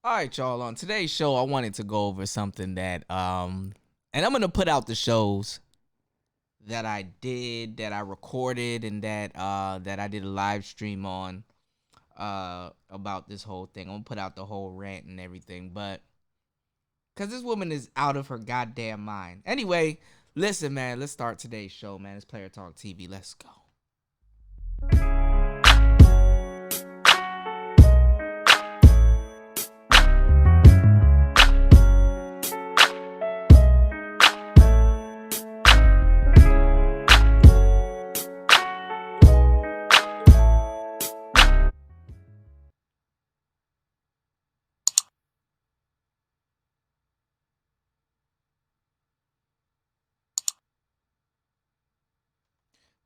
All right, y'all. On today's show, I wanted to go over something and I'm gonna put out the shows that I did, that I recorded, and that I did a live stream on about this whole thing. I'm gonna put out the whole rant and everything, but because this woman is out of her goddamn mind. Anyway, listen, man. Let's start today's show, man. It's Player Talk TV. Let's go.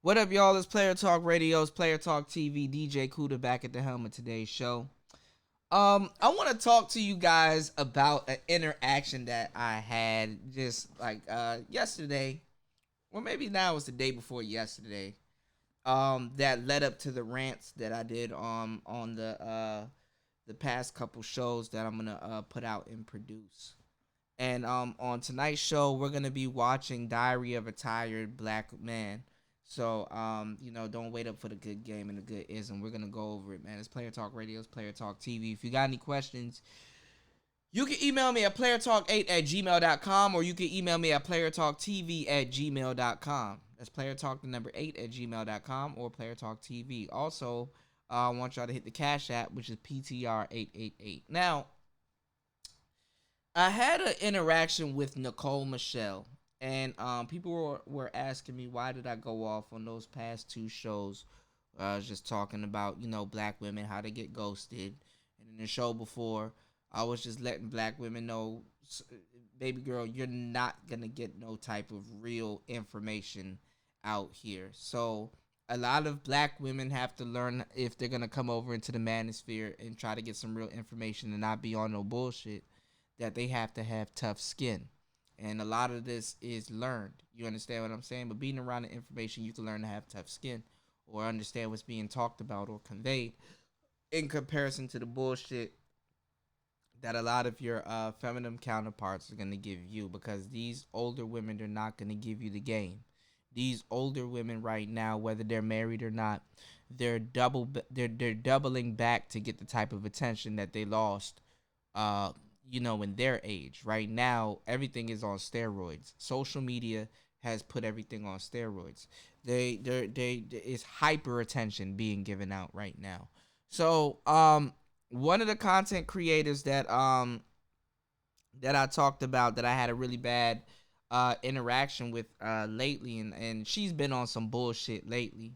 What up, y'all? It's Player Talk Radio's Player Talk TV. DJ Kuda back at the helm of today's show. I want to talk to you guys about an interaction that I had just like yesterday, or maybe now it's the day before yesterday. That led up to the rants that I did on the past couple shows that I'm gonna put out and produce. And on tonight's show, we're gonna be watching Diary of a Tired Black Man. So, don't wait up for the good game and the good ism. We're going to go over it, man. It's Player Talk Radio, it's Player Talk TV. If you got any questions, you can email me at playertalk8@gmail.com, or you can email me at playertalktv@gmail.com. That's playertalk, the number 8@gmail.com, or playertalktv. Also, I want y'all to hit the Cash App, which is PTR888. Now, I had an interaction with Nicole Michelle. And people were asking me, why did I go off on those past two shows? I was just talking about, black women, how they get ghosted. And in the show before, I was just letting black women know, baby girl, you're not going to get no type of real information out here. So a lot of black women have to learn, if they're going to come over into the manosphere and try to get some real information and not be on no bullshit, that they have to have tough skin. And a lot of this is learned. You understand what I'm saying? But being around the information, you can learn to have tough skin or understand what's being talked about or conveyed in comparison to the bullshit that a lot of your feminine counterparts are going to give you, because these older women are not going to give you the game. These older women right now, whether they're married or not, they're doubling back to get the type of attention that they lost in their age. Right now, everything is on steroids. Social media has put everything on steroids. It's hyper attention being given out right now. So, one of the content creators that I talked about, that I had a really bad interaction with lately, and she's been on some bullshit lately,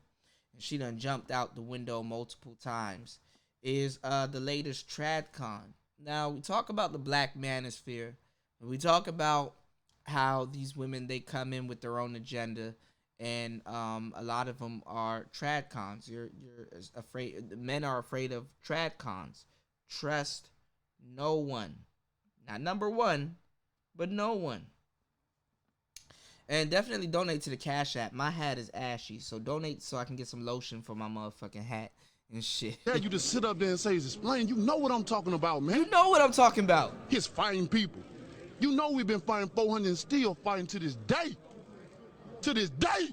and she done jumped out the window multiple times, is the latest TradCon. Now, we talk about the black manosphere, and we talk about how these women, they come in with their own agenda, and a lot of them are tradcons. You're afraid. The men are afraid of tradcons. Trust no one. Not number one, but no one. And definitely donate to the Cash App. My hat is ashy, so donate so I can get some lotion for my motherfucking hat. And shit. Yeah, you just sit up there and say, explain. You know what I'm talking about, man. You know what I'm talking about. His fighting people. You know we've been fighting 400 and still fighting to this day. To this day.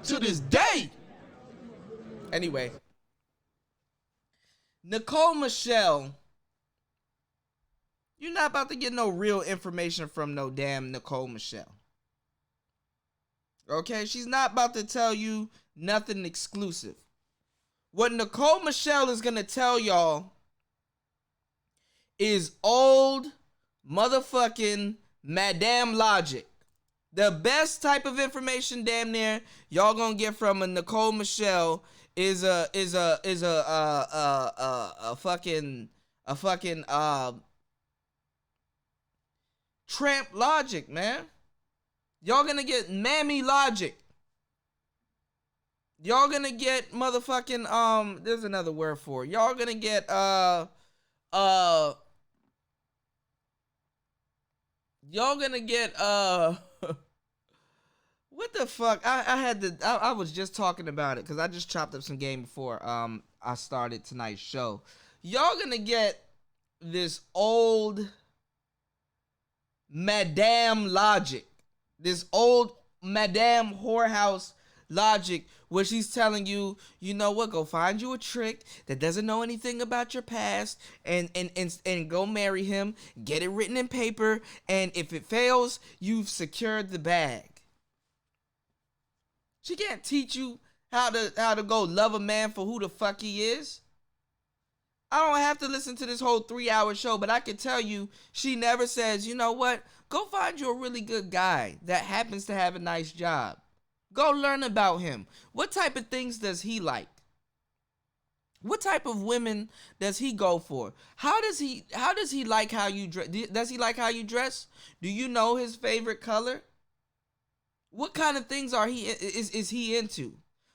To this day. Anyway. Nicole Michelle. You're not about to get no real information from no damn Nicole Michelle. Okay? She's not about to tell you nothing exclusive. What Nicole Michelle is going to tell y'all is old motherfucking Maddam logic. The best type of information damn near y'all going to get from a Nicole Michelle is a fucking tramp logic, man. Y'all going to get mammy logic. Y'all gonna get motherfucking, there's another word for it. Y'all gonna get, y'all gonna get, what the fuck? I was just talking about it, because I just chopped up some game before, I started tonight's show. Y'all gonna get this old Maddam logic. This old Maddam whorehouse logic where she's telling you, you know what, go find you a trick that doesn't know anything about your past and go marry him, get it written in paper, and if it fails, you've secured the bag. She can't teach you how to go love a man for who the fuck he is. I don't have to listen to this whole 3-hour show, but I can tell you she never says, you know what, go find you a really good guy that happens to have a nice job. Go learn about him. What type of things does he like? What type of women does he go for? How does he like how you dress? Does he like how you dress? Do you know his favorite color? What kind of things is he into?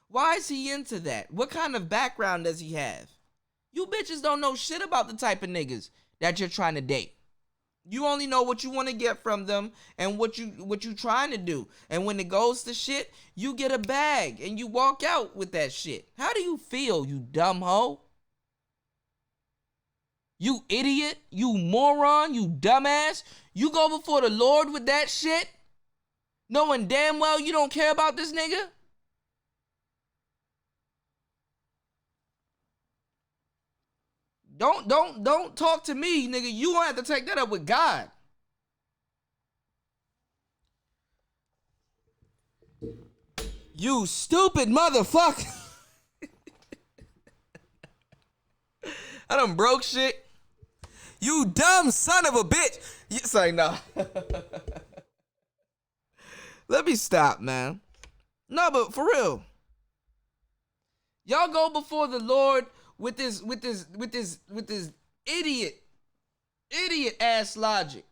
Why is he into that? What kind of background does he have? You bitches don't know shit about the type of niggas that you're trying to date. You only know what you want to get from them and what you trying to do. And when it goes to shit, you get a bag and you walk out with that shit. How do you feel, you dumb hoe? You idiot, you moron, you dumbass. You go before the Lord with that shit, knowing damn well you don't care about this nigga? Don't talk to me, nigga. You gonna have to take that up with God. You stupid motherfucker. I done broke shit. You dumb son of a bitch. You say no. Let me stop, man. No, but for real. Y'all go before the Lord with this idiot ass logic.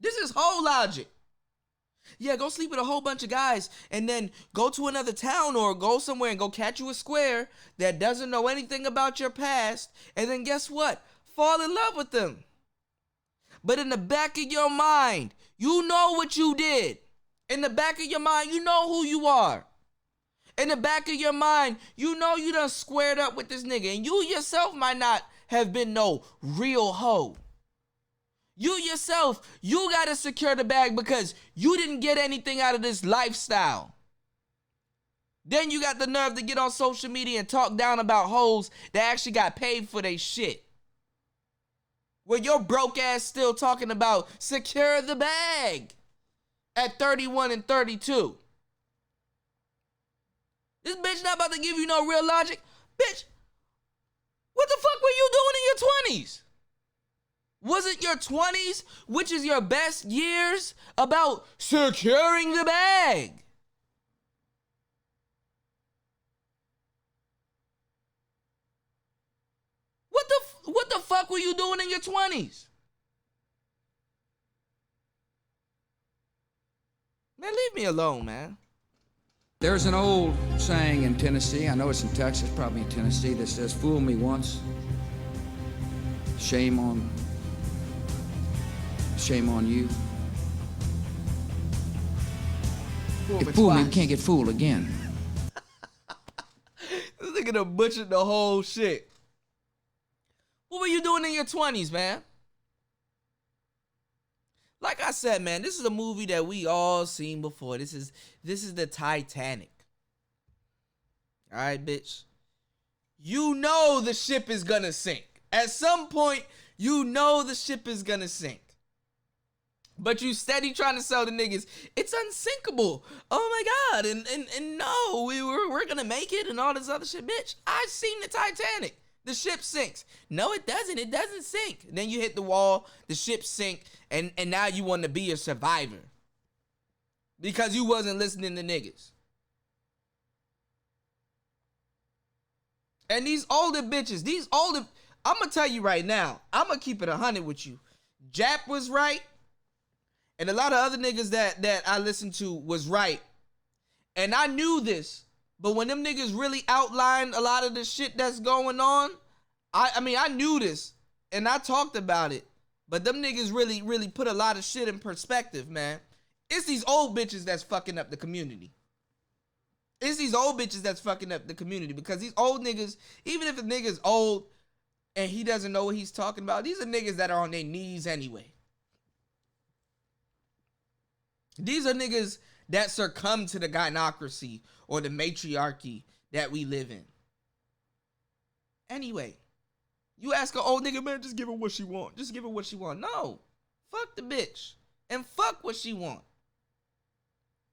This is whole logic. Yeah, go sleep with a whole bunch of guys and then go to another town or go somewhere and go catch you a square that doesn't know anything about your past, and then guess what? Fall in love with them. But in the back of your mind, you know what you did. In the back of your mind, you know who you are. In the back of your mind, you know you done squared up with this nigga, and you yourself might not have been no real hoe. You yourself, you gotta secure the bag because you didn't get anything out of this lifestyle. Then you got the nerve to get on social media and talk down about hoes that actually got paid for their shit. Where your broke ass still talking about secure the bag at 31 and 32. This bitch not about to give you no real logic. Bitch, what the fuck were you doing in your 20s? Was it your 20s, which is your best years, about securing the bag? What the fuck were you doing in your 20s? Man, leave me alone, man. There's an old saying in Tennessee, I know it's in Texas, probably in Tennessee, that says, fool me once, shame on you. If fool me, you can't get fooled again. This nigga done butchered the whole shit. What were you doing in your 20s, man? Like I said, man, this is a movie that we all seen before. This is the Titanic. All right, bitch. You know the ship is gonna sink. At some point, you know the ship is gonna sink. But you steady trying to sell the niggas, it's unsinkable. Oh my God, and no, we're gonna make it and all this other shit. Bitch, I seen the Titanic. The ship sinks. No, it doesn't. It doesn't sink. Then you hit the wall, the ship sink, and now you want to be a survivor. Because you wasn't listening to niggas. And these older bitches, I'm going to tell you right now, I'm going to keep it 100 with you. Jap was right, and a lot of other niggas that I listened to was right. And I knew this. But when them niggas really outlined a lot of the shit that's going on, I mean, I knew this, and I talked about it. But them niggas really put a lot of shit in perspective, man. It's these old bitches that's fucking up the community. It's these old bitches that's fucking up the community. Because these old niggas, even if a nigga's old, and he doesn't know what he's talking about. These are niggas that are on their knees anyway. These are niggas that succumb to the gynocracy or the matriarchy that we live in. Anyway, you ask an old nigga, man, just give her what she want. Just give her what she want. No. Fuck the bitch. And fuck what she want.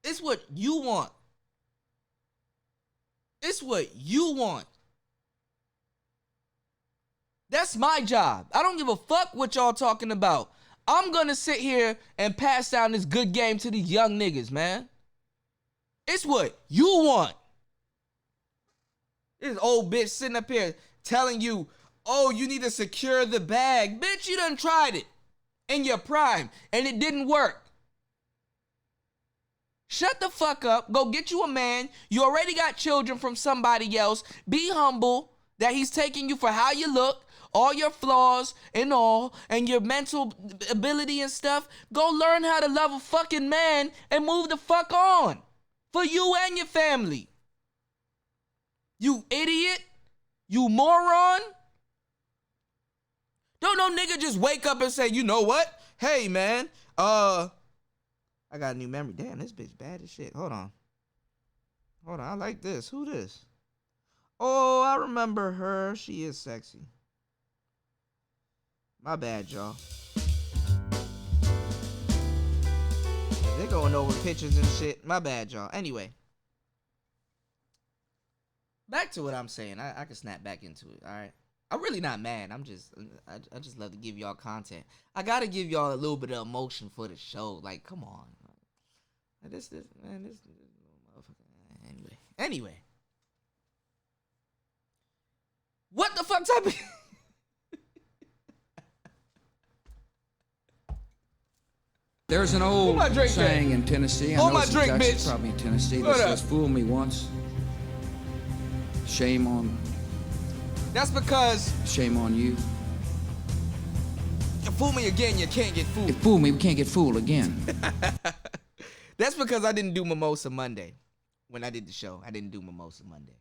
It's what you want. It's what you want. That's my job. I don't give a fuck what y'all talking about. I'm gonna sit here and pass down this good game to these young niggas, man. It's what you want. This old bitch sitting up here telling you, oh, you need to secure the bag. Bitch, you done tried it in your prime and it didn't work. Shut the fuck up. Go get you a man. You already got children from somebody else. Be humble that he's taking you for how you look, all your flaws and all, and your mental ability and stuff. Go learn how to love a fucking man and move the fuck on for you and your family. You idiot. You moron. Don't no nigga just wake up and say, you know what? Hey, man, I got a new memory. Damn, this bitch bad as shit. Hold on, I like this. Who this? Oh, I remember her. She is sexy. My bad, y'all. They're going over pictures and shit. My bad, y'all. Anyway. Back to what I'm saying. I can snap back into it, all right? I'm really not mad. I just love to give y'all content. I gotta give y'all a little bit of emotion for the show. Like, come on. This motherfucker. Anyway. What the fuck type of... There's an old saying in Tennessee. I know it's in Texas, probably in Tennessee, that says, fool me once, shame on... That's because... Shame on you. You fool me again, you can't get fooled. You fool me, we can't get fooled again. That's because I didn't do Mimosa Monday. When I did the show, I didn't do Mimosa Monday.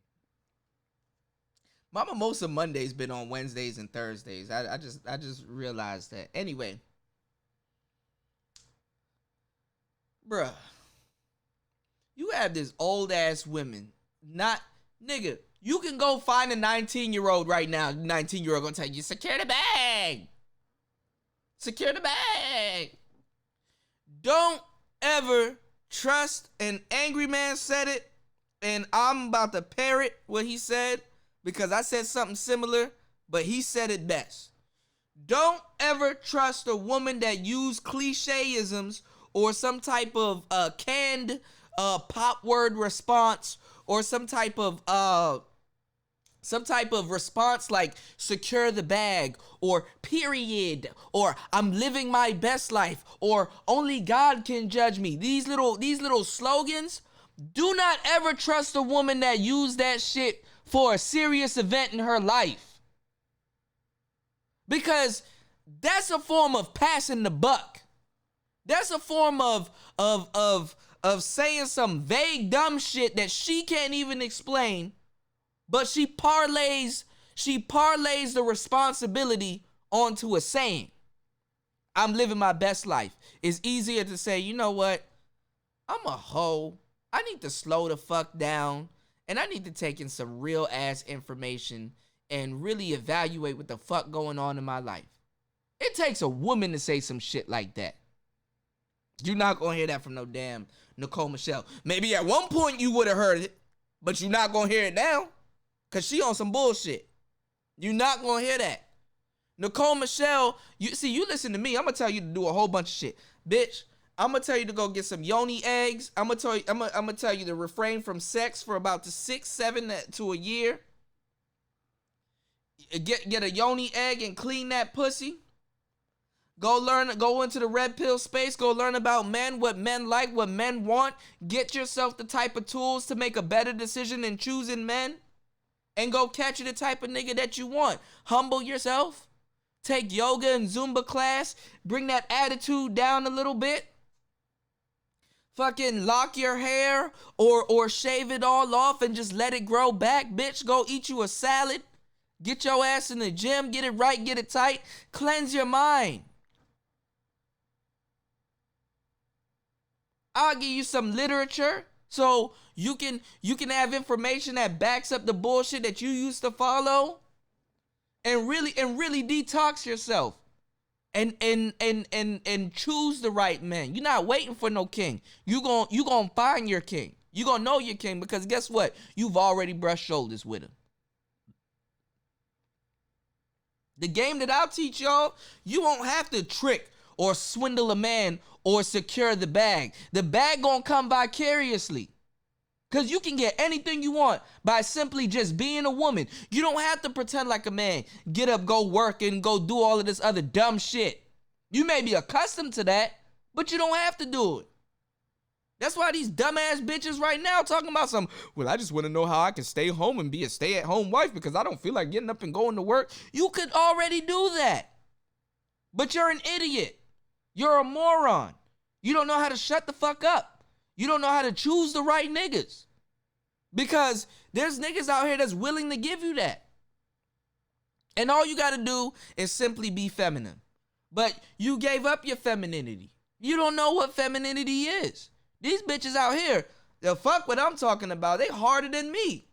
My Mimosa Monday's been on Wednesdays and Thursdays. I just realized that. Anyway. Bruh. You have this old ass women. Not, nigga, you can go find a 19-year-old right now. 19-year-old gonna tell you, secure the bag. Secure the bag. Don't ever trust, an angry man said it, and I'm about to parrot what he said because I said something similar, but he said it best. Don't ever trust a woman that use cliché-isms or some type of canned pop word response or some type of response like secure the bag or period or I'm living my best life or only God can judge me. These little slogans. Do not ever trust a woman that use that shit for a serious event in her life. Because that's a form of passing the buck. That's a form of saying some vague dumb shit that she can't even explain. But she parlays the responsibility onto a saying. I'm living my best life. It's easier to say, you know what? I'm a hoe. I need to slow the fuck down. And I need to take in some real ass information and really evaluate what the fuck going on in my life. It takes a woman to say some shit like that. You're not going to hear that from no damn Nicole Michelle. Maybe at one point you would have heard it, but you're not going to hear it now. Because she on some bullshit. You're not going to hear that. Nicole Michelle, you listen to me. I'm going to tell you to do a whole bunch of shit. Bitch, I'm going to tell you to go get some yoni eggs. I'm going to tell you to refrain from sex for about 6, 7 to a year. Get a yoni egg and clean that pussy. Go into the red pill space. Go learn about men, what men like, what men want. Get yourself the type of tools to make a better decision in choosing men. And go catch you the type of nigga that you want. Humble yourself. Take yoga and Zumba class. Bring that attitude down a little bit. Fucking lock your hair or shave it all off and just let it grow back. Bitch, go eat you a salad. Get your ass in the gym, get it right, get it tight, cleanse your mind. I'll give you some literature so you can have information that backs up the bullshit that you used to follow, and really detox yourself and choose the right man. You're not waiting for no king. You gonna find your king. You gonna know your king, because guess what? You've already brushed shoulders with him. The game that I'll teach y'all, you won't have to trick or swindle a man or secure the bag. The bag gonna come vicariously. Because you can get anything you want by simply just being a woman. You don't have to pretend like a man. Get up, go work, and go do all of this other dumb shit. You may be accustomed to that, but you don't have to do it. That's why these dumbass bitches right now talking about well, I just want to know how I can stay home and be a stay-at-home wife because I don't feel like getting up and going to work. You could already do that. But you're an idiot. You're a moron. You don't know how to shut the fuck up. You don't know how to choose the right niggas. Because there's niggas out here that's willing to give you that. And all you got to do is simply be feminine. But you gave up your femininity. You don't know what femininity is. These bitches out here, they'll fuck what I'm talking about. They harder than me.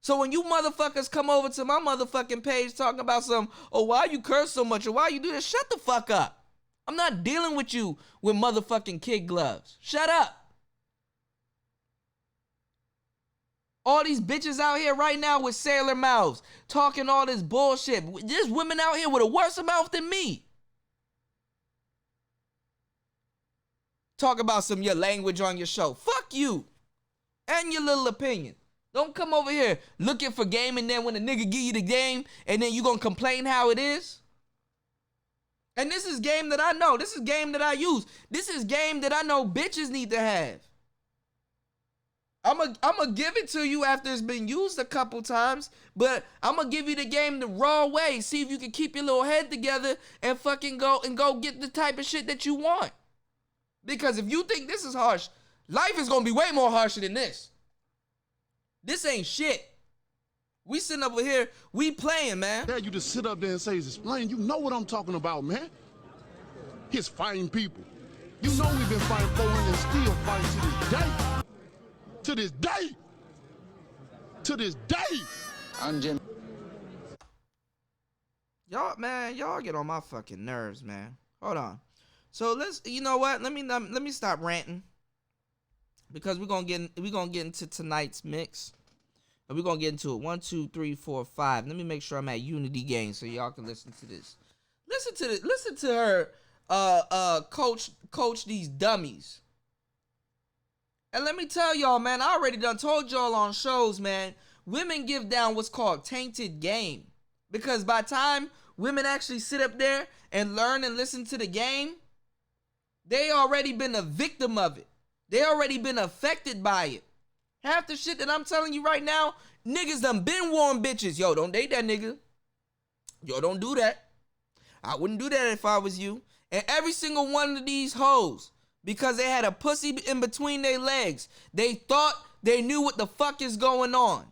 So when you motherfuckers come over to my motherfucking page talking about why you curse so much or why you do this, shut the fuck up. I'm not dealing with you with motherfucking kid gloves. Shut up. All these bitches out here right now with sailor mouths talking all this bullshit. There's women out here with a worse mouth than me. Talk about your language on your show. Fuck you and your little opinion. Don't come over here looking for game, and then when a nigga give you the game and then you gonna complain how it is. And this is game that I know. This is game that I use. This is game that I know bitches need to have. I'm a give it to you after it's been used a couple times, but I'm going to give you the game the raw way. See if you can keep your little head together and fucking go get the type of shit that you want. Because if you think this is harsh, life is going to be way more harsher than this. This ain't shit. We sitting over here, we playing, man. Yeah, you just sit up there and say, explain. You know what I'm talking about, man. His fighting people. You know we've been fighting 400 and still fighting to this day. To this day. To this day. I'm Jim. Y'all get on my fucking nerves, man. Hold on. So you know what? Let me stop ranting. Because we're gonna get into tonight's mix. And we're going to get into it. 1, 2, 3, 4, 5. Let me make sure I'm at Unity Game so y'all can listen to this. Listen to her coach these dummies. And let me tell y'all, man, I already done told y'all on shows, man, women give down what's called tainted game. Because by the time women actually sit up there and learn and listen to the game, they already been a victim of it. They already been affected by it. Half the shit that I'm telling you right now, niggas done been warm bitches. Yo, don't date that nigga. Yo, don't do that. I wouldn't do that if I was you. And every single one of these hoes, because they had a pussy in between their legs, they thought they knew what the fuck is going on.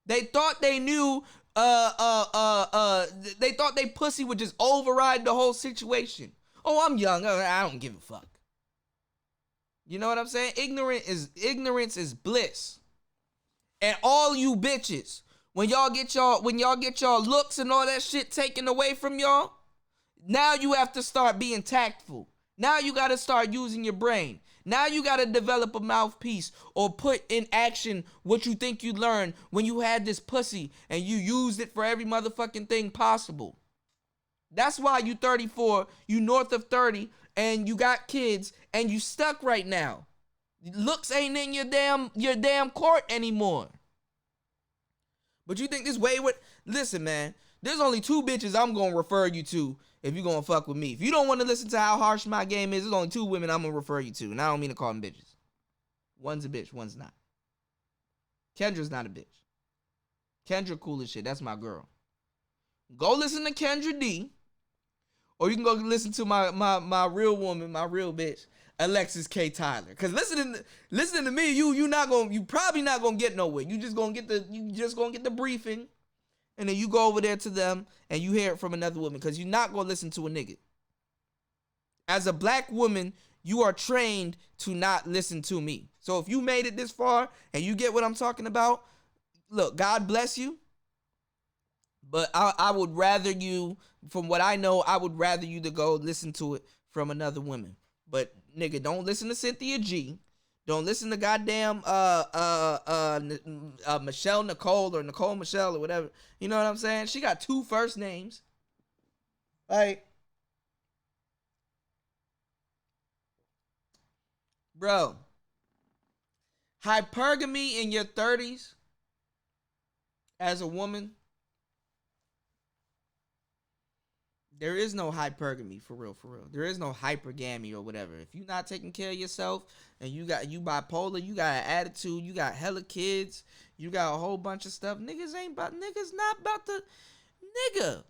They thought they knew, they thought they pussy would just override the whole situation. Oh, I'm young. I don't give a fuck. You know what I'm saying? Ignorance is bliss. And all you bitches, when y'all get y'all looks and all that shit taken away from y'all, now you have to start being tactful. Now you got to start using your brain. Now you got to develop a mouthpiece or put in action what you think you learned when you had this pussy and you used it for every motherfucking thing possible. That's why you 34, you north of 30, and you got kids, and you stuck right now. Looks ain't in your damn court anymore. But you think this wayward? Listen, man, there's only 2 bitches I'm gonna refer you to if you're gonna fuck with me. If you don't want to listen to how harsh my game is, there's only 2 women I'm gonna refer you to. And I don't mean to call them bitches. One's a bitch, one's not. Kendra's not a bitch. Kendra cool as shit. That's my girl. Go listen to Kendra D. Or you can go listen to my real woman, my real bitch, Alexis K. Tyler. Cause listening to me, you probably not gonna get nowhere. You just gonna get the briefing, and then you go over there to them and you hear it from another woman, because you're not gonna listen to a nigga. As a black woman, you are trained to not listen to me. So if you made it this far and you get what I'm talking about, look, God bless you. But I would rather you, from what I know, I would rather you to go listen to it from another woman. But nigga, don't listen to Cynthia G. Don't listen to goddamn Michelle Nicole or Nicole Michelle or whatever. You know what I'm saying? She got 2 first names. Like, bro, hypergamy in your 30s as a woman, there is no hypergamy, for real, for real. There is no hypergamy or whatever. If you're not taking care of yourself and you bipolar, you got an attitude, you got hella kids, you got a whole bunch of stuff, niggas not about to, nigga,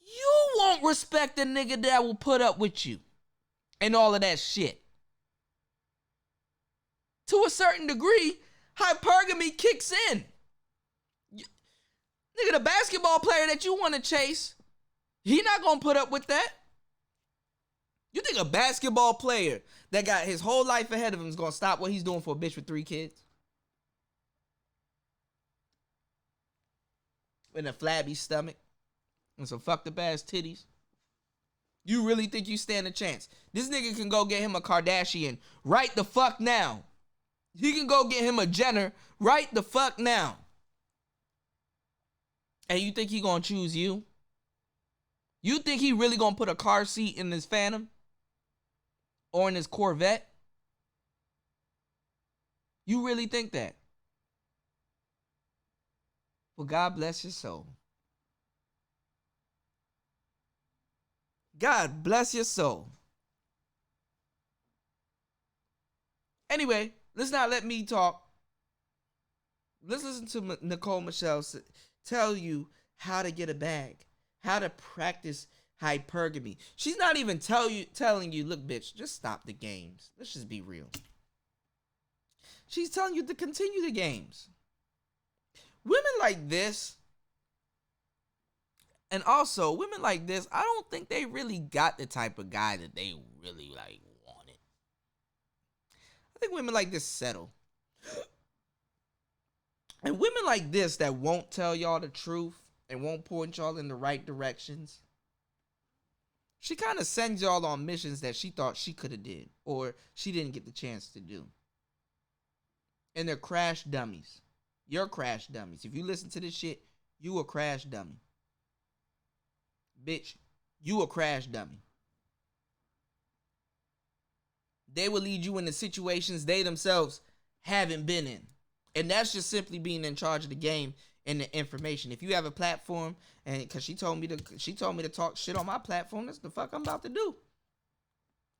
you won't respect a nigga that will put up with you and all of that shit. To a certain degree, hypergamy kicks in. Nigga, the basketball player that you want to chase, he not gonna put up with that. You think a basketball player that got his whole life ahead of him is gonna stop what he's doing for a bitch with 3 kids? With a flabby stomach and some fucked up ass titties? You really think you stand a chance? This nigga can go get him a Kardashian right the fuck now. He can go get him a Jenner right the fuck now. And you think he gonna choose you? You think he really gonna put a car seat in his Phantom? Or in his Corvette? You really think that? Well, God bless your soul. God bless your soul. Anyway, let's not let me talk. Let's listen to Nicole Michelle tell you how to get a bag. How to practice hypergamy. She's not even telling you, look, bitch, just stop the games. Let's just be real. She's telling you to continue the games. Women like this, and also women like this, I don't think they really got the type of guy that they really like wanted. I think women like this settle. And women like this that won't tell y'all the truth and won't point y'all in the right directions, she kind of sends y'all on missions that she thought she could have did or she didn't get the chance to do. And they're crash dummies. You're crash dummies. If you listen to this shit, you a crash dummy. Bitch, you a crash dummy. They will lead you into situations they themselves haven't been in. And that's just simply being in charge of the game and the information. If you have a platform, and because she told me to talk shit on my platform, that's the fuck I'm about to do.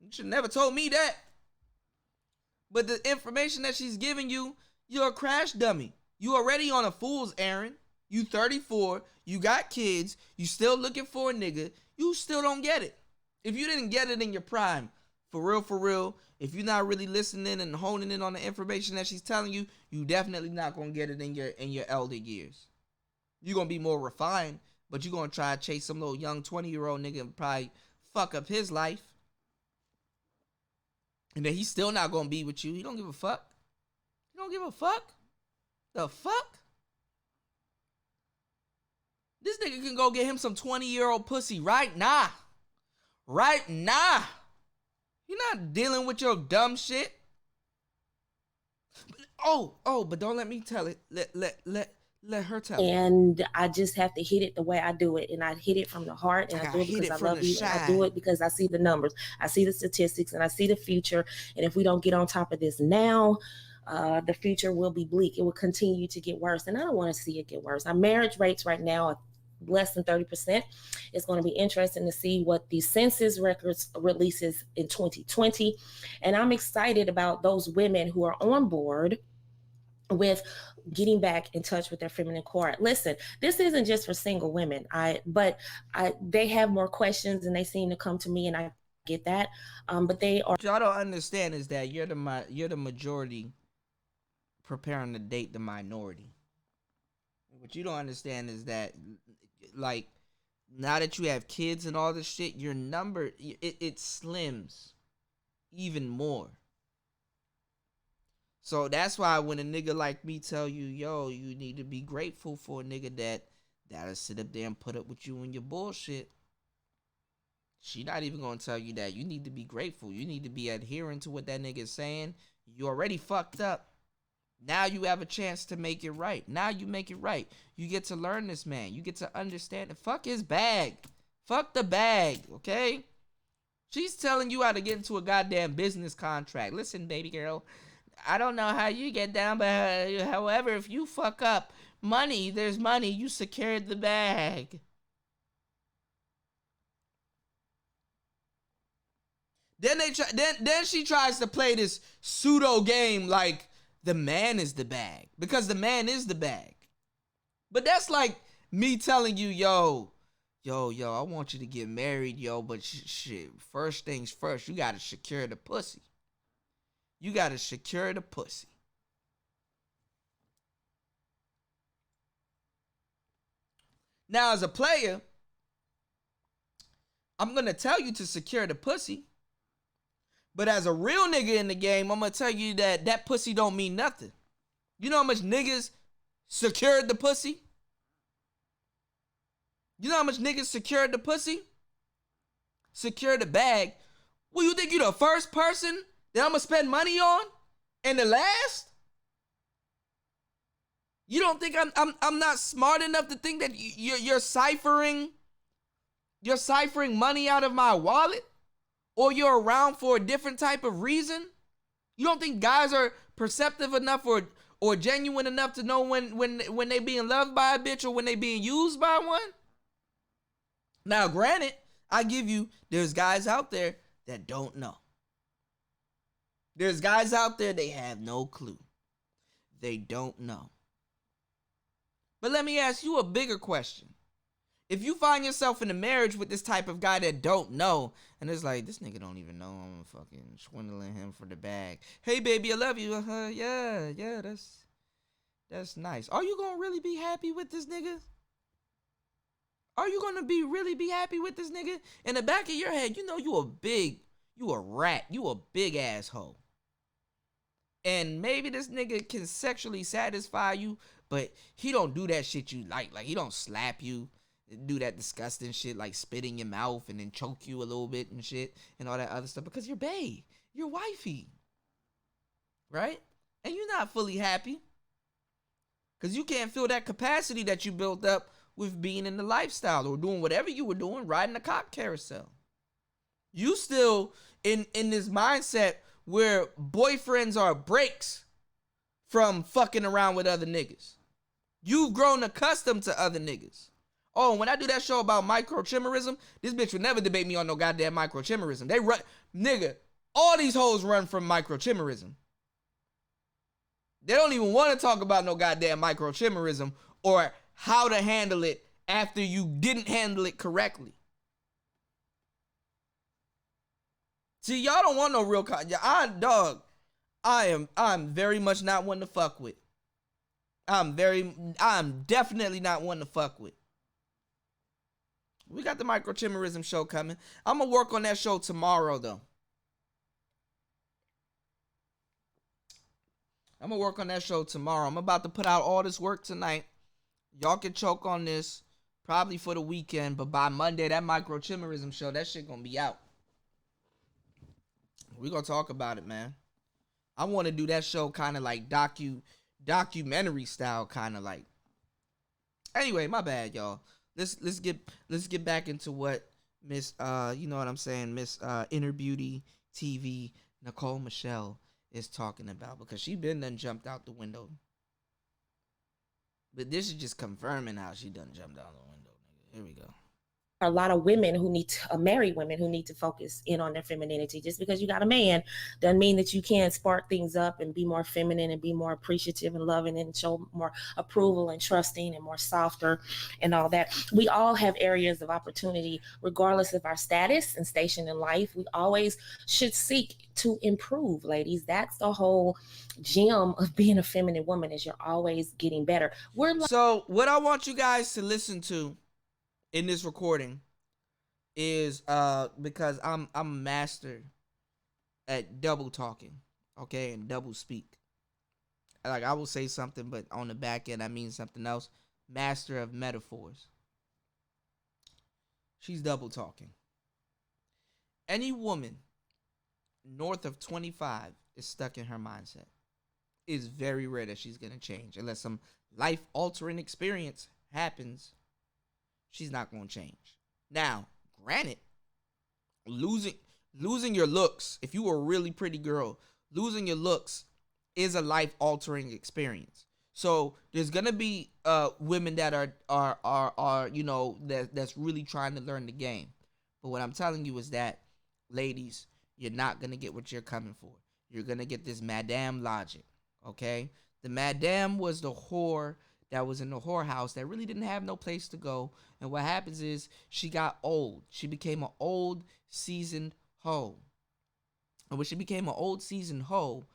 You should never told me that. But the information that she's giving you, you're a crash dummy. You already on a fool's errand. You 34, you got kids, you still looking for a nigga, you still don't get it. If you didn't get it in your prime, for real, if you're not really listening and honing in on the information that she's telling you, you definitely not gonna get it in your elder years. You're gonna be more refined, but you're gonna try to chase some little young 20-year-old nigga and probably fuck up his life. And then he's still not gonna be with you. He don't give a fuck. He don't give a fuck. The fuck? This nigga can go get him some 20-year-old pussy right now. Right now. You're not dealing with your dumb shit. But don't let me tell it. Let her tell it. And I just have to hit it the way I do it. And I hit it from the heart. And I do it because I love you. And I do it because I see the numbers. I see the statistics. And I see the future. And if we don't get on top of this now, the future will be bleak. It will continue to get worse. And I don't want to see it get worse. Our marriage rates right now are less than 30%. It's going to be interesting to see what the census records releases in 2020. And I'm excited about those women who are on board with getting back in touch with their feminine core. Listen, this isn't just for single women. They have more questions and they seem to come to me, and I get that. But they are. What y'all don't understand is that you're the majority preparing to date the minority. What you don't understand is that, like, now that you have kids and all this shit, your number, it slims even more. So that's why when a nigga like me tell you, yo, you need to be grateful for a nigga that'll sit up there and put up with you and your bullshit. She not even gonna tell you that. You need to be grateful. You need to be adhering to what that nigga is saying. You already fucked up. Now you have a chance to make it right. Now you make it right. You get to learn this man. You get to understand it. Fuck his bag. Fuck the bag, okay? She's telling you how to get into a goddamn business contract. Listen, baby girl, I don't know how you get down, but however, if you fuck up money, there's money. You secured the bag. Then she tries to play this pseudo game like the man is the bag, because the man is the bag. But that's like me telling you, yo, I want you to get married, yo, but shit, first things first, you gotta secure the pussy. You gotta secure the pussy. Now, as a player, I'm gonna tell you to secure the pussy. But as a real nigga in the game, I'm gonna tell you that pussy don't mean nothing. You know how much niggas secured the pussy? You know how much niggas secured the pussy? Secured the bag. Well, you think you the first person that I'm gonna spend money on? And the last? You don't think I'm not smart enough to think that you're ciphering money out of my wallet? Or you're around for a different type of reason? You don't think guys are perceptive enough or genuine enough to know when they being loved by a bitch or when they being used by one? Now, granted, I give you, there's guys out there that don't know. There's guys out there, they have no clue. They don't know. But let me ask you a bigger question. If you find yourself in a marriage with this type of guy that don't know, and it's like, this nigga don't even know I'm fucking swindling him for the bag. Hey, baby, I love you. Yeah, that's nice. Are you gonna really be happy with this nigga? Are you gonna really be happy with this nigga? In the back of your head, you know you a rat, you a big asshole. And maybe this nigga can sexually satisfy you, but he don't do that shit you like. Like, he don't slap you, do that disgusting shit like spit in your mouth and then choke you a little bit and shit and all that other stuff, because you're bae, you're wifey, right? And you're not fully happy because you can't feel that capacity that you built up with being in the lifestyle or doing whatever you were doing, riding the cock carousel. You still in this mindset where boyfriends are breaks from fucking around with other niggas. You've grown accustomed to other niggas. Oh, when I do that show about microchimerism, this bitch would never debate me on no goddamn microchimerism. They run, nigga, all these hoes run from microchimerism. They don't even want to talk about no goddamn microchimerism or how to handle it after you didn't handle it correctly. See, y'all don't want no real I'm very much not one to fuck with. I'm definitely not one to fuck with. We got the microchimerism show coming. I'm going to work on that show tomorrow, though. I'm going to work on that show tomorrow. I'm about to put out all this work tonight. Y'all can choke on this probably for the weekend, but by Monday, that microchimerism show, that shit going to be out. We going to talk about it, man. I want to do that show kind of like documentary style, kind of like. Anyway, my bad, y'all. Let's get back into what Miss you know what I'm saying, Miss Inner Beauty TV Nicole Michelle is talking about, because she been done jumped out the window. But this is just confirming how she done jumped out the window, nigga. Here we go. a lot of women who need to, married women who need to focus in on their femininity. Just because you got a man doesn't mean that you can't spark things up and be more feminine and be more appreciative and loving and show more approval and trusting and more softer and all that. We all have areas of opportunity regardless of our status and station in life. We always should seek to improve, ladies. That's the whole gem of being a feminine woman, is you're always getting better. So what I want you guys to listen to in this recording is because I'm a master at double talking, okay, and double speak. Like, I will say something, but on the back end I mean something else. Master of metaphors. She's double talking. Any woman north of 25 is stuck in her mindset. It's very rare that she's gonna change unless some life-altering experience happens. She's not going to change. Now, granted, losing your looks, if you were a really pretty girl, losing your looks is a life-altering experience. So there's going to be women that are you know, that's really trying to learn the game. But what I'm telling you is that, ladies, you're not going to get what you're coming for. You're going to get this Maddam logic, okay? The Maddam was the whore that was in the whorehouse that really didn't have no place to go. And what happens is she got old. She became an old, seasoned hoe. And when she became an old, seasoned hoe,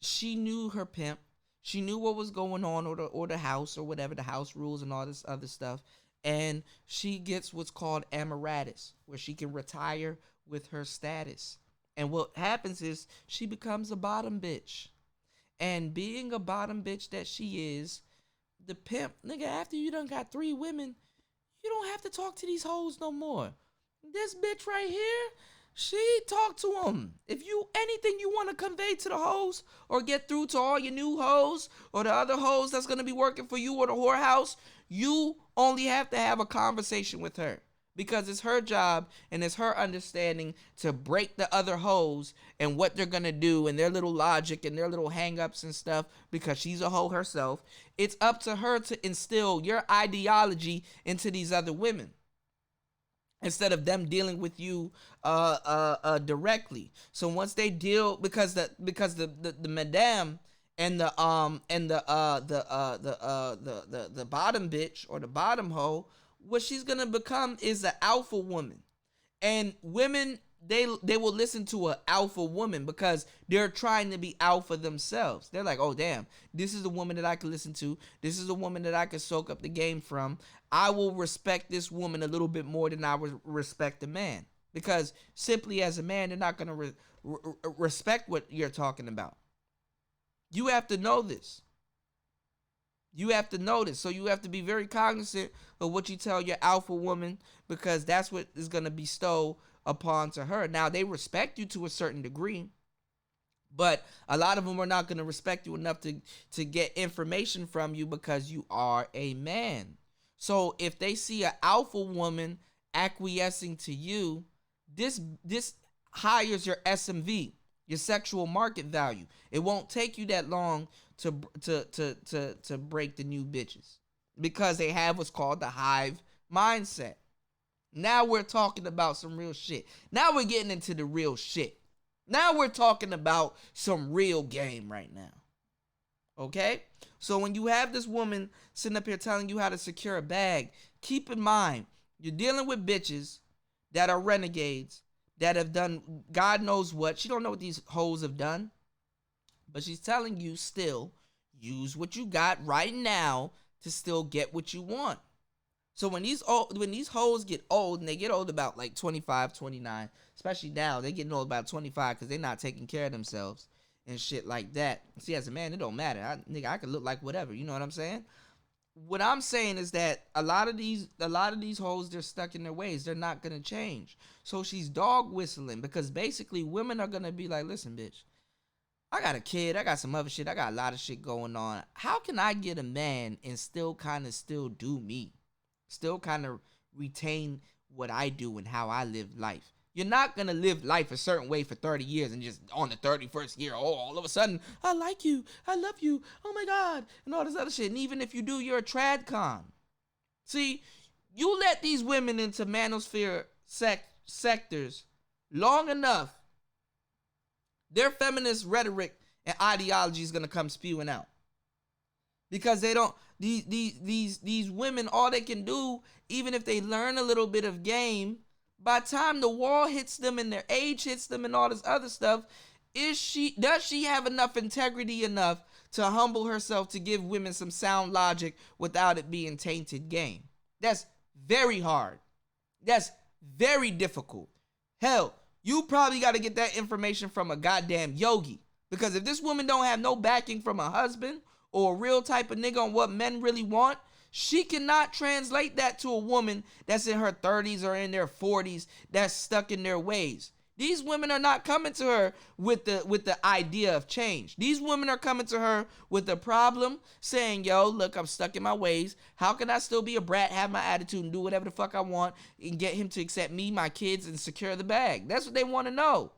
she knew her pimp. She knew what was going on, or the house, or whatever, the house rules and all this other stuff. And she gets what's called amaratus, where she can retire with her status. And what happens is she becomes a bottom bitch. And being a bottom bitch that she is, the pimp, nigga, after you done got 3 women, you don't have to talk to these hoes no more. This bitch right here, she talk to them. If you, anything you want to convey to the hoes or get through to all your new hoes or the other hoes that's going to be working for you or the whorehouse, you only have to have a conversation with her. Because it's her job and it's her understanding to break the other hoes and what they're going to do and their little logic and their little hang-ups and stuff, because she's a hoe herself. It's up to her to instill your ideology into these other women instead of them dealing with you directly. So once they deal, because the Maddam and the bottom bitch or the bottom hoe, what she's gonna become is an alpha woman. And women, they will listen to an alpha woman because they're trying to be alpha themselves. They're like, oh damn, this is a woman that I can listen to. This is a woman that I can soak up the game from. I will respect this woman a little bit more than I would respect a man. Because simply as a man, they're not gonna respect what you're talking about. You have to know this. You have to know this. So you have to be very cognizant of what you tell your alpha woman, because that's what is going to be bestowed upon to her. Now, they respect you to a certain degree, but a lot of them are not going to respect you enough to get information from you because you are a man. So if they see an alpha woman acquiescing to you, this hires your SMV, your sexual market value. It won't take you that long to break the new bitches, because they have what's called the hive mindset. Now we're talking about some real shit. Now we're getting into the real shit. Now we're talking about some real game right now. Okay? So when you have this woman sitting up here telling you how to secure a bag, keep in mind, you're dealing with bitches that are renegades, that have done God knows what. She don't know what these hoes have done. But she's telling you still, use what you got right now to still get what you want. So when these hoes get old, and they get old about like 25, 29, especially now, they're getting old about 25 because they're not taking care of themselves and shit like that. See, as a man, it don't matter. I could look like whatever. You know what I'm saying? What I'm saying is that a lot of these hoes, they're stuck in their ways. They're not going to change. So she's dog whistling, because basically women are going to be like, listen, bitch, I got a kid, I got some other shit, I got a lot of shit going on. How can I get a man and still do me? Still kind of retain what I do and how I live life. You're not going to live life a certain way for 30 years and just on the 31st year, all of a sudden, I like you, I love you, oh my God, and all this other shit. And even if you do, you're a trad con. See, You let these women into manosphere sectors long enough, their feminist rhetoric and ideology is gonna come spewing out. Because they don't, these women, all they can do, even if they learn a little bit of game, by the time the wall hits them and their age hits them and all this other stuff, does she have enough integrity enough to humble herself to give women some sound logic without it being tainted game? That's very hard. That's very difficult. Hell, you probably got to get that information from a goddamn yogi. Because if this woman don't have no backing from a husband or a real type of nigga on what men really want, she cannot translate that to a woman that's in her 30s or in their 40s that's stuck in their ways. These women are not coming to her with the idea of change. These women are coming to her with the problem, saying, yo, look, I'm stuck in my ways. How can I still be a brat, have my attitude, and do whatever the fuck I want, and get him to accept me, my kids, and secure the bag? That's what they want to know.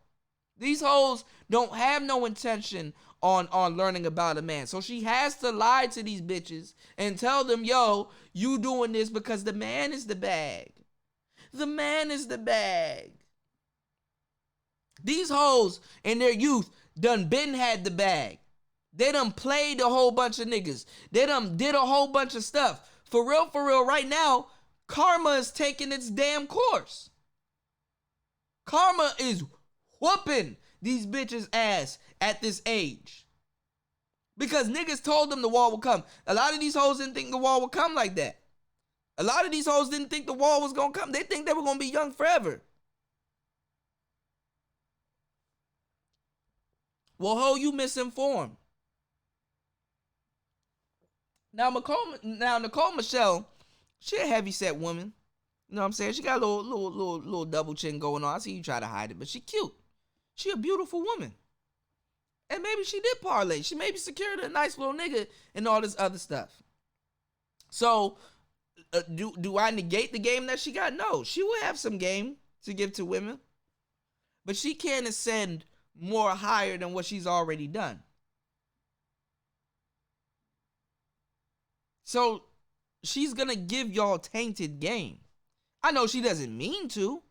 These hoes don't have no intention on learning about a man. So she has to lie to these bitches and tell them, yo, you doing this because the man is the bag. The man is the bag. These hoes in their youth done been had the bag. They done played a whole bunch of niggas. They done did a whole bunch of stuff. For real, right now, karma is taking its damn course. Karma is whooping these bitches' ass at this age. Because niggas told them the wall would come. A lot of these hoes didn't think the wall would come like that. A lot of these hoes didn't think the wall was going to come. They think they were going to be young forever. Well, ho, you misinformed. Now, Nicole Michelle, she a heavy-set woman. You know what I'm saying? She got a little double chin going on. I see you try to hide it, but she cute. She a beautiful woman. And maybe she did parlay. She maybe secured a nice little nigga and all this other stuff. So, do I negate the game that she got? No. She will have some game to give to women. But she can't ascend more higher than what she's already done. So she's gonna give y'all tainted game. I know she doesn't mean to.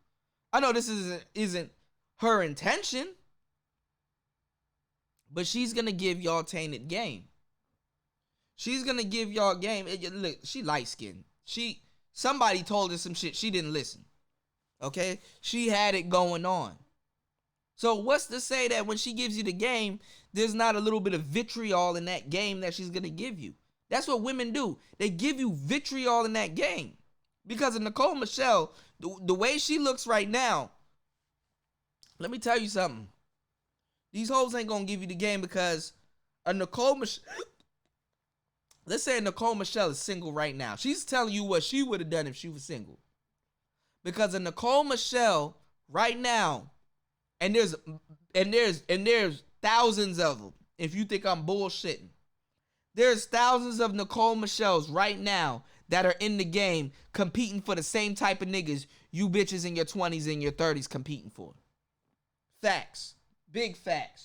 I know this isn't her intention. But she's gonna give y'all tainted game. She's gonna give y'all game. Look, she light skinned. Somebody told her some shit. She didn't listen. Okay? She had it going on. So what's to say that when she gives you the game, there's not a little bit of vitriol in that game that she's going to give you? That's what women do. They give you vitriol in that game. Because of Nicole Michelle, the way she looks right now, let me tell you something. These hoes ain't going to give you the game because a Nicole Michelle, let's say Nicole Michelle is single right now. She's telling you what she would have done if she was single. Because a Nicole Michelle right now, and there's thousands of them. If you think I'm bullshitting, there's thousands of Nicole Michelles right now that are in the game competing for the same type of niggas you bitches in your 20s and your 30s competing for. Facts. Big facts.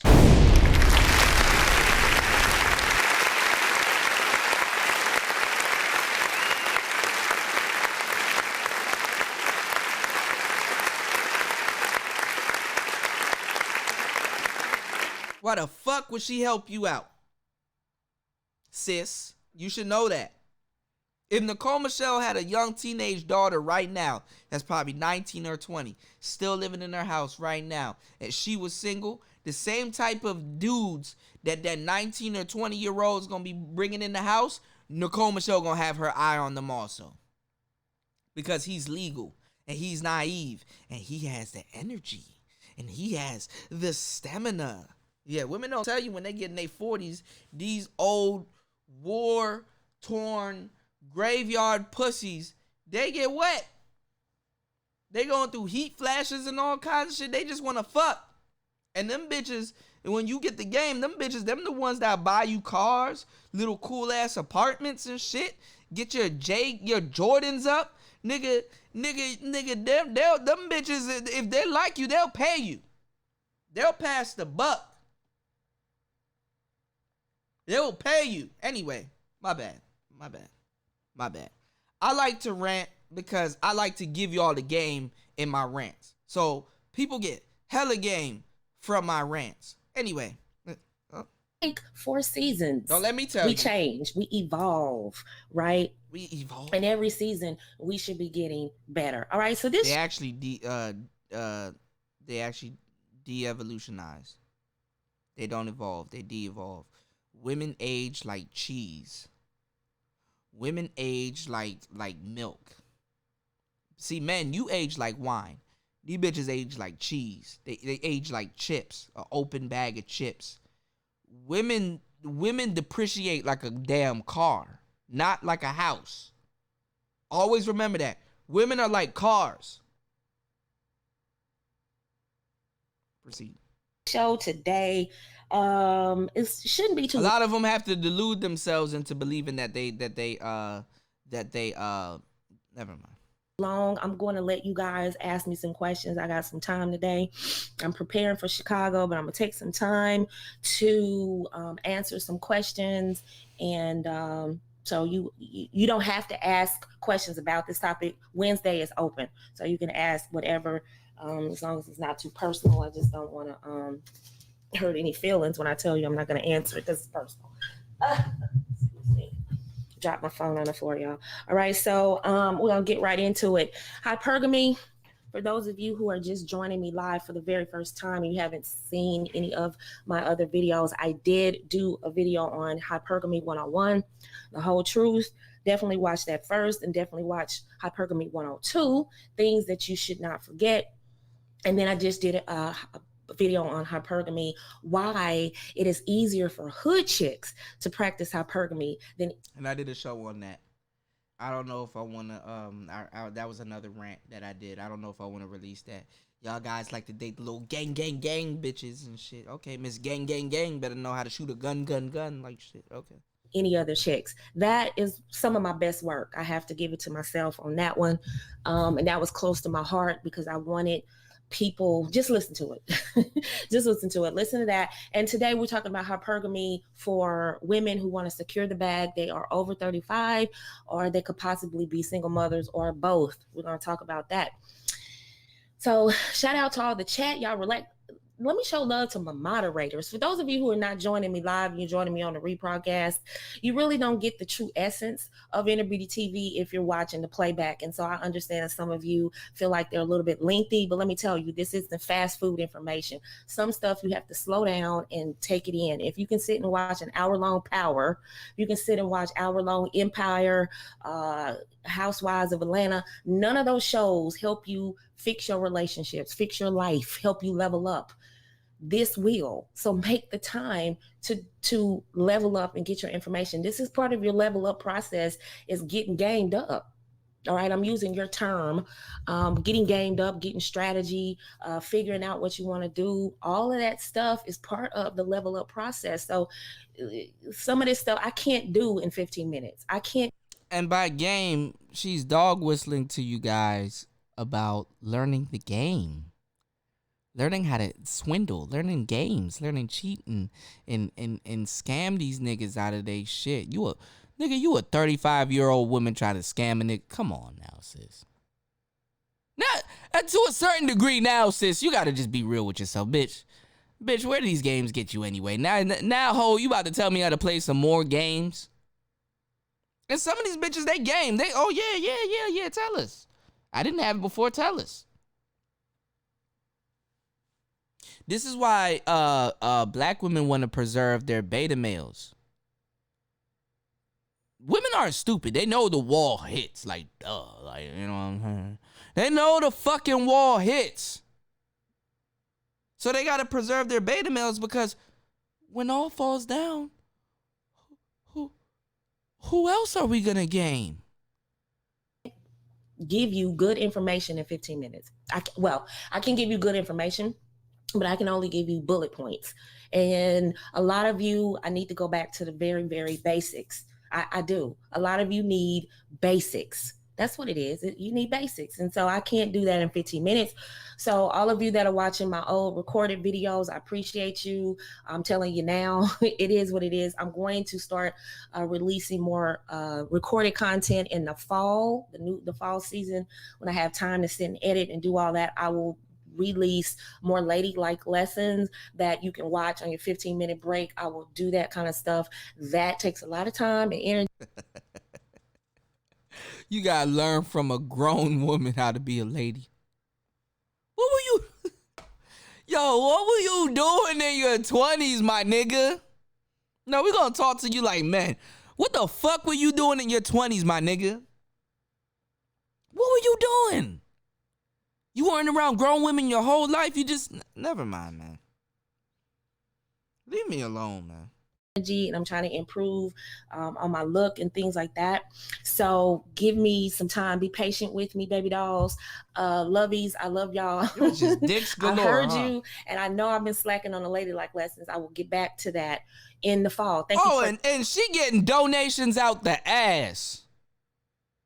Why the fuck would she help you out? Sis, you should know that. If Nicole Michelle had a young teenage daughter right now, that's probably 19 or 20, still living in her house right now, and she was single, the same type of dudes that 19 or 20-year-old is going to be bringing in the house, Nicole Michelle going to have her eye on them also. Because he's legal, and he's naive, and he has the energy, and he has the stamina. Yeah, women don't tell you when they get in their 40s, these old, war-torn, graveyard pussies, they get wet. They going through heat flashes and all kinds of shit. They just want to fuck. And them bitches, when you get the game, them bitches, them the ones that buy you cars, little cool-ass apartments and shit. Get your Jordans up. Nigga, them bitches, if they like you, they'll pay you. They'll pass the buck. They will pay you. Anyway, my bad. I like to rant because I like to give y'all the game in my rants. So people get hella game from my rants. Anyway. Like 4 seasons. Don't let me tell you. We change. We evolve, right? We evolve. And every season we should be getting better. All right. So this they actually de-evolutionize. They don't evolve. They de-evolve. Women age like cheese. Women age like milk. See, men, you age like wine. These bitches age like cheese. They age like chips, an open bag of chips. Women depreciate like a damn car, not like a house. Always remember that. Women are like cars. Proceed. Show today, it shouldn't be too. A lot of them have to delude themselves into believing that they never mind. Long. I'm going to let you guys ask me some questions. I got some time today. I'm preparing for Chicago, but I'm gonna take some time to answer some questions. And so you don't have to ask questions about this topic. Wednesday is open, so you can ask whatever, as long as it's not too personal. I just don't want to hurt any feelings when I tell you I'm not going to answer it because it's personal. Drop my phone on the floor, y'all. All right, so we're gonna get right into it. Hypergamy, for those of you who are just joining me live for the very first time and you haven't seen any of my other videos, I did do a video on Hypergamy 101, the whole truth. Definitely watch that first, and definitely watch Hypergamy 102, things that you should not forget. And then I just did a video on hypergamy, why it is easier for hood chicks to practice hypergamy than. And I did a show on that. I don't know if I want to that was another rant that I did. I don't know if I want to release that. Y'all guys like to date the little gang bitches and shit. Okay, Miss Gang better know how to shoot a gun like shit. Okay. Any other chicks. That is some of my best work. I have to give it to myself on that one. And that was close to my heart because I wanted people, just listen to it. Listen to that. And today we're talking about hypergamy for women who want to secure the bag. They are over 35, or they could possibly be single mothers, or both. We're going to talk about that. So shout out to all the chat. Y'all let me show love to my moderators. For those of you who are not joining me live, you're joining me on the rebroadcast, you really don't get the true essence of Inner Beauty TV if you're watching the playback. And so I understand that some of you feel like they're a little bit lengthy, but let me tell you, this is the fast food information. Some stuff you have to slow down and take it in. If you can sit and watch an hour-long Power, you can sit and watch hour-long Empire, Housewives of Atlanta. None of those shows help you fix your relationships, fix your life, help you level up. This will. So make the time to level up and get your information. This is part of your level up process, is getting gamed up. All right, I'm using your term, getting gamed up, getting strategy, figuring out what you want to do. All of that stuff is part of the level up process. So some of this stuff I can't do in 15 minutes. I can't. And by game, she's dog whistling to you guys about learning the game. Learning how to swindle, learning games, learning cheating, and scam these niggas out of their shit. You a 35-year-old woman trying to scam a nigga. Come on now, sis. Now, to a certain degree now, sis, you gotta just be real with yourself, bitch. Bitch, where do these games get you anyway? Now, ho, you about to tell me how to play some more games? And some of these bitches, they game. Yeah, tell us. I didn't have it before, tell us. This is why black women want to preserve their beta males. Women aren't stupid. They know the wall hits. Like, duh. Like, you know what I'm saying? They know the fucking wall hits. So they got to preserve their beta males, because when all falls down, who else are we going to game? Give you good information in 15 minutes. I can give you good information, but I can only give you bullet points. And a lot of you, I need to go back to the very, very basics. I do. A lot of you need basics. That's what it is. You need basics. And so I can't do that in 15 minutes. So all of you that are watching my old recorded videos, I appreciate you. I'm telling you now, it is what it is. I'm going to start releasing more recorded content in the fall, the fall season. When I have time to sit and edit and do all that, I will release more ladylike lessons that you can watch on your 15-minute break. I will do that kind of stuff. That takes a lot of time and energy. You gotta learn from a grown woman how to be a lady. What were you? Yo, what were you doing in your 20s, my nigga? No, we're gonna talk to you like men. What the fuck were you doing in your 20s, my nigga? What were you doing? You weren't around grown women your whole life. You just... Never mind, man. Leave me alone, man. And I'm trying to improve on my look and things like that. So give me some time. Be patient with me, baby dolls. Lovies, I love y'all. You're just dicks galore, I heard you, and I know I've been slacking on the ladylike lessons. I will get back to that in the fall. Thank you. Oh, and she getting donations out the ass.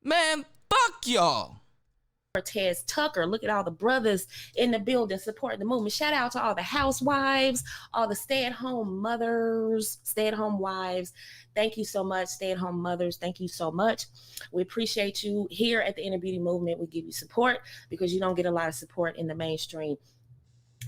Man, fuck y'all. Cortez Tucker, look at all the brothers in the building supporting the movement. Shout out to all the housewives, all the stay-at-home mothers, stay-at-home wives. Thank you so much, stay-at-home mothers. Thank you so much. We appreciate you here at the Inner Beauty Movement. We give you support because you don't get a lot of support in the mainstream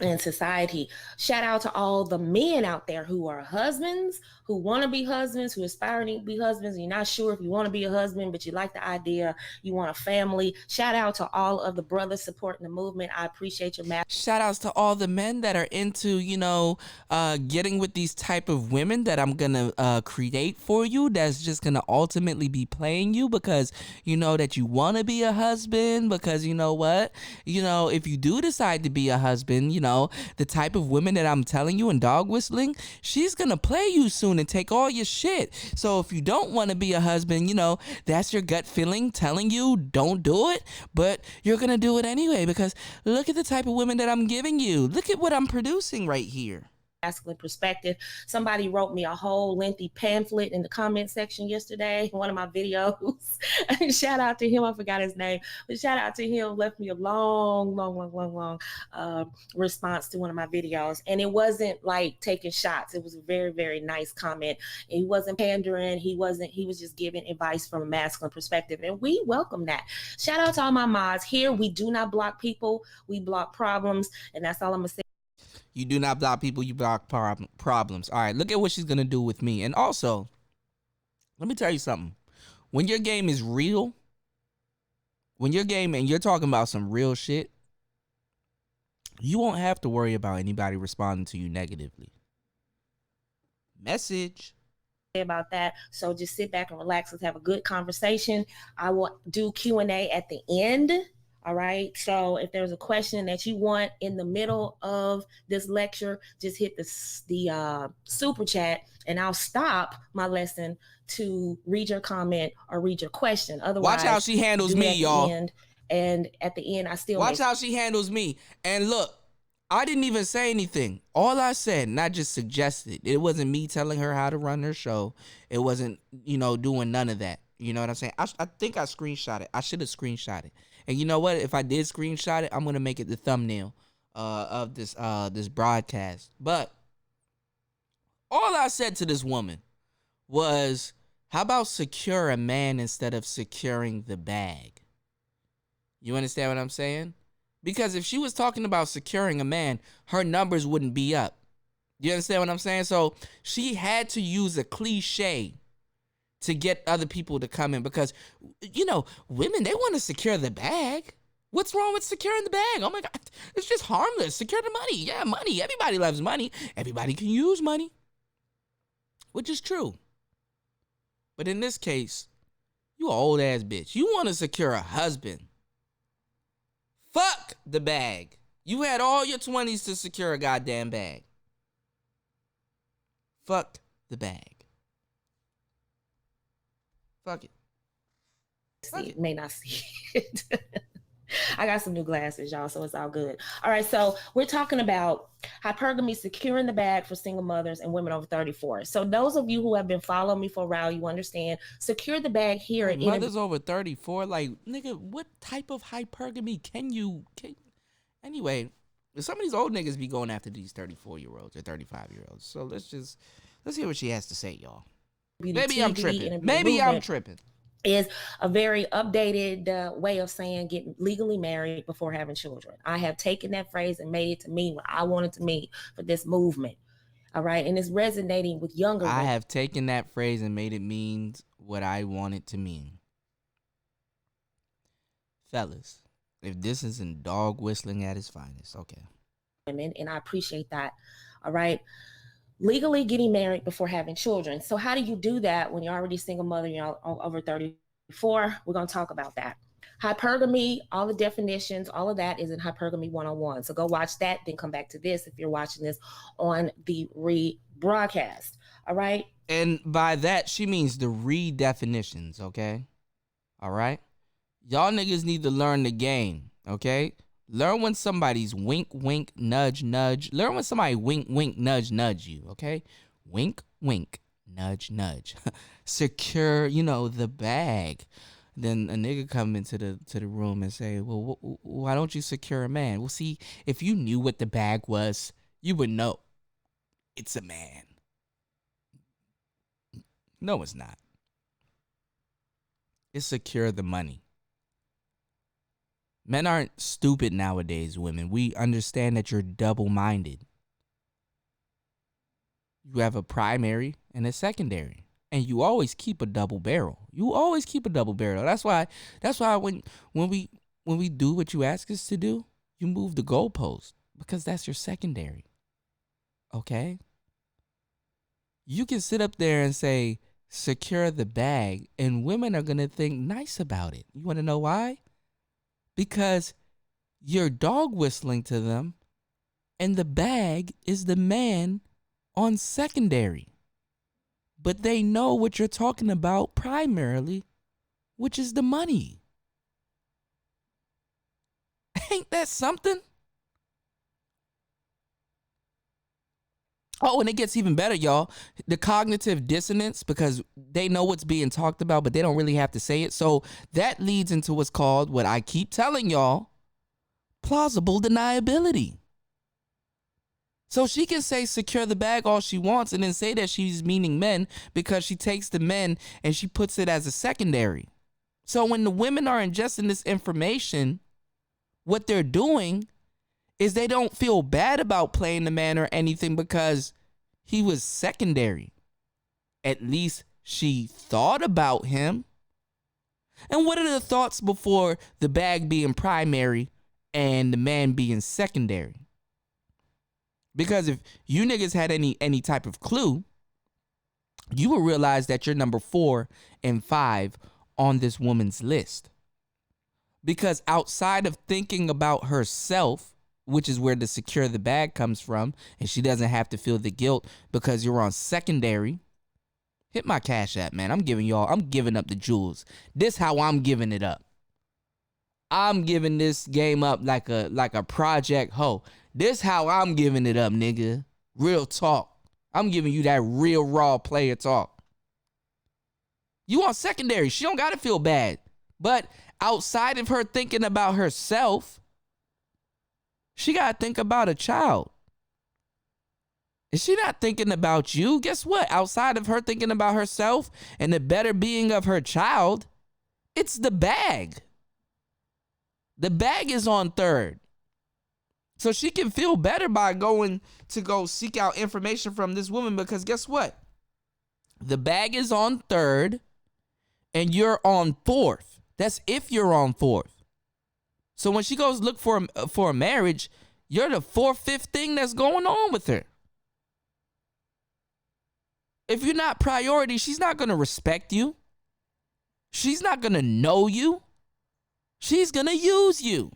in society. Shout out to all the men out there who are husbands, who want to be husbands, who aspire to be husbands. You're not sure if you want to be a husband, but you like the idea, you want a family. Shout out to all of the brothers supporting the movement. I appreciate your shout outs to all the men that are into, getting with these type of women that I'm gonna create for you, that's just gonna ultimately be playing you because you know that you want to be a husband, because you know what, if you do decide to be a husband, the type of women that I'm telling you and dog whistling, she's gonna play you soon and take all your shit. So if you don't want to be a husband, that's your gut feeling telling you don't do it, but you're gonna do it anyway because look at the type of women that I'm giving you. Look at what I'm producing right here. masculine perspective. Somebody wrote me a whole lengthy pamphlet in the comment section yesterday, one of my videos. Shout out to him. I forgot his name, but shout out to him. Left me a long response to one of my videos. And it wasn't like taking shots. It was a very, very nice comment. He wasn't pandering. He was just giving advice from a masculine perspective. And we welcome that. Shout out to all my mods here. We do not block people. We block problems. And that's all I'm going to say. You do not block people, you block problems. All right, look at what she's going to do with me. And also, let me tell you something. When your game is real, when your game and you're talking about some real shit, you won't have to worry about anybody responding to you negatively. Message. About that. So just sit back and relax. Let's have a good conversation. I will do Q&A at the end. All right. So if there's a question that you want in the middle of this lecture, just hit the super chat and I'll stop my lesson to read your comment or read your question. Otherwise, watch how she handles me, y'all. And at the end, I still watch how she handles me. And look, I didn't even say anything. All I said, and I just suggested. It wasn't me telling her how to run her show. It wasn't, doing none of that. You know what I'm saying? I think I screenshot it. I should have screenshot it. And you know what? If I did screenshot it, I'm gonna make it the thumbnail of this broadcast. But all I said to this woman was, "How about secure a man instead of securing the bag?" You understand what I'm saying? Because if she was talking about securing a man, her numbers wouldn't be up. You understand what I'm saying? So she had to use a cliche to get other people to come in because, women, they want to secure the bag. What's wrong with securing the bag? Oh my God, it's just harmless. Secure the money. Yeah, money. Everybody loves money. Everybody can use money, which is true. But in this case, you an old ass bitch. You want to secure a husband. Fuck the bag. You had all your 20s to secure a goddamn bag. Fuck the bag. Fuck it. May not see it. I got some new glasses, y'all, so it's all good. All right, so we're talking about hypergamy, securing the bag for single mothers and women over 34. So those of you who have been following me for a while, you understand, secure the bag here. Like mothers over 34, like, nigga, what type of hypergamy can anyway, some of these old niggas be going after these 34-year-olds or 35-year-olds. So let's hear what she has to say, y'all. Maybe I'm tripping. Is a very updated way of saying get legally married before having children. I have taken that phrase and made it to mean what I wanted to mean for this movement. All right. And it's resonating with younger women. I have taken that phrase and made it mean what I want it to mean. Fellas, if this isn't dog whistling at its finest, okay. And I appreciate that. All right. Legally getting married before having children. So how do you do that when you're already a single mother, you're over 34? We're going to talk about that. Hypergamy, all the definitions, all of that is in Hypergamy 101. So go watch that, then come back to this if you're watching this on the rebroadcast. All right? And by that, she means the redefinitions, okay? All right? Y'all niggas need to learn the game, okay? Learn when somebody's wink, wink, nudge, nudge. Learn when somebody wink, wink, nudge, nudge you, okay? Wink, wink, nudge, nudge. Secure, the bag. Then a nigga come into the room and say, well, why don't you secure a man? Well, see, if you knew what the bag was, you would know. It's a man. No, it's not. It's secure the money. Men aren't stupid nowadays, women. We understand that you're double-minded. You have a primary and a secondary. And you always keep a double barrel. That's why when we do what you ask us to do, you move the goalpost. Because that's your secondary. Okay? You can sit up there and say, secure the bag, and women are going to think nice about it. You want to know why? Because you're dog whistling to them, and the bag is the man on secondary. But they know what you're talking about primarily, which is the money. Ain't that something? Oh, and it gets even better, y'all. The cognitive dissonance, because they know what's being talked about, but they don't really have to say it. So that leads into what's called, what I keep telling y'all, plausible deniability. So she can say secure the bag all she wants and then say that she's meaning men because she takes the men and she puts it as a secondary. So when the women are ingesting this information, what they're doing is they don't feel bad about playing the man or anything because he was secondary. At least she thought about him. And what are the thoughts before the bag being primary and the man being secondary? Because if you niggas had any type of clue, you will realize that you're number 4 and 5 on this woman's list. Because outside of thinking about herself, which is where the secure the bag comes from, and she doesn't have to feel the guilt because you're on secondary. Hit my Cash App, man. I'm giving up the jewels. This how I'm giving it up. I'm giving this game up like a project hoe. This how I'm giving it up, nigga. Real talk. I'm giving you that real raw player talk. You on secondary. She don't gotta feel bad. But outside of her thinking about herself, she gotta think about a child. Is she not thinking about you? Guess what? Outside of her thinking about herself and the better being of her child, it's the bag. The bag is on third. So she can feel better by going to go seek out information from this woman because guess what? The bag is on third and you're on fourth. That's if you're on fourth. So when she goes look for a marriage, you're the 4th, 5th thing that's going on with her. If you're not priority, she's not going to respect you. She's not going to know you. She's going to use you.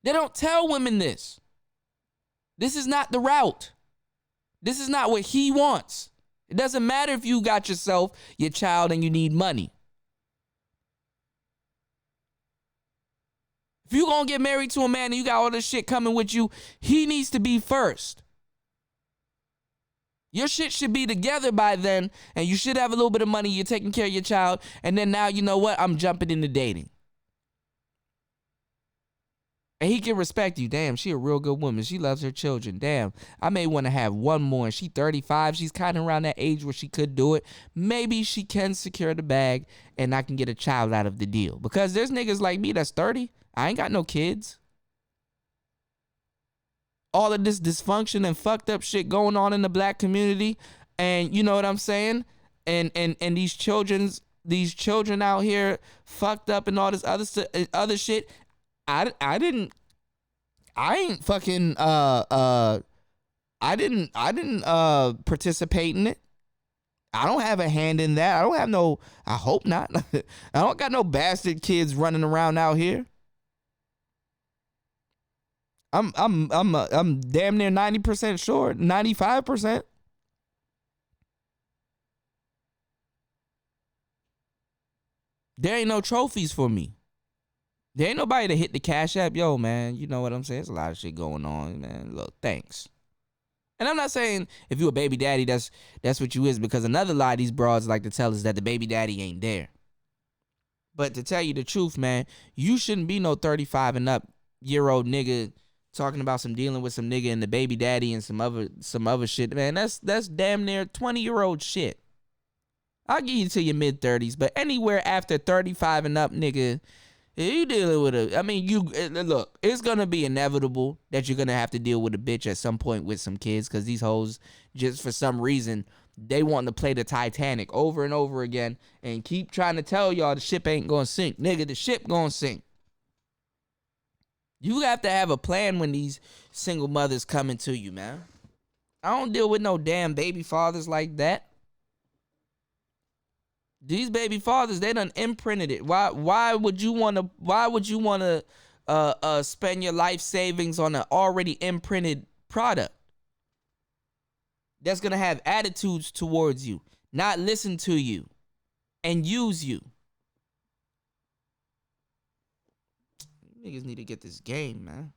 They don't tell women this. This is not the route. This is not what he wants. It doesn't matter if you got yourself, your child, and you need money. If you gonna get married to a man and you got all this shit coming with you, he needs to be first. Your shit should be together by then, and you should have a little bit of money. You're taking care of your child, and then now, you know what? I'm jumping into dating. And he can respect you. Damn, she a real good woman. She loves her children. Damn, I may want to have one more. And she 35. She's kind of around that age where she could do it. Maybe she can secure the bag, and I can get a child out of the deal. Because there's niggas like me that's 30. I ain't got no kids. All of this dysfunction and fucked up shit going on in the black community, and you know what I'm saying? And these children out here fucked up and all this other shit. I didn't participate in it. I don't have a hand in that. I hope not. I don't got no bastard kids running around out here. I'm damn near 90% sure, 95%. There ain't no trophies for me. There ain't nobody to hit the Cash App. Yo, man, you know what I'm saying? There's a lot of shit going on, man. Look, thanks. And I'm not saying if you a baby daddy, that's what you is, because another lie these broads like to tell is that the baby daddy ain't there. But to tell you the truth, man, you shouldn't be no 35 and up year old nigga talking about some dealing with some nigga and the baby daddy and some other shit, man. That's damn near 20-year-old shit. I'll give you to your mid 30s, but anywhere after 35 and up, nigga, you dealing with look, it's gonna be inevitable that you're gonna have to deal with a bitch at some point with some kids, because these hoes, just for some reason, they want to play the Titanic over and over again and keep trying to tell y'all the ship ain't gonna sink. Nigga, the ship gonna sink. You have to have a plan when these single mothers coming to you, man. I don't deal with no damn baby fathers like that. These baby fathers, they done imprinted it. Why would you want to spend your life savings on an already imprinted product that's going to have attitudes towards you, not listen to you, and use you? Niggas need to get this game, man.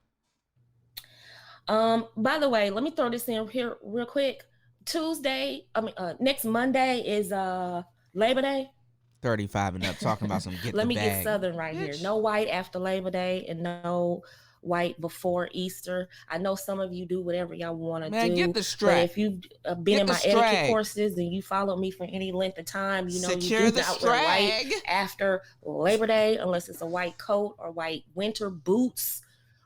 By the way, let me throw this in here real quick. Next Monday is Labor Day. 35 and up, talking about some get Let me the bag. get Southern right here. No white after Labor Day and no white before Easter. I know some of you do whatever y'all want to do. Man, get the strap. But if you've been in my etiquette courses and you follow me for any length of time, you know you do not wear white after Labor Day unless it's a white coat or white winter boots,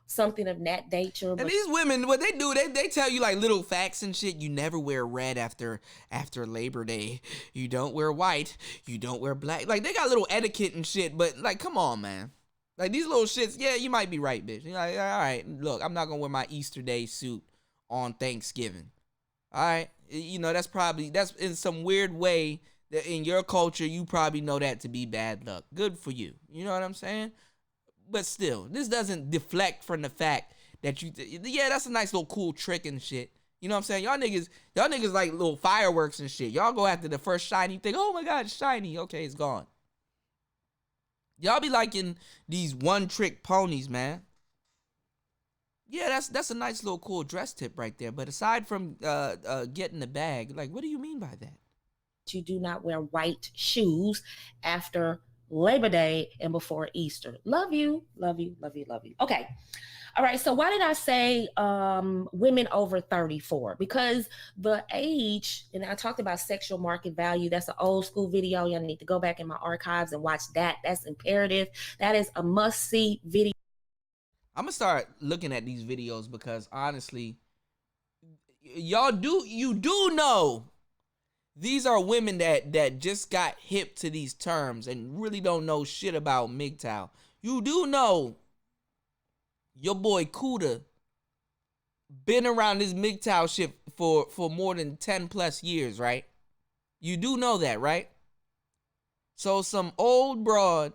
something of that nature. And these women, what they do, they tell you like little facts and shit. You never wear red after Labor Day. You don't wear white. You don't wear black. Like, they got little etiquette and shit, but like, come on, man. Like, these little shits, yeah, you might be right, bitch. You're like, all right, look, I'm not going to wear my Easter Day suit on Thanksgiving. All right? You know, that's in some weird way that in your culture, you probably know that to be bad luck. Good for you. You know what I'm saying? But still, this doesn't deflect from the fact that yeah, that's a nice little cool trick and shit. You know what I'm saying? Y'all niggas like little fireworks and shit. Y'all go after the first shiny thing. Oh my God, it's shiny. Okay, it's gone. Y'all be liking these one-trick ponies, man. Yeah, that's a nice little cool dress tip right there. But aside from getting the bag, like, what do you mean by that? You do not wear white shoes after Labor Day and before Easter. Love you, love you, love you, love you. Okay. All right. So why did I say women over 34? Because the age, and I talked about sexual market value. That's an old school video. Y'all need to go back in my archives and watch that. That's imperative. That is a must-see video. I'm going to start looking at these videos because honestly, you do know these are women that just got hip to these terms and really don't know shit about MGTOW. You do know your boy Kuda been around this MGTOW shit for more than 10 plus years, right? You do know that, right? So some old broad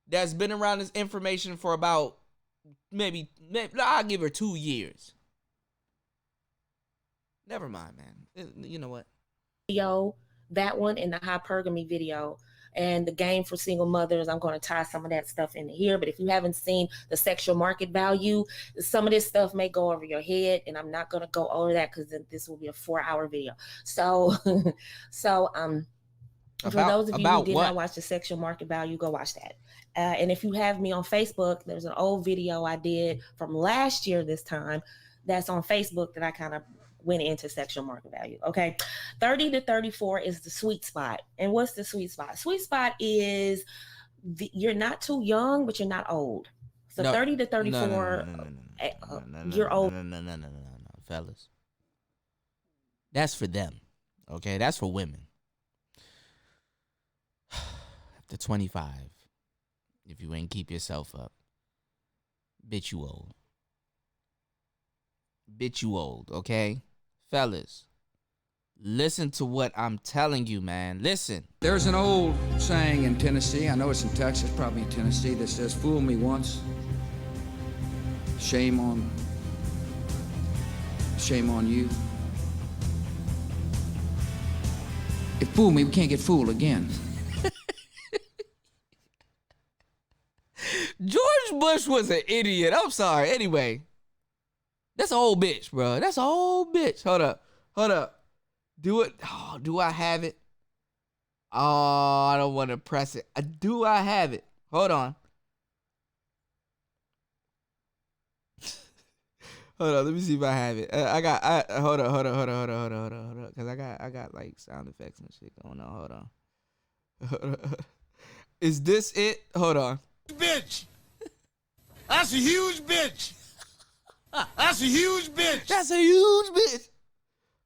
that's been around this information for about maybe I'll give her 2 years. Never mind, man. You know what? Video, that one, and the hypergamy video. and the game for single mothers. I'm going to tie some of that stuff into here. But if you haven't seen the sexual market value, some of this stuff may go over your head, and I'm not going to go over that because this will be a 4-hour video. So, for those of you who did not watch the sexual market value, go watch that. And if you have me on Facebook, there's an old video I did from last year this time that's on Facebook that I kind of went into sexual market value. Okay. 30 to 34 is the sweet spot. And what's the sweet spot? Sweet spot is you're not too young, but you're not old. So 30 to 34, you're old. No, fellas. That's for them. Okay. That's for women. After 25, if you ain't keep yourself up, bitch, you old. Bitch, you old, okay? Fellas, listen to what I'm telling you, man. Listen. There's an old saying in Tennessee, I know it's in Texas, probably in Tennessee, that says, fool me once, shame on you. If fool me, we can't get fooled again. George Bush was an idiot. I'm sorry. Anyway, that's an old bitch, bro. That's an old bitch. Hold up. Do it. Oh, do I have it? Oh, I don't want to press it. Do I have it? Hold on. Hold on. Let me see if I have it. Hold on. Cause I got like sound effects and shit going on. Hold on. Is this it? Hold on. Bitch. That's a huge bitch. That's a huge bitch. That's a huge bitch.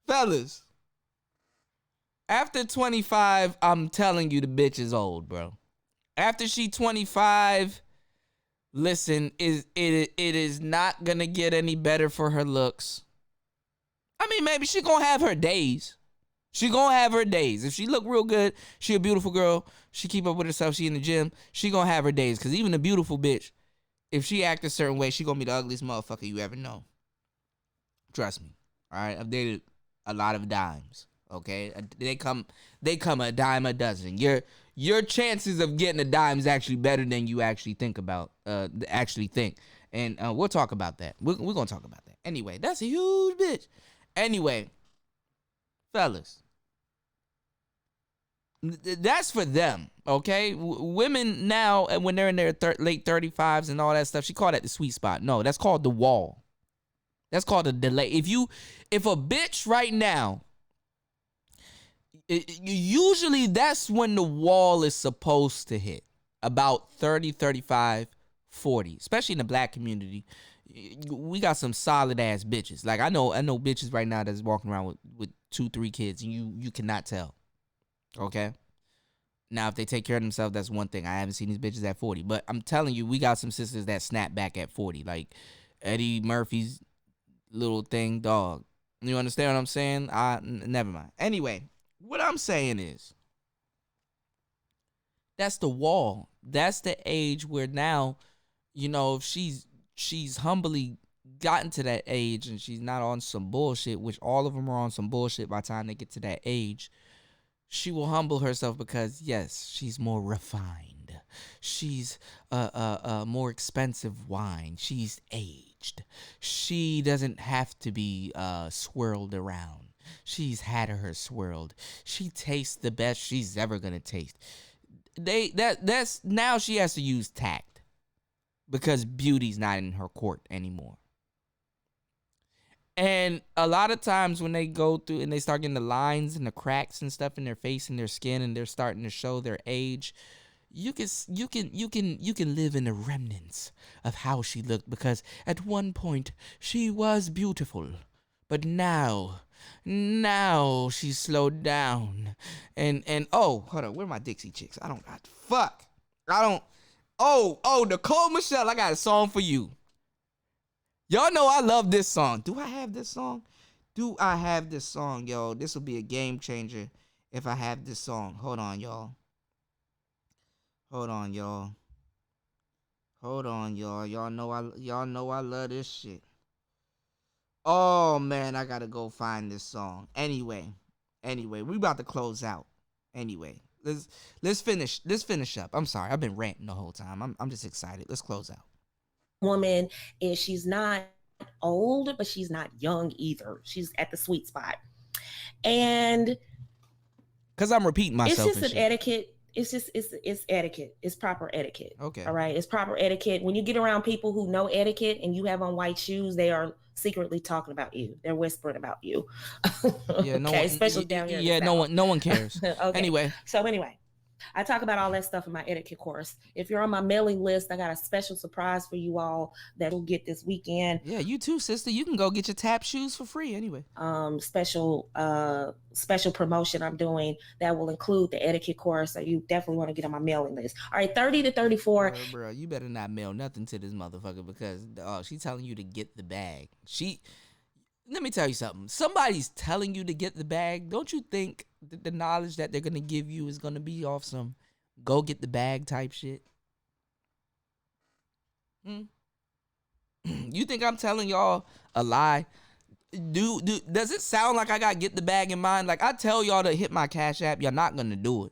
Fellas, after 25, I'm telling you the bitch is old, bro. After she 25, listen, it is not going to get any better for her looks. I mean, maybe she going to have her days. She gonna have her days. If she look real good, she a beautiful girl, she keep up with herself, she in the gym, she gonna have her days. Because even a beautiful bitch, if she act a certain way, she gonna be the ugliest motherfucker you ever know. Trust me. All right, I've dated a lot of dimes. Okay, they come a dime a dozen. Your chances of getting a dime is actually better than you actually think about. And we'll talk about that. We're gonna talk about that. Anyway, that's a huge bitch. Anyway. Fellas, that's for them, okay? Women now, when they're in their late 35s and all that stuff, she called that the sweet spot. No, that's called the wall. That's called a delay. If a bitch right now, usually that's when the wall is supposed to hit, about 30, 35, 40, especially in the black community. We got some solid ass bitches. Like I know bitches right now that's walking around with 2-3 kids, and you cannot tell. Okay. Now if they take care of themselves, that's one thing. I haven't seen these bitches at 40, but I'm telling you, we got some sisters that snap back at 40, like Eddie Murphy's little thing dog. You understand what I'm saying? Never mind. Anyway, what I'm saying is, that's the wall. That's the age where now, if she's humbly gotten to that age and she's not on some bullshit, which all of them are on some bullshit by the time they get to that age, she will humble herself because, yes, she's more refined. She's more expensive wine. She's aged. She doesn't have to be swirled around. She's had her swirled. She tastes the best she's ever going to taste. That's now she has to use tact. Because beauty's not in her court anymore. And a lot of times when they go through and they start getting the lines and the cracks and stuff in their face and their skin, and they're starting to show their age, you can live in the remnants of how she looked, because at one point she was beautiful, but now she's slowed down. And oh, hold on, where are my Dixie Chicks? Oh, Nicole Michelle, I got a song for you. Y'all know I love this song. Do I have this song? Yo? This will be a game changer if I have this song. Hold on, y'all. Y'all know I love this shit. Oh, man, I got to go find this song. Anyway, we about to close out. Anyway, let's finish up. I'm sorry, I've been ranting the whole time. I'm just excited. Let's close out. Woman, and she's not old, but she's not young either. She's at the sweet spot. And because I'm repeating myself. It's just an etiquette. It's etiquette. It's proper etiquette. Okay. All right. It's proper etiquette. When you get around people who know etiquette and you have on white shoes, they are secretly talking about you. They're whispering about you. Yeah. No one, especially down here. Yeah. No one cares. Okay. Anyway. So I talk about all that stuff in my etiquette course. If you're on my mailing list, I got a special surprise for you all that will get this weekend. Yeah, you too, sister. You can go get your tap shoes for free anyway. Special promotion I'm doing that will include the etiquette course. So you definitely want to get on my mailing list. All right, 30 to 34. Bro, you better not mail nothing to this motherfucker because she's telling you to get the bag. Let me tell you something. Somebody's telling you to get the bag. Don't you think the knowledge that they're going to give you is going to be off some go get the bag type shit? You think I'm telling y'all a lie? Does it sound like I got get the bag in mind? Like I tell y'all to hit my Cash App, you're not going to do it.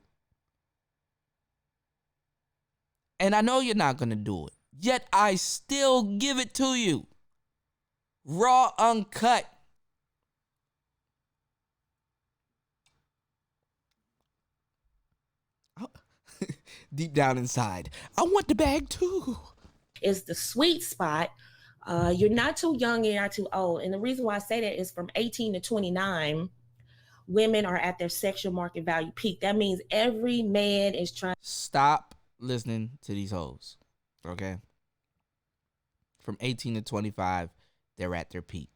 And I know you're not going to do it. Yet I still give it to you. Raw, uncut. Deep down inside, I want the bag too. It's the sweet spot. You're not too young, you're not too old. And the reason why I say that is from 18 to 29, women are at their sexual market value peak. That means every man is trying. Stop listening to these hoes, okay? From 18 to 25, they're at their peak.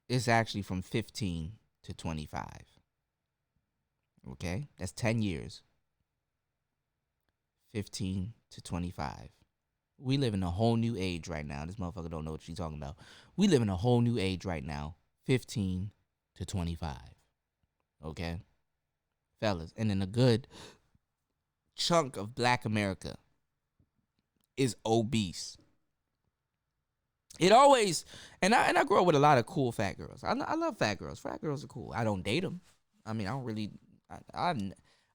It's actually from 15 to 25. Okay? That's 10 years. 15 to 25. We live in a whole new age right now. This motherfucker don't know what she's talking about. We live in a whole new age right now. 15 to 25. Okay? Fellas. And then a good chunk of Black America is obese. It always, and I grew up with a lot of cool fat girls. I love fat girls. Fat girls are cool. I don't date them. I mean, I don't really, I've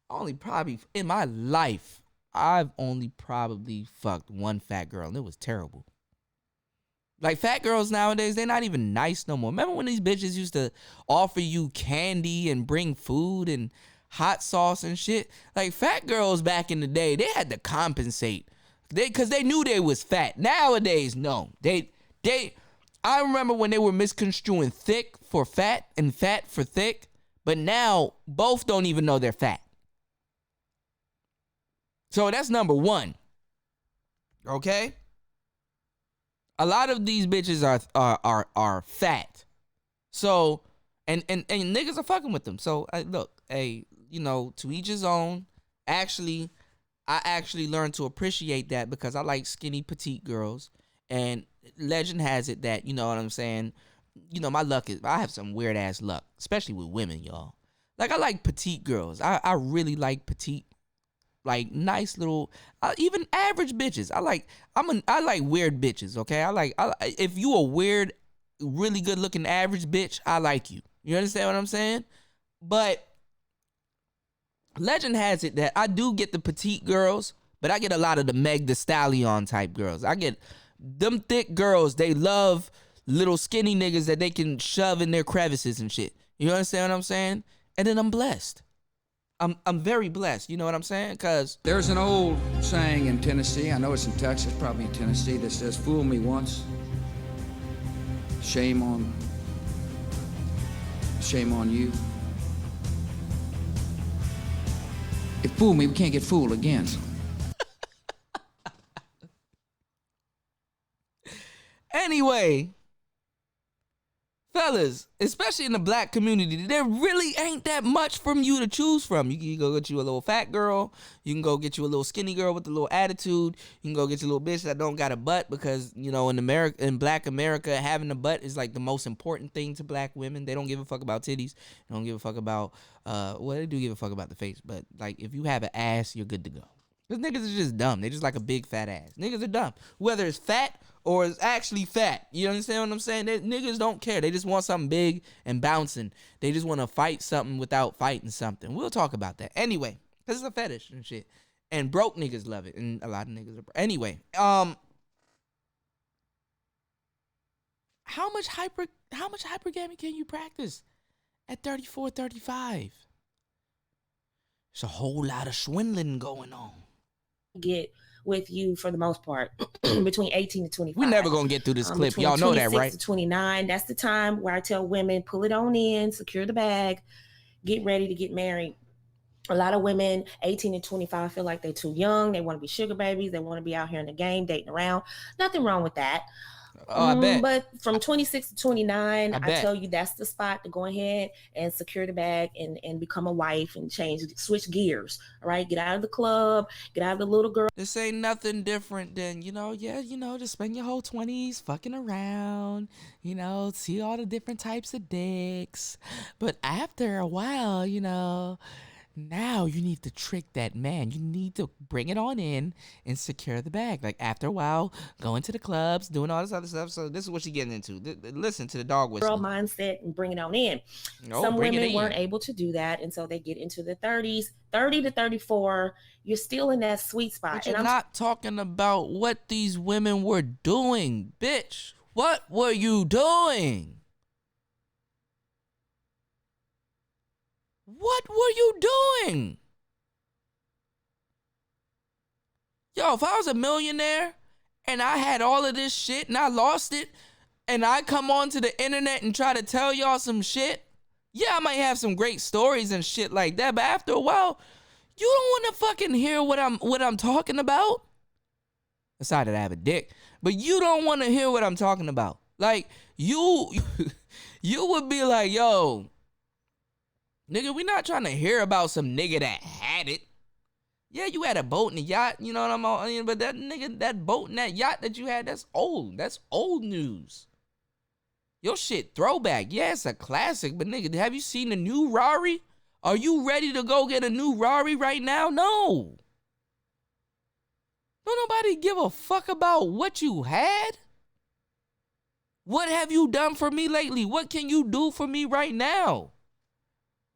only probably, in my life, I've only probably fucked one fat girl, and it was terrible. Like, fat girls nowadays, they're not even nice no more. Remember when these bitches used to offer you candy and bring food and hot sauce and shit? Like, fat girls back in the day, they had to compensate. Because they knew they was fat. Nowadays, no. I remember when they were misconstruing thick for fat and fat for thick, but now both don't even know they're fat. So that's number one. Okay? A lot of these bitches are fat. So, and niggas are fucking with them. So, look, hey, to each his own. Actually, I actually learned to appreciate that because I like skinny, petite girls. And legend has it that, you know what I'm saying, my luck is, I have some weird ass luck, especially with women, y'all. Like, I like petite girls. I really like petite, like, nice little, even average bitches. I like weird bitches, okay? If you a weird, really good looking average bitch, I like you. You understand what I'm saying? But legend has it that I do get the petite girls, but I get a lot of the Meg Thee Stallion type girls. I get them thick girls. They love little skinny niggas that they can shove in their crevices and shit. You understand what I'm saying? And then I'm blessed. I'm very blessed. You know what I'm saying? Because there's an old saying in Tennessee, I know it's in Texas, probably in Tennessee, that says, fool me once, shame on you. If fool me, we can't get fooled again. Anyway, fellas, especially in the Black community, there really ain't that much from you to choose from. You can go get you a little fat girl. You can go get you a little skinny girl with a little attitude. You can go get you a little bitch that don't got a butt because, in Black America, having a butt is like the most important thing to Black women. They don't give a fuck about titties. They don't give a fuck about, they do give a fuck about the face. But, like, if you have an ass, you're good to go. Because niggas is just dumb. They just like a big fat ass. Niggas are dumb. Whether it's fat or it's actually fat. You understand what I'm saying? Niggas don't care. They just want something big and bouncing. They just want to fight something without fighting something. We'll talk about that. Anyway, because it's a fetish and shit. And broke niggas love it. And a lot of niggas are broke. Anyway, how much hypergamy can you practice at 34, 35? There's a whole lot of swindling going on. Get with you for the most part between 18 to 25. We're never gonna get through this clip. Y'all know that, right? To 29. That's the time where I tell women, pull it on in, secure the bag, get ready to get married. A lot of women, 18 to 25, feel like they're too young. They want to be sugar babies. They want to be out here in the game, dating around. Nothing wrong with that. Oh, I bet. But from 26 to 29, I tell you that's the spot to go ahead and secure the bag and become a wife and switch gears. All right, get out of the club, get out of the little girl. This ain't nothing different than, just spend your whole 20s fucking around, see all the different types of dicks. But after a while, now you need to trick that man. You need to bring it on in and secure the bag. Like after a while, going to the clubs, doing all this other stuff. So this is what she's getting into. Listen to the dog whistle. Girl mindset and bring it on in. Some women weren't able to do that. And so they get into the 30s, 30 to 34. You're still in that sweet spot. But you're not talking about what these women were doing, bitch. What were you doing? What were you doing? Yo, if I was a millionaire and I had all of this shit and I lost it and I come onto the internet and try to tell y'all some shit, yeah, I might have some great stories and shit like that, but after a while, you don't want to fucking hear what I'm talking about. Aside that I have a dick, but you don't want to hear what I'm talking about. Like, you would be like, yo, nigga, we not trying to hear about some nigga that had it. Yeah, you had a boat and a yacht, you know what I'm saying? But that nigga, that boat and that yacht that you had, that's old. That's old news. Your shit throwback. Yeah, it's a classic, but nigga, have you seen the new Rari? Are you ready to go get a new Rari right now? No. Don't nobody give a fuck about what you had. What have you done for me lately? What can you do for me right now?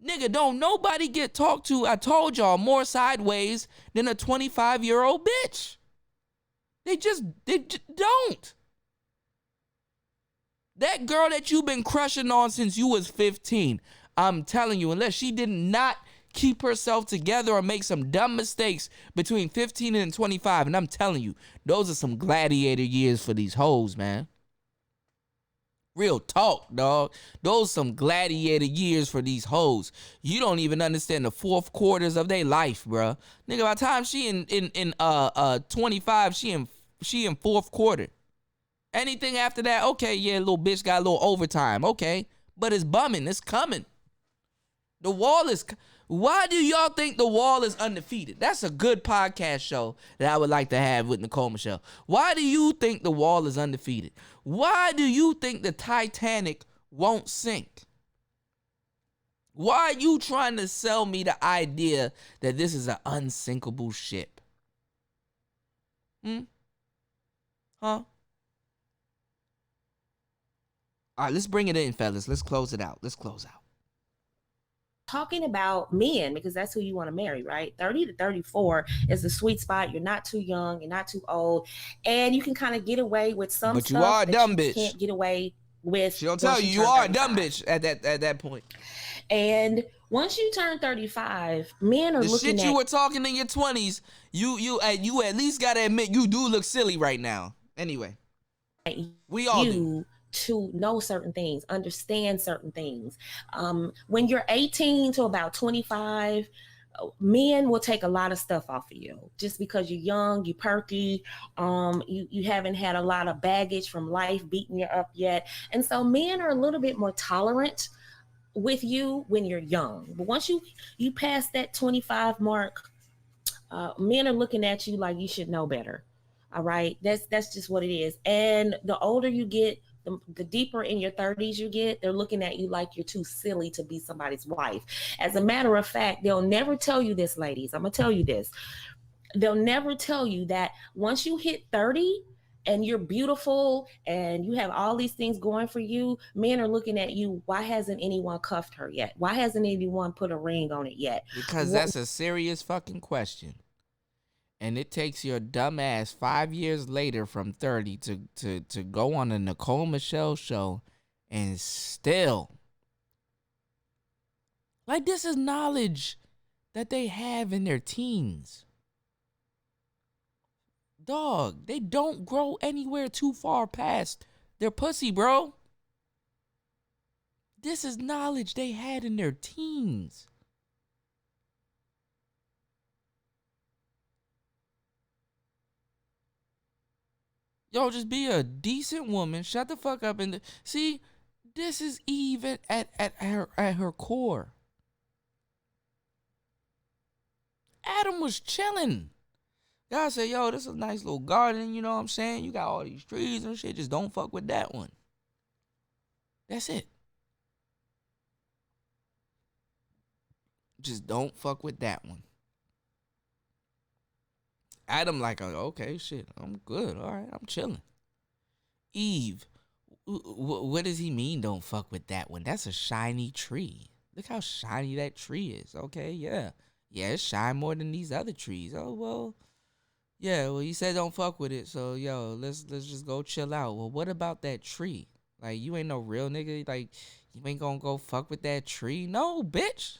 Nigga, don't nobody get talked to, I told y'all, more sideways than a 25-year-old bitch. They just don't. That girl that you've been crushing on since you was 15, I'm telling you, unless she did not keep herself together or make some dumb mistakes between 15 and 25, and I'm telling you, those are some gladiator years for these hoes, man. Real talk, dog. Those some gladiator years for these hoes. You don't even understand the fourth quarters of their life, bruh. Nigga, by the time she in 25, she in fourth quarter. Anything after that, okay, yeah, little bitch got a little overtime, okay. But it's bumming, it's coming. The Wall is... Why do y'all think The Wall is undefeated? That's a good podcast show that I would like to have with Nicole Michelle. Why do you think The Wall is undefeated? Why do you think the Titanic won't sink? Why are you trying to sell me the idea that this is an unsinkable ship? Huh? All right, let's bring it in, fellas. Let's close it out. Talking about men, because that's who you want to marry, right? 30 to 34 is the sweet spot. You're not too young, you're not too old, and you can kind of get away with some but stuff. You are a dumb you bitch. Can't get away with. She don't tell you are a dumb bitch at that point. And once you turn 35, men are the looking shit at you were talking in your 20s. You at least gotta admit you do look silly right now. Anyway, we all do. To know certain things, understand certain things. When you're 18 to about 25, men will take a lot of stuff off of you just because you're young, you're perky, you haven't had a lot of baggage from life beating you up yet. And so men are a little bit more tolerant with you when you're young. But once you pass that 25 mark, men are looking at you like you should know better. All right, that's just what it is. And the older you get, the deeper in your 30s you get, they're looking at you like you're too silly to be somebody's wife. As a matter of fact, they'll never tell you this, ladies. I'm gonna tell you this. they'll never tell you that once you hit 30 and you're beautiful and you have all these things going for you, men are looking at you. Why hasn't anyone cuffed her yet? Why hasn't anyone put a ring on it yet? Because that's a serious fucking question. And it takes your dumb ass 5 years later from 30 to go on a Nicole Michelle show and still. Like, this is knowledge that they have in their teens. Dog, they don't grow anywhere too far past their pussy, bro. This is knowledge they had in their teens. Yo, just be a decent woman. Shut the fuck up and see. This is Eve at her core. Adam was chilling. God said, yo, this is a nice little garden, you know what I'm saying? You got all these trees and shit. Just don't fuck with that one. That's it. Just don't fuck with that one. Adam like, okay, shit, I'm good. All right, I'm chilling. Eve, what does he mean don't fuck with that one? That's a shiny tree. Look how shiny that tree is. Okay, yeah. Yeah, it shine more than these other trees. Oh, well. Yeah, well, you said don't fuck with it, so, yo, let's just go chill out. Well, what about that tree? Like, you ain't no real nigga. Like, you ain't gonna go fuck with that tree? No, bitch.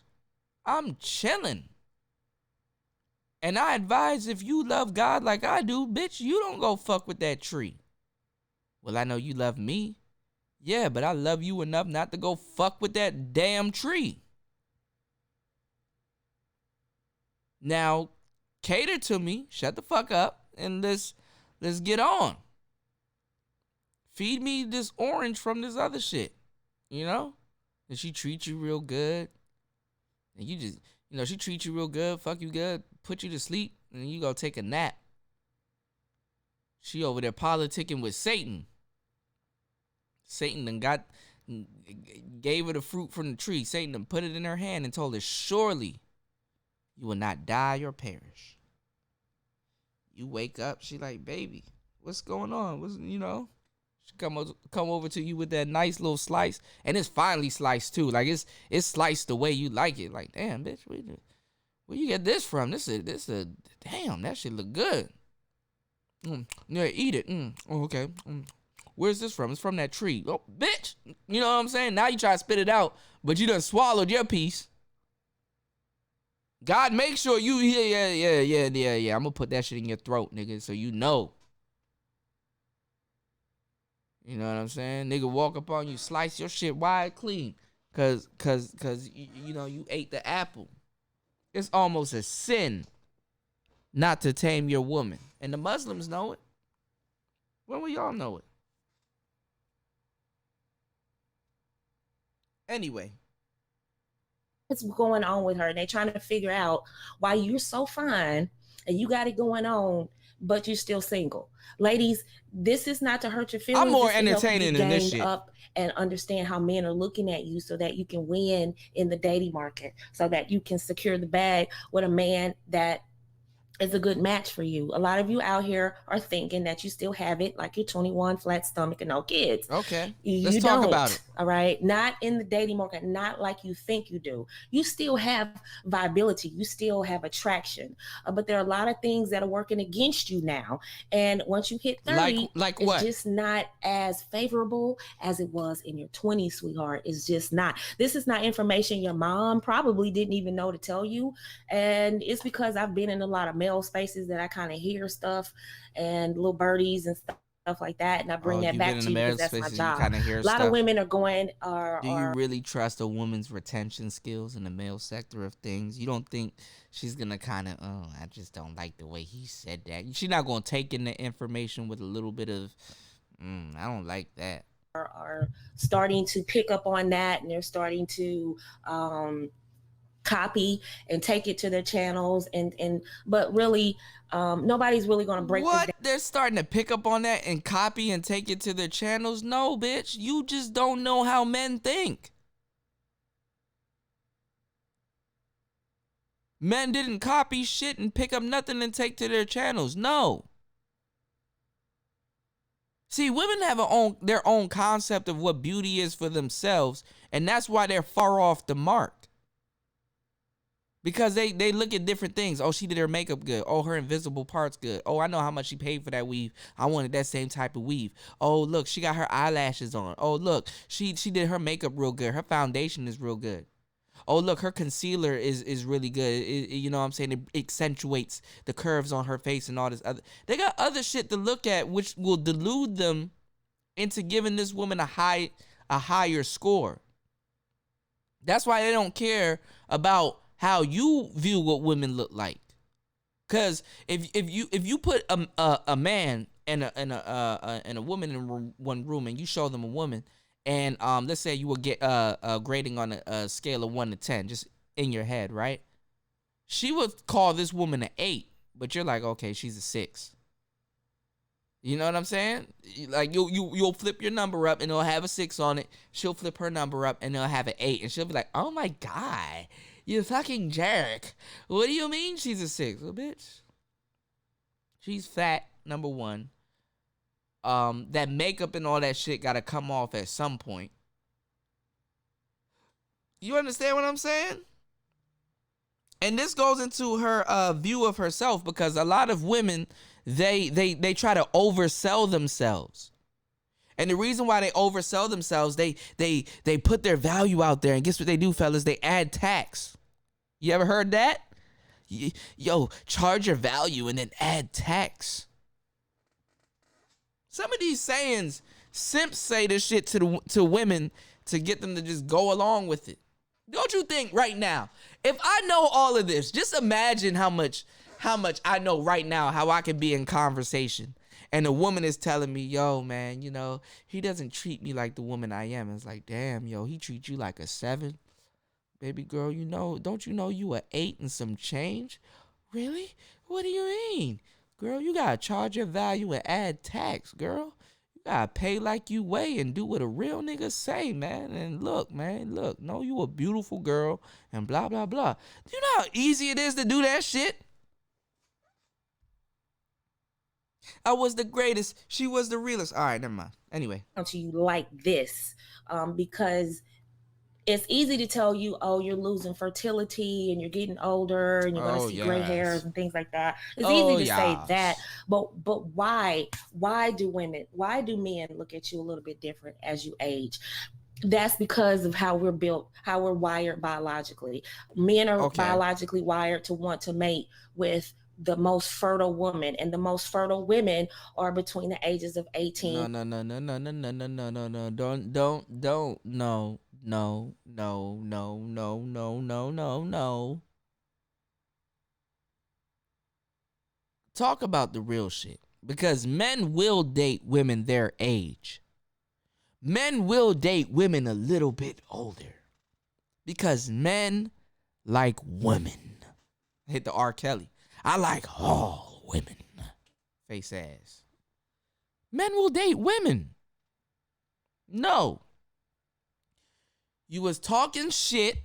I'm chilling. And I advise, if you love God like I do, bitch, you don't go fuck with that tree. Well, I know you love me. Yeah, but I love you enough not to go fuck with that damn tree. Now, cater to me, shut the fuck up, and let's get on. Feed me this orange from this other shit, you know? And she treat you real good. And you just, you know, she treat you real good, fuck you good, put you to sleep, and then you go take a nap. She over there politicking with Satan. Satan done gave her the fruit from the tree. Satan done put it in her hand and told her, surely you will not die or perish. You wake up, she like, baby, what's going on? What's, you know? She come over to you with that nice little slice, and it's finely sliced too. Like it's sliced the way you like it. Like, damn, bitch, where you get this from? This a damn, that shit look good. Yeah, eat it. Oh, okay. Where's this from? It's from that tree. Oh, bitch. You know what I'm saying? Now you try to spit it out, but you done swallowed your piece. God, make sure you, yeah. I'm gonna put that shit in your throat, nigga, so you know. You know what I'm saying? Nigga walk up on you, slice your shit wide clean. Cause you know, you ate the apple. It's almost a sin not to tame your woman. And the Muslims know it. When will y'all know it? Anyway. What's going on with her? And they're trying to figure out why you're so fine and you got it going on, but you're still single. Ladies, this is not to hurt your feelings. I'm more entertaining than this shit. Up and understand how men are looking at you so that you can win in the dating market, so that you can secure the bag with a man that is a good match for you. A lot of you out here are thinking that you still have it, like you're 21, flat stomach, and no kids. Okay, let's talk about it. All right, not in the dating market, not like you think you do. You still have viability, you still have attraction, but there are a lot of things that are working against you now. And once you hit 30, like it's what? Just not as favorable as it was in your 20s, sweetheart. It's just not. This is not information your mom probably didn't even know to tell you, and it's because I've been in a lot of male spaces that I kind of hear stuff and little birdies and stuff like that, and I bring that back to you because that's my job. A lot of women are going. Do you really trust a woman's retention skills in the male sector of things? You don't think she's gonna kind of, I just don't like the way he said that. She's not gonna take in the information with a little bit of, I don't like that. Are starting to pick up on that, and they're starting to copy and take it to their channels, but really nobody's really going to break what they're starting to pick up on that and copy and take it to their channels. No, bitch, you just don't know how men think. Men didn't copy shit and pick up nothing and take to their channels. No. See, women have their own concept of what beauty is for themselves, and that's why they're far off the mark. Because they look at different things. Oh, she did her makeup good. Oh, her invisible parts good. Oh, I know how much she paid for that weave. I wanted that same type of weave. Oh, look, she got her eyelashes on. Oh, look, she did her makeup real good. Her foundation is real good. Oh, look, her concealer is really good. You know what I'm saying? It accentuates the curves on her face and all this other. They got other shit to look at, which will delude them into giving this woman a higher score. That's why they don't care about how you view what women look like. Cause if you put a man and a woman in one room and you show them a woman, and let's say you will get a grading on a scale of 1 to 10, just in your head, right? She would call this woman an 8, but you're like, okay, she's a 6. You know what I'm saying? Like you'll flip your number up and it'll have a 6 on it. She'll flip her number up and it'll have an 8, and she'll be like, oh my God, you fucking jerk. What do you mean she's a 6? Well, bitch, she's fat, number one. That makeup and all that shit gotta come off at some point. You understand what I'm saying? And this goes into her view of herself, because a lot of women, they try to oversell themselves. And the reason why they oversell themselves, they put their value out there, and guess what they do, fellas? They add tax. You ever heard that? Yo, charge your value and then add tax. Some of these sayings, simps say this shit to women to get them to just go along with it. Don't you think right now, if I know all of this, just imagine how much I know right now, how I can be in conversation, and a woman is telling me, yo, man, you know, he doesn't treat me like the woman I am. And it's like, damn, yo, he treats you like a 7. Baby girl, you know, don't you know you a 8 and some change? Really? What do you mean? Girl, you gotta charge your value and add tax, girl. You gotta pay like you weigh and do what a real nigga say, man. And look, man, look, no, you a beautiful girl and blah, blah, blah. Do you know how easy it is to do that shit? I was the greatest. She was the realest. All right, never mind. Anyway. To you like this, because it's easy to tell you, oh, you're losing fertility and you're getting older and you're going to see gray hairs and things like that. It's easy to say that, but why do men look at you a little bit different as you age? That's because of how we're built, how we're wired biologically. Men are biologically wired to want to mate with the most fertile woman, and the most fertile women are between the ages of 18. No. No. Talk about the real shit. Because men will date women their age. Men will date women a little bit older. Because men like women. Hit the R. Kelly. I like all women. Face ass. Men will date women. No. You was talking shit.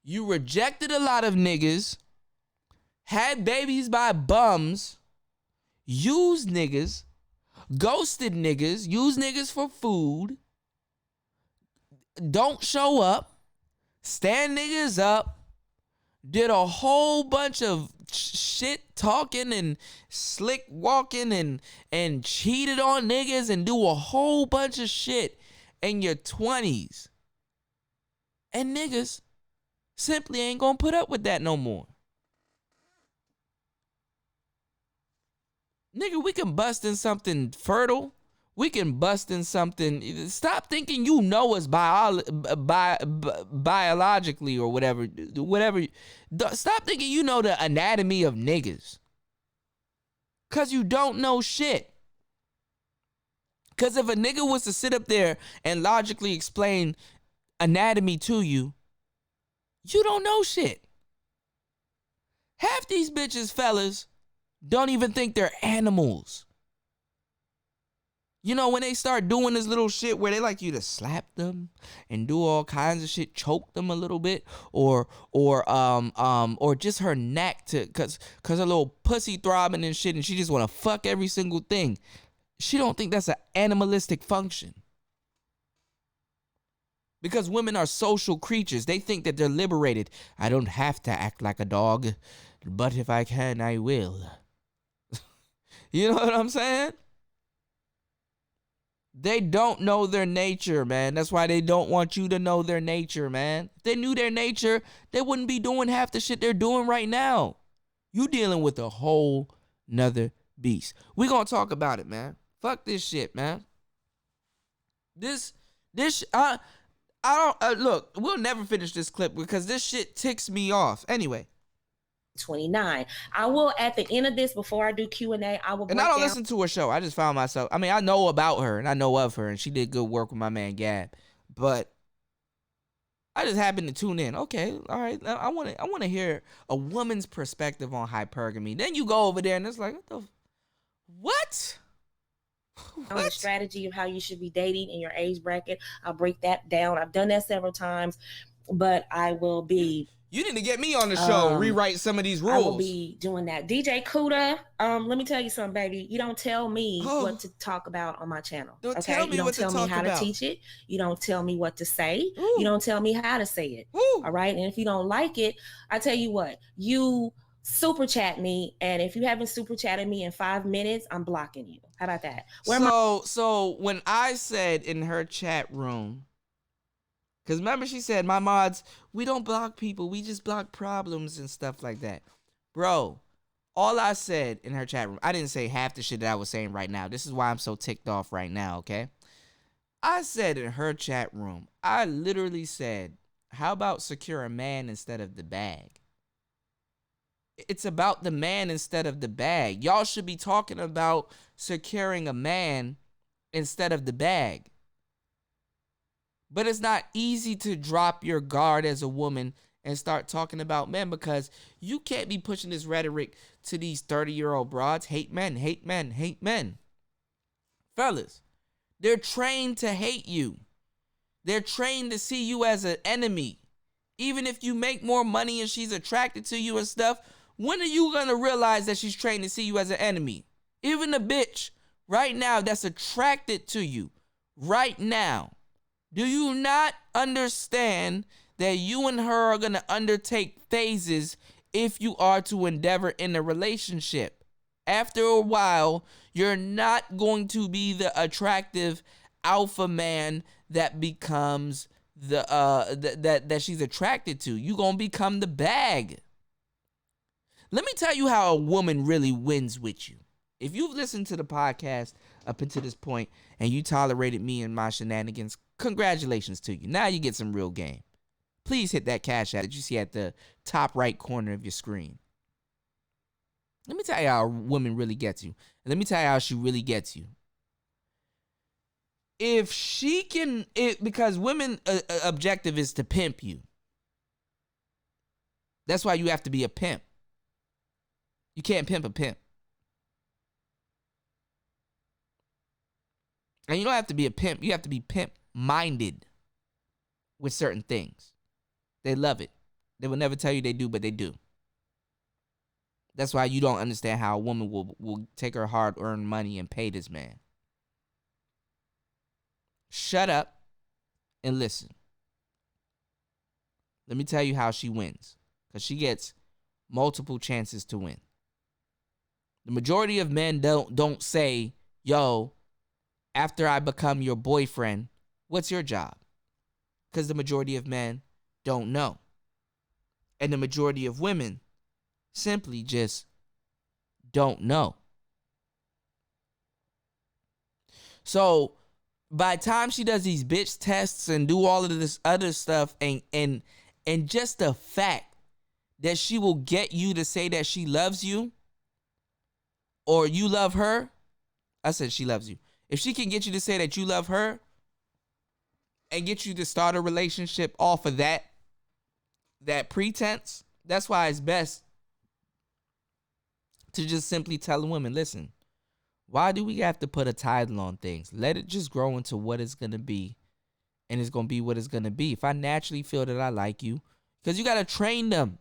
You rejected a lot of niggas. Had babies by bums. Used niggas. Ghosted niggas. Used niggas for food. Don't show up. Stand niggas up. Did a whole bunch of shit talking and slick walking and cheated on niggas and do a whole bunch of shit in your 20s. And niggas simply ain't gonna put up with that no more. Nigga, we can bust in something fertile. We can bust in something. Stop thinking you know us biologically or whatever. Stop thinking you know the anatomy of niggas. Because you don't know shit. Because if a nigga was to sit up there and logically explain anatomy to you, you don't know shit. Half these bitches, fellas, don't even think they're animals. You know, when they start doing this little shit where they like you to slap them and do all kinds of shit, choke them a little bit, or just her neck to cause her little pussy throbbing and shit, and she just wanna fuck every single thing. She don't think that's an animalistic function. Because women are social creatures. They think that they're liberated. I don't have to act like a dog, but if I can, I will. You know what I'm saying? They don't know their nature, man. That's why they don't want you to know their nature, man. If they knew their nature, they wouldn't be doing half the shit they're doing right now. You dealing with a whole nother beast. We gonna talk about it, man. Fuck this shit, man. I don't look. We'll never finish this clip because this shit ticks me off. Anyway. 29. I will, at the end of this, before I do Q&A, I will. And I don't listen to her show. I just found myself. I mean, I know about her and I know of her, and she did good work with my man Gab. But I just happened to tune in. Okay, all right. I want to hear a woman's perspective on hypergamy. Then you go over there and it's like, what? On the strategy of how you should be dating in your age bracket. I'll break that down. I've done that several times, but I will be. You need to get me on the show and rewrite some of these rules. I will be doing that. DJ Kuda, let me tell you something, baby. You don't tell me what to talk about on my channel. Don't tell me what to talk about. You don't tell me how to teach it. You don't tell me what to say. Ooh. You don't tell me how to say it. Ooh. All right? And if you don't like it, I tell you what, you super chat me, and if you haven't super chatted me in 5 minutes, I'm blocking you. How about that? So when I said in her chat room, because remember she said, my mods, we don't block people, we just block problems and stuff like that. Bro, all I said in her chat room, I didn't say half the shit that I was saying right now. This is why I'm so ticked off right now, okay? I said in her chat room, I literally said, how about secure a man instead of the bag? It's about the man instead of the bag. Y'all should be talking about securing a man instead of the bag. But it's not easy to drop your guard as a woman and start talking about men, because you can't be pushing this rhetoric to these 30-year-old broads. Hate men, hate men, hate men. Fellas, they're trained to hate you. They're trained to see you as an enemy. Even if you make more money and she's attracted to you and stuff, when are you going to realize that she's trained to see you as an enemy? Even a bitch right now that's attracted to you right now. Do you not understand that you and her are going to undertake phases if you are to endeavor in a relationship? After a while, you're not going to be the attractive alpha man that becomes that she's attracted to. You're going to become the bag. Let me tell you how a woman really wins with you. If you've listened to the podcast up until this point and you tolerated me and my shenanigans, congratulations to you. Now you get some real game. Please hit that cash app that you see at the top right corner of your screen. Let me tell you how a woman really gets you. And let me tell you how she really gets you. If she can, because women objective is to pimp you. That's why you have to be a pimp. You can't pimp a pimp. And you don't have to be a pimp. You have to be pimp-minded with certain things. They love it. They will never tell you they do, but they do. That's why you don't understand how a woman will take her hard-earned money and pay this man. Shut up and listen. Let me tell you how she wins. Because she gets multiple chances to win. The majority of men don't say, yo, after I become your boyfriend, what's your job? Because the majority of men don't know. And the majority of women simply just don't know. So by the time she does these bitch tests and do all of this other stuff, and just the fact that she will get you to say that she loves you or you love her, I said she loves you. If she can get you to say that you love her and get you to start a relationship off of that pretense, that's why it's best to just simply tell a woman, listen, Why do we have to put a title on things? Let it just grow into what it's going to be, and it's going to be what it's going to be. If I naturally feel that I like you, because you got to train them.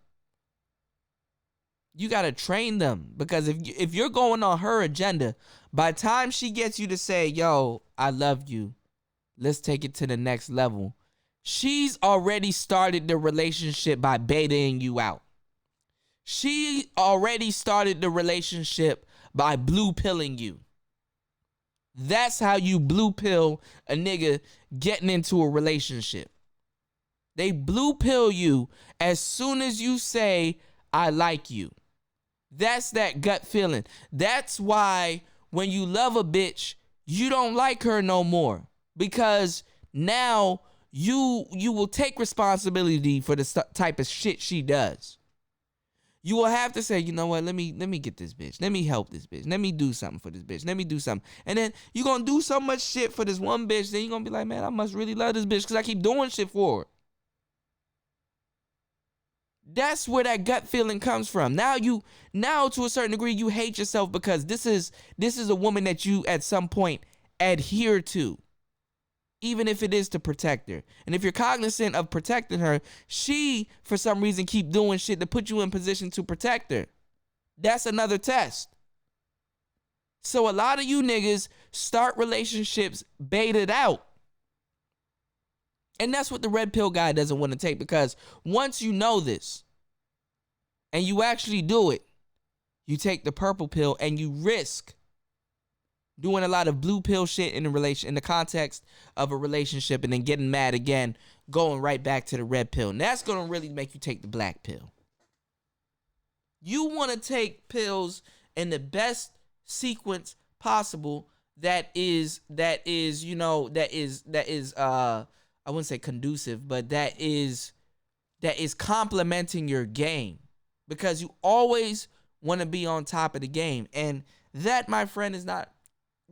You got to train them, because if you're going on her agenda, by the time she gets you to say, yo, I love you, let's take it to the next level, she's already started the relationship by baiting you out. She already started the relationship by blue pilling you. That's how you blue pill a nigga getting into a relationship. They blue pill you as soon as you say, I like you. That's that gut feeling. That's why when you love a bitch, you don't like her no more, because now you will take responsibility for the type of shit she does. You will have to say, you know what, let me get this bitch. Let me help this bitch. Let me do something for this bitch. Let me do something. And then you're going to do so much shit for this one bitch, then you're going to be like, man, I must really love this bitch because I keep doing shit for her. That's where that gut feeling comes from. Now to a certain degree, you hate yourself because this is a woman that you at some point adhere to, even if it is to protect her. And if you're cognizant of protecting her, she, for some reason, keep doing shit to put you in position to protect her. That's another test. So a lot of you niggas start relationships baited out. And that's what the red pill guy doesn't want to take, because once you know this and you actually do it, you take the purple pill and you risk doing a lot of blue pill shit in the context of a relationship, and then getting mad again, going right back to the red pill. And that's going to really make you take the black pill. You want to take pills in the best sequence possible that is I wouldn't say conducive, but that is complementing your game, because you always want to be on top of the game. And that, my friend, is not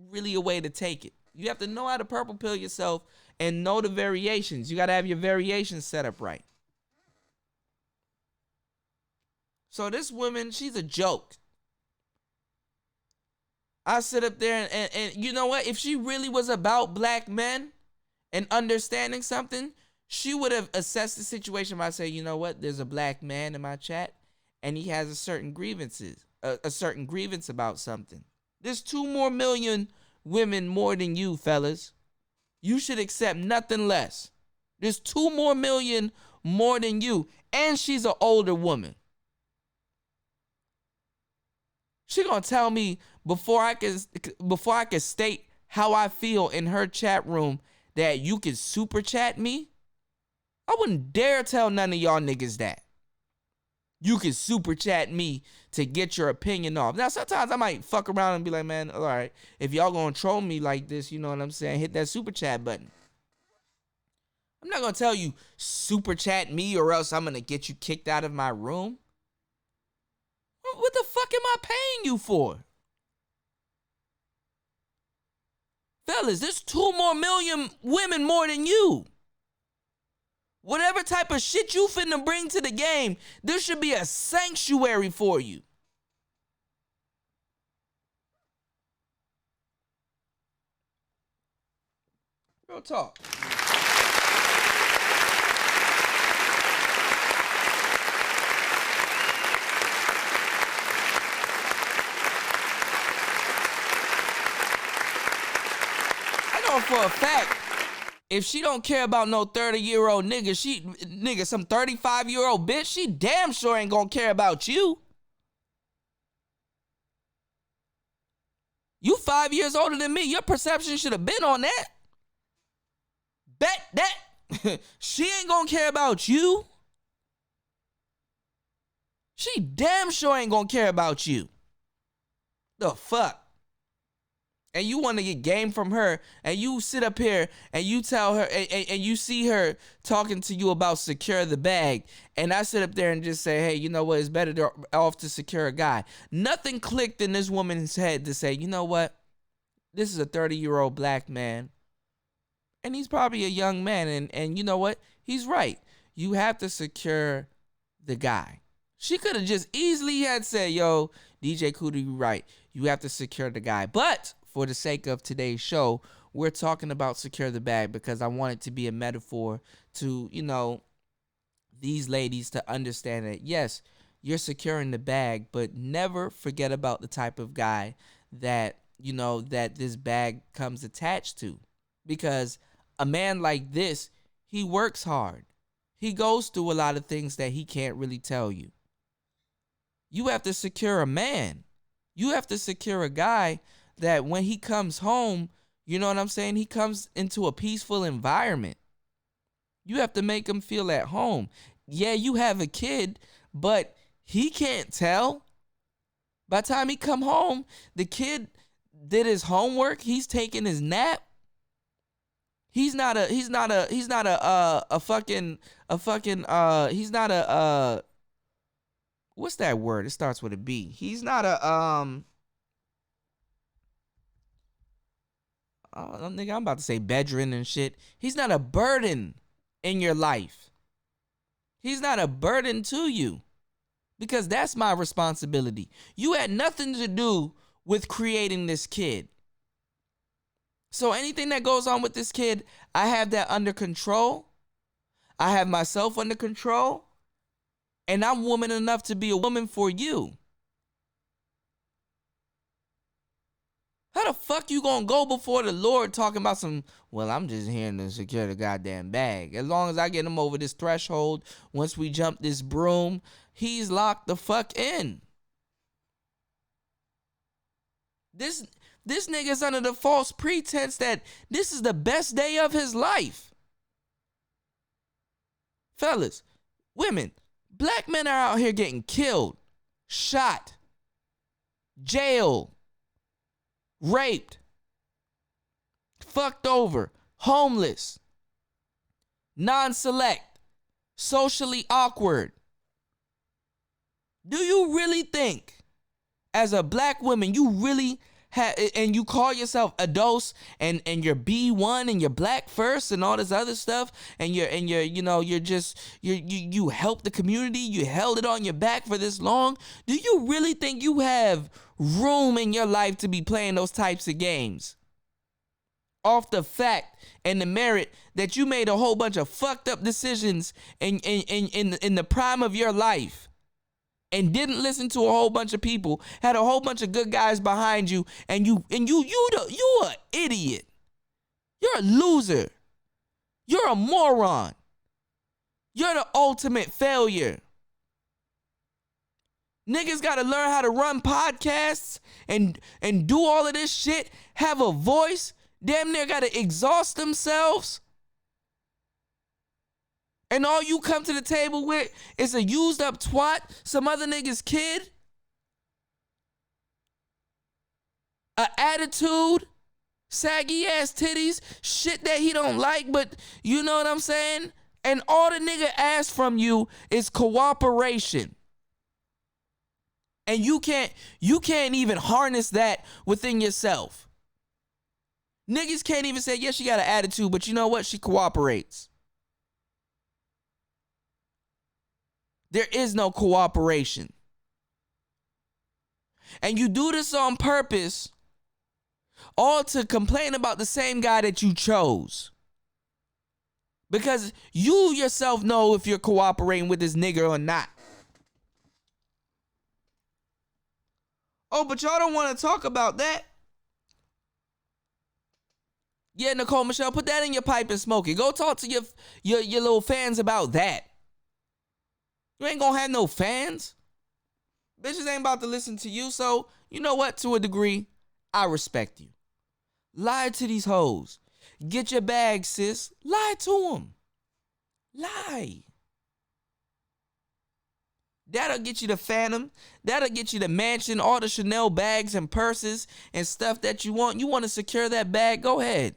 really a way to take it. You have to know how to purple pill yourself and know the variations. You got to have your variations set up right. So this woman, she's a joke. I sit up there and you know what? If she really was about black men and understanding something, she would have assessed the situation by saying, you know what? There's a black man in my chat and he has a certain grievance about something. There's 2 more million women more than you, fellas. You should accept nothing less. There's 2 more million more than you. And she's an older woman. She gonna tell me before I can state how I feel in her chat room that you can super chat me? I wouldn't dare tell none of y'all niggas that. You can super chat me to get your opinion off. Now, sometimes I might fuck around and be like, man, all right, if y'all gonna troll me like this, you know what I'm saying, hit that super chat button. I'm not gonna tell you super chat me or else I'm gonna get you kicked out of my room. What the fuck am I paying you for? Fellas, there's 2 more million women more than you. Whatever type of shit you finna bring to the game, there should be a sanctuary for you. Real talk. I know for a fact, if she don't care about no 30-year-old nigga, some 35-year-old bitch, she damn sure ain't gonna care about you. You 5 years older than me. Your perception should have been on that. Bet that. She ain't gonna care about you. She damn sure ain't gonna care about you. The fuck? And you want to get game from her, and you sit up here and you tell her, and you see her talking to you about secure the bag, and I sit up there and just say, hey, you know what, it's better off to secure a guy. Nothing clicked in this woman's head to say, you know what, this is a 30-year-old black man, and he's probably a young man, and you know what, he's right. You have to secure the guy. She could have just easily had said, yo, DJ Cootie, you right. You have to secure the guy. But for the sake of today's show, we're talking about secure the bag because I want it to be a metaphor to, these ladies to understand that, yes, you're securing the bag, but never forget about the type of guy that, that this bag comes attached to. Because a man like this, he works hard. He goes through a lot of things that he can't really tell you. You have to secure a man. You have to secure a guy that when he comes home, you know what I'm saying? He comes into a peaceful environment. You have to make him feel at home. Yeah, you have a kid, but he can't tell. By the time he come home, the kid did his homework. He's taking his nap. He's not a what's that word? It starts with a B. He's not a nigga, I'm about to say bedridden and shit. He's not a burden in your life. He's not a burden to you. Because that's my responsibility. You had nothing to do with creating this kid. So anything that goes on with this kid, I have that under control. I have myself under control. And I'm woman enough to be a woman for you. How the fuck you gonna go before the Lord talking about some, well, I'm just here to secure the goddamn bag. As long as I get him over this threshold, once we jump this broom, he's locked the fuck in. This nigga's under the false pretense that this is the best day of his life. Fellas, women, black men are out here getting killed, shot, jailed, raped, fucked over, homeless, non-select, socially awkward. Do you really think, as a black woman, you really have, and you call yourself a dose and you're B1 and you're black first and all this other stuff, and you help the community, you held it on your back for this long? Do you really think you have room in your life to be playing those types of games? Off the fact and the merit that you made a whole bunch of fucked up decisions in the prime of your life. And didn't listen to a whole bunch of people, had a whole bunch of good guys behind you, and you an idiot. You're a loser. You're a moron. You're the ultimate failure. Niggas gotta learn how to run podcasts and do all of this shit, have a voice, damn near gotta exhaust themselves. And all you come to the table with is a used up twat, some other nigga's kid, a attitude, saggy ass titties, shit that he don't like, but you know what I'm saying? And all the nigga asks from you is cooperation. And you can't even harness that within yourself. Niggas can't even say, yeah, she got an attitude, but you know what? She cooperates. There is no cooperation. And you do this on purpose, all to complain about the same guy that you chose. Because you yourself know if you're cooperating with this nigga or not. Oh, but y'all don't want to talk about that. Yeah, Nicole Michelle, put that in your pipe and smoke it. Go talk to your little fans about that. You ain't gonna have no fans. Bitches ain't about to listen to you, so you know what? To a degree, I respect you. Lie to these hoes. Get your bag, sis. Lie to them. Lie. That'll get you the Phantom. That'll get you the mansion, all the Chanel bags and purses and stuff that you want. You want to secure that bag? Go ahead.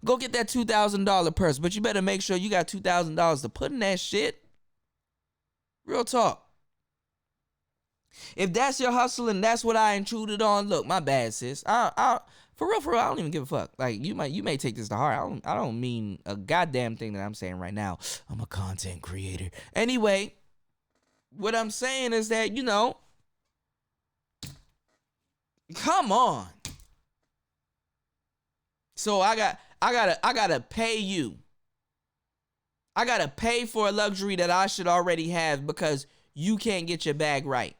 Go get that $2,000 purse, but you better make sure you got $2,000 to put in that shit. Real talk. If that's your hustle and that's what I intruded on, look, my bad, sis. For real, I don't even give a fuck. Like, you may take this to heart. I don't mean a goddamn thing that I'm saying right now. I'm a content creator. Anyway, what I'm saying is that, you know, come on. So I gotta pay you. I gotta pay for a luxury that I should already have because you can't get your bag right.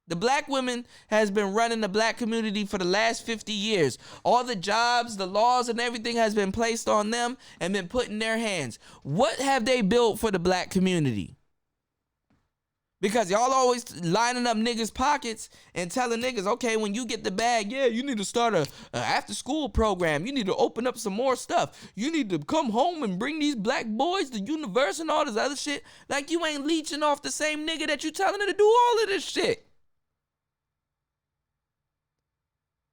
The black woman has been running the black community for the last 50 years. All the jobs, the laws, and everything has been placed on them and been put in their hands. What have they built for the black community? Because y'all always lining up niggas' pockets and telling niggas, okay, when you get the bag, yeah, you need to start a after-school program. You need to open up some more stuff. You need to come home and bring these black boys to university and all this other shit. Like you ain't leeching off the same nigga that you telling her to do all of this shit.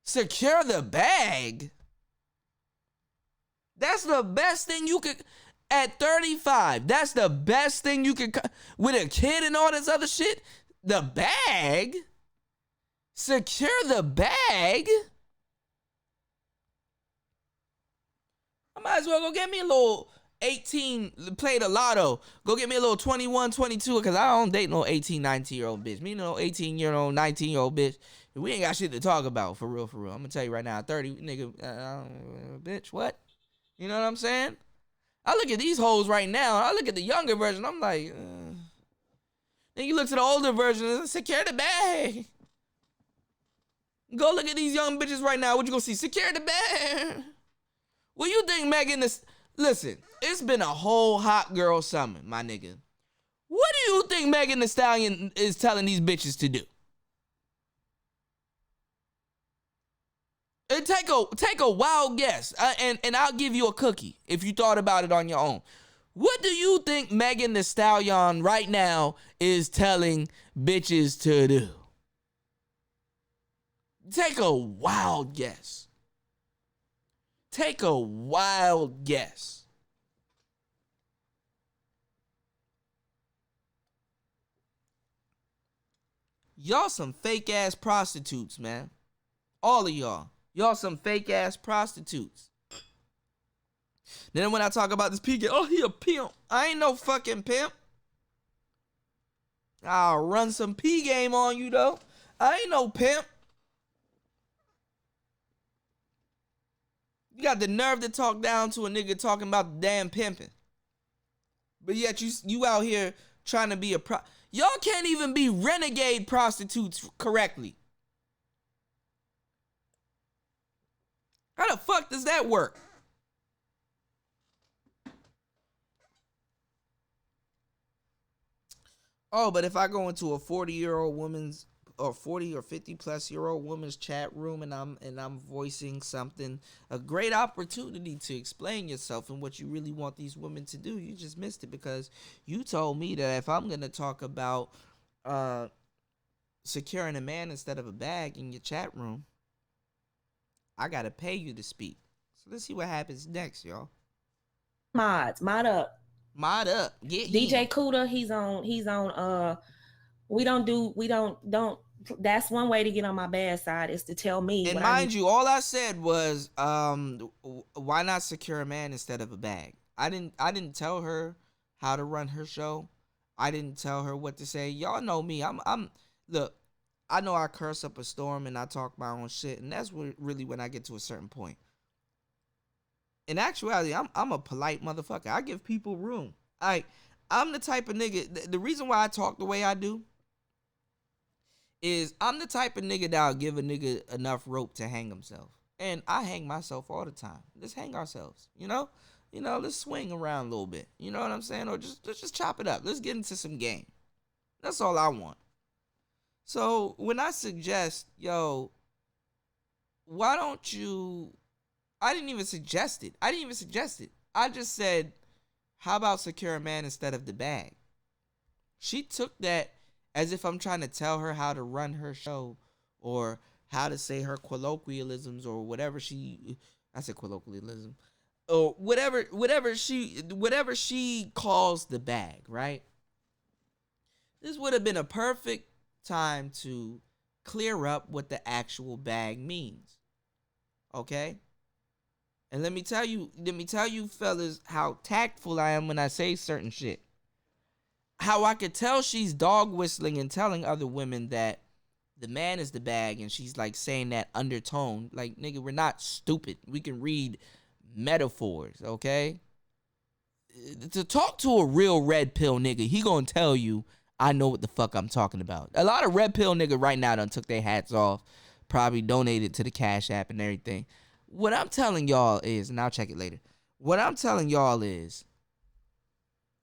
Secure the bag. That's the best thing you could, at 35, that's the best thing you could, with a kid and all this other shit, the bag. Secure the bag. I might as well go get me a little 18, play the lotto. Go get me a little 21, 22, because I don't date no 18, 19-year-old bitch. Me no 18-year-old, 19-year-old bitch. We ain't got shit to talk about, for real, for real. I'm gonna tell you right now, 30, nigga, bitch, what? You know what I'm saying? I look at these hoes right now, I look at the younger version, I'm like, then you look to the older version and secure the bag. Go look at these young bitches right now, what you gonna see? Secure the bag. What you think Megan is, listen, it's been a whole hot girl summer, my nigga. What do you think Megan Thee Stallion is telling these bitches to do? And take a wild guess, and I'll give you a cookie if you thought about it on your own. What do you think Megan Thee Stallion right now is telling bitches to do? Take a wild guess. Take a wild guess. Y'all some fake ass prostitutes, man. All of y'all. Y'all some fake ass prostitutes. Then when I talk about this PK, oh, he a pimp. I ain't no fucking pimp. I'll run some P game on you though. I ain't no pimp. You got the nerve to talk down to a nigga talking about the damn pimping. But yet you out here trying to be a y'all can't even be renegade prostitutes correctly. How the fuck does that work? Oh, but if I go into a 40-year-old woman's or 40 or 50 plus year old woman's chat room and I'm voicing something, a great opportunity to explain yourself and what you really want these women to do, you just missed it because you told me that if I'm going to talk about securing a man instead of a bag in your chat room, I gotta pay you to speak. So let's see what happens next, y'all. Mod up. Get DJ him. Cuda, he's on we don't that's one way to get on my bad side is to tell me. And mind you, all I said was why not secure a man instead of a bag? I didn't tell her how to run her show. I didn't tell her what to say. Y'all know me. Look, I know I curse up a storm and I talk my own shit, and that's really when I get to a certain point. In actuality, I'm a polite motherfucker. I give people room. I'm the type of nigga, the reason why I talk the way I do is I'm the type of nigga that'll give a nigga enough rope to hang himself. And I hang myself all the time. Let's hang ourselves, you know? Let's swing around a little bit. You know what I'm saying? Or let's just chop it up. Let's get into some game. That's all I want. So when I suggest, yo, why don't you, I didn't even suggest it. I just said, how about secure a man instead of the bag? She took that as if I'm trying to tell her how to run her show or how to say her colloquialisms or whatever I said colloquialism, or whatever she calls the bag, right? This would have been a perfect time to clear up what the actual bag means. Okay? And let me tell you fellas how tactful I am when I say certain shit. how I could tell she's dog whistling and telling other women that the man is the bag, and she's like saying that undertone. Like, nigga, we're not stupid. We can read metaphors, okay? To talk to a real red pill nigga, he gonna tell you, I know what the fuck I'm talking about. A lot of red pill nigga right now done took their hats off, probably donated to the Cash App and everything. What I'm telling y'all is, and I'll check it later. What I'm telling y'all is,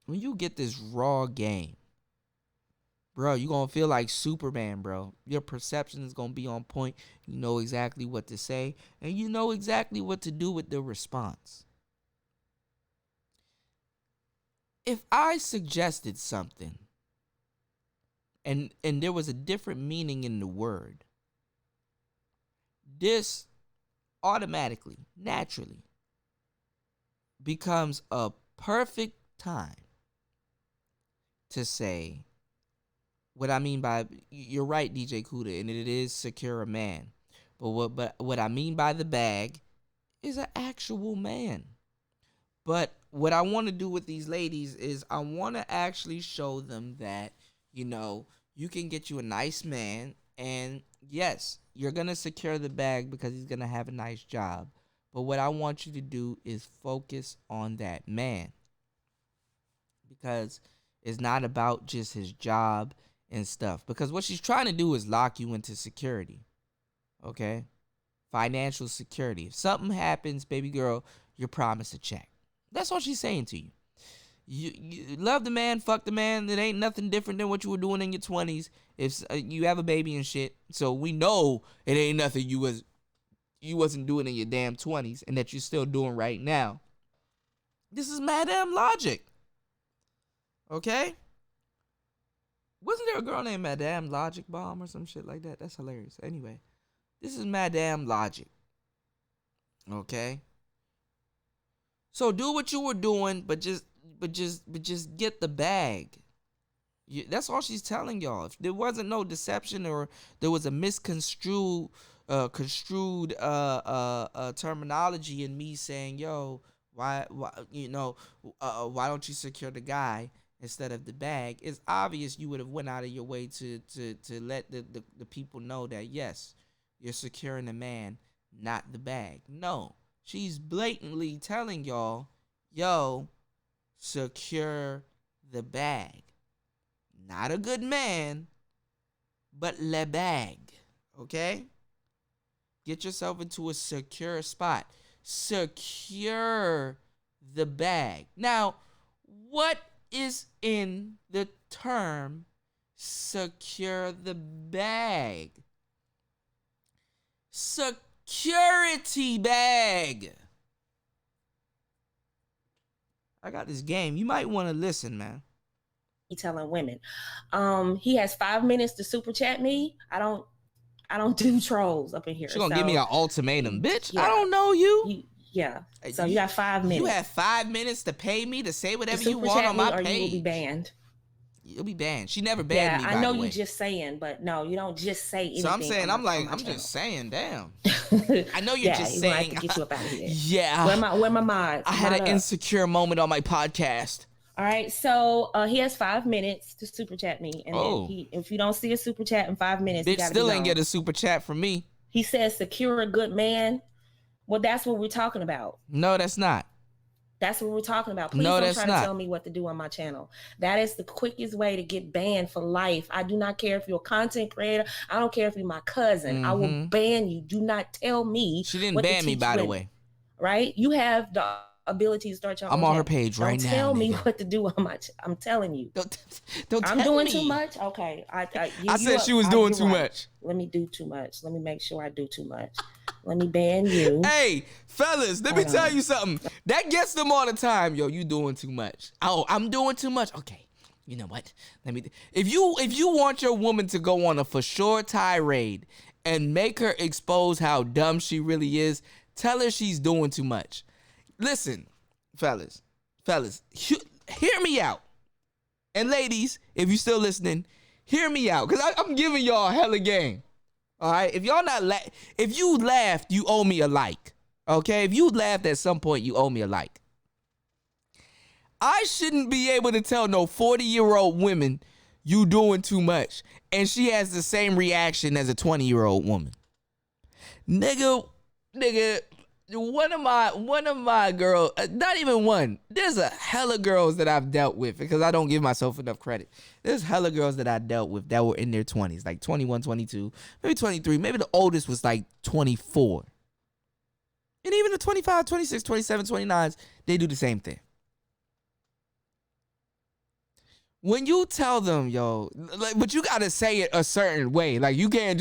when you get this raw game, bro, you gonna feel like Superman, bro. Your perception is gonna be on point. You know exactly what to say, and you know exactly what to do with the response. If I suggested something, and there was a different meaning in the word, this automatically, naturally, becomes a perfect time to say what I mean by, you're right, DJ Kuda, and it is secure a man. But what I mean by the bag is an actual man. But what I want to do with these ladies is I want to actually show them that, you know, you can get you a nice man, and yes, you're going to secure the bag because he's going to have a nice job. But what I want you to do is focus on that man, because it's not about just his job and stuff. Because what she's trying to do is lock you into security, okay? Financial security. If something happens, baby girl, you're promised a check. That's all she's saying to you. You love the man, fuck the man. It ain't nothing different than what you were doing in your 20s. If you have a baby and shit, so we know it ain't nothing you wasn't doing in your damn 20s and that you're still doing right now. This is Maddam logic. Okay? Wasn't there a girl named Maddam Logic Bomb or some shit like that? That's hilarious. Anyway, this is Maddam Logic. Okay? So do what you were doing, but just get the bag. That's all she's telling y'all. If there wasn't no deception, or there was a misconstrued terminology in me saying, yo, why don't you secure the guy instead of the bag, it's obvious you would have went out of your way to let the people know that, yes, you're securing the man, not the bag. No, she's blatantly telling y'all, yo, secure the bag. Not a good man, but le bag. Okay? Get yourself into a secure spot. Secure the bag. Now, what is in the term secure the bag? Security bag. I got this game. You might want to listen, man. Telling women, he has 5 minutes to super chat me. I don't do trolls up in here. She's gonna give me an ultimatum, bitch. Yeah. I don't know you. Yeah. So you got 5 minutes. You have 5 minutes to pay me to say whatever you want on my page. Or you will be banned. You'll be banned. She never banned me. I know you just saying, but no, you don't just say anything. So I'm saying, I'm just saying, damn. I know you're just saying. I have to get you up out of here. Yeah. Where my mods? I had an insecure moment on my podcast. All right, so he has 5 minutes to super chat me, and then if you don't see a super chat in 5 minutes, bitch, still ain't get a super chat from me. He says secure a good man. Well, that's what we're talking about. No, that's not. That's what we're talking about. Please don't try to tell me what to do on my channel. That is the quickest way to get banned for life. I do not care if you're a content creator. I don't care if you're my cousin. Mm-hmm. I will ban you. Do not tell me. She didn't ban me, by the way. Right? You have the ability to start your own I'm on her page right now. Don't tell me what to do on my I'm telling you. Don't I'm doing too much? Okay. I said she was doing too much. Let me do too much. Let me make sure I do too much. Let me ban you. Hey, fellas, let me tell you something. That gets them all the time. Yo, you doing too much. Oh, I'm doing too much. Okay. You know what? If you want your woman to go on a for sure tirade and make her expose how dumb she really is, tell her she's doing too much. Listen, fellas, hear me out. And ladies, if you still listening, hear me out, because I'm giving y'all hella game. All right? If y'all not if you laughed, you owe me a like. Okay? If you laughed at some point, you owe me a like. I shouldn't be able to tell no 40-year-old women you doing too much, and she has the same reaction as a 20-year-old woman. Nigga, one of my girls, not even one. There's a hella girls that I've dealt with because I don't give myself enough credit. There's hella girls that I dealt with that were in their 20s, like 21, 22, maybe 23. Maybe the oldest was like 24. And even the 25, 26, 27, 29s, they do the same thing. When you tell them, yo, like, but you gotta say it a certain way. Like, you can't,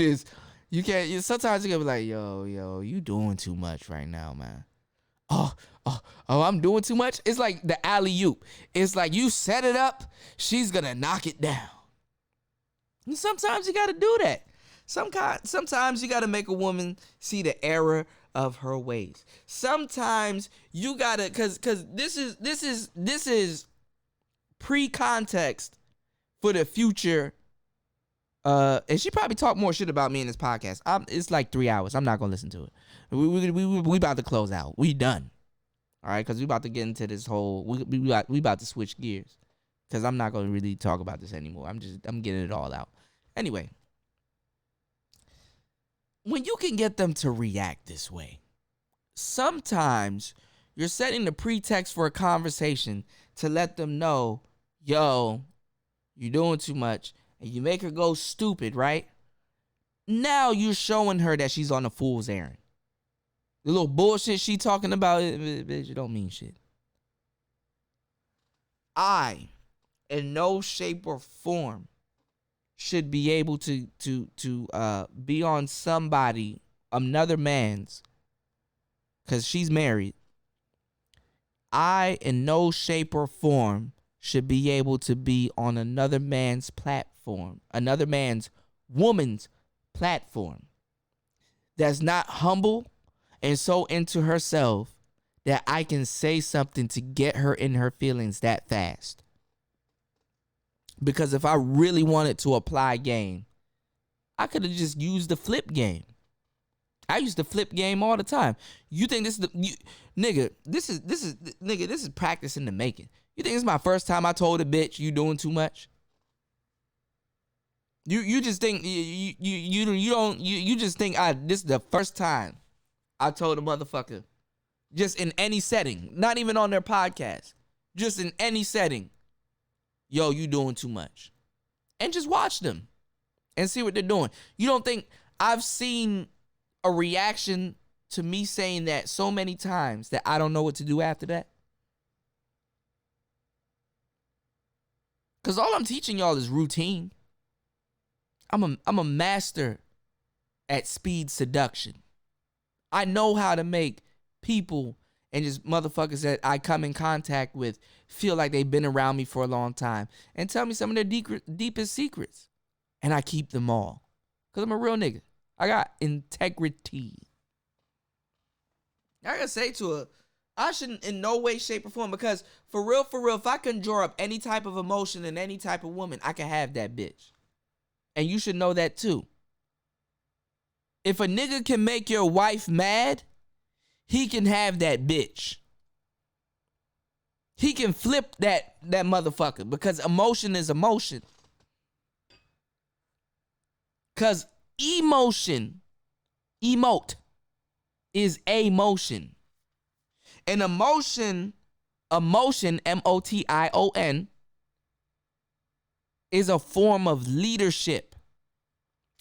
sometimes you gotta be like, yo, you doing too much right now, man. Oh, I'm doing too much? It's like the alley-oop. It's like you set it up, she's gonna knock it down. And sometimes you gotta do that. Sometimes you gotta make a woman see the error of her ways. Sometimes you gotta, cause this is pre-context for the future. And she probably talked more shit about me in this podcast. It's like 3 hours. I'm not gonna listen to it. We about to close out. We done. All right, because we about to get into this whole. We about to switch gears, because I'm not gonna really talk about this anymore. I'm getting it all out. Anyway, when you can get them to react this way, sometimes you're setting the pretext for a conversation to let them know, yo, you're doing too much, and you make her go stupid, right? Now you're showing her that she's on a fool's errand. The little bullshit she talking about, bitch, it don't mean shit. I, in no shape or form, should be able to be on somebody, another man's, because she's married. I, in no shape or form, should be able to be on another man's platform, another man's woman's platform, that's not humble and so into herself that I can say something to get her in her feelings that fast. Because if I really wanted to apply game, I could have just used the flip game. I used to flip game all the time. You think this is this is practice in the making. You think this is my first time I told a bitch you doing too much? You just think you just think this is the first time I told a motherfucker, just in any setting, not even on their podcast, just in any setting, yo, you doing too much. And just watch them and see what they're doing. You don't think I've seen a reaction to me saying that so many times that I don't know what to do after that? Because all I'm teaching y'all is routine. I'm a master at speed seduction. I know how to make people and just motherfuckers that I come in contact with feel like they've been around me for a long time and tell me some of their deepest secrets. And I keep them all. Because I'm a real nigga. I got integrity. I gotta say to her, I shouldn't in no way, shape, or form, because for real, if I can draw up any type of emotion in any type of woman, I can have that bitch. And you should know that too. If a nigga can make your wife mad, he can have that bitch. He can flip that motherfucker, because emotion is emotion. Because emote is a motion. And emotion, M-O-T-I-O-N, is a form of leadership.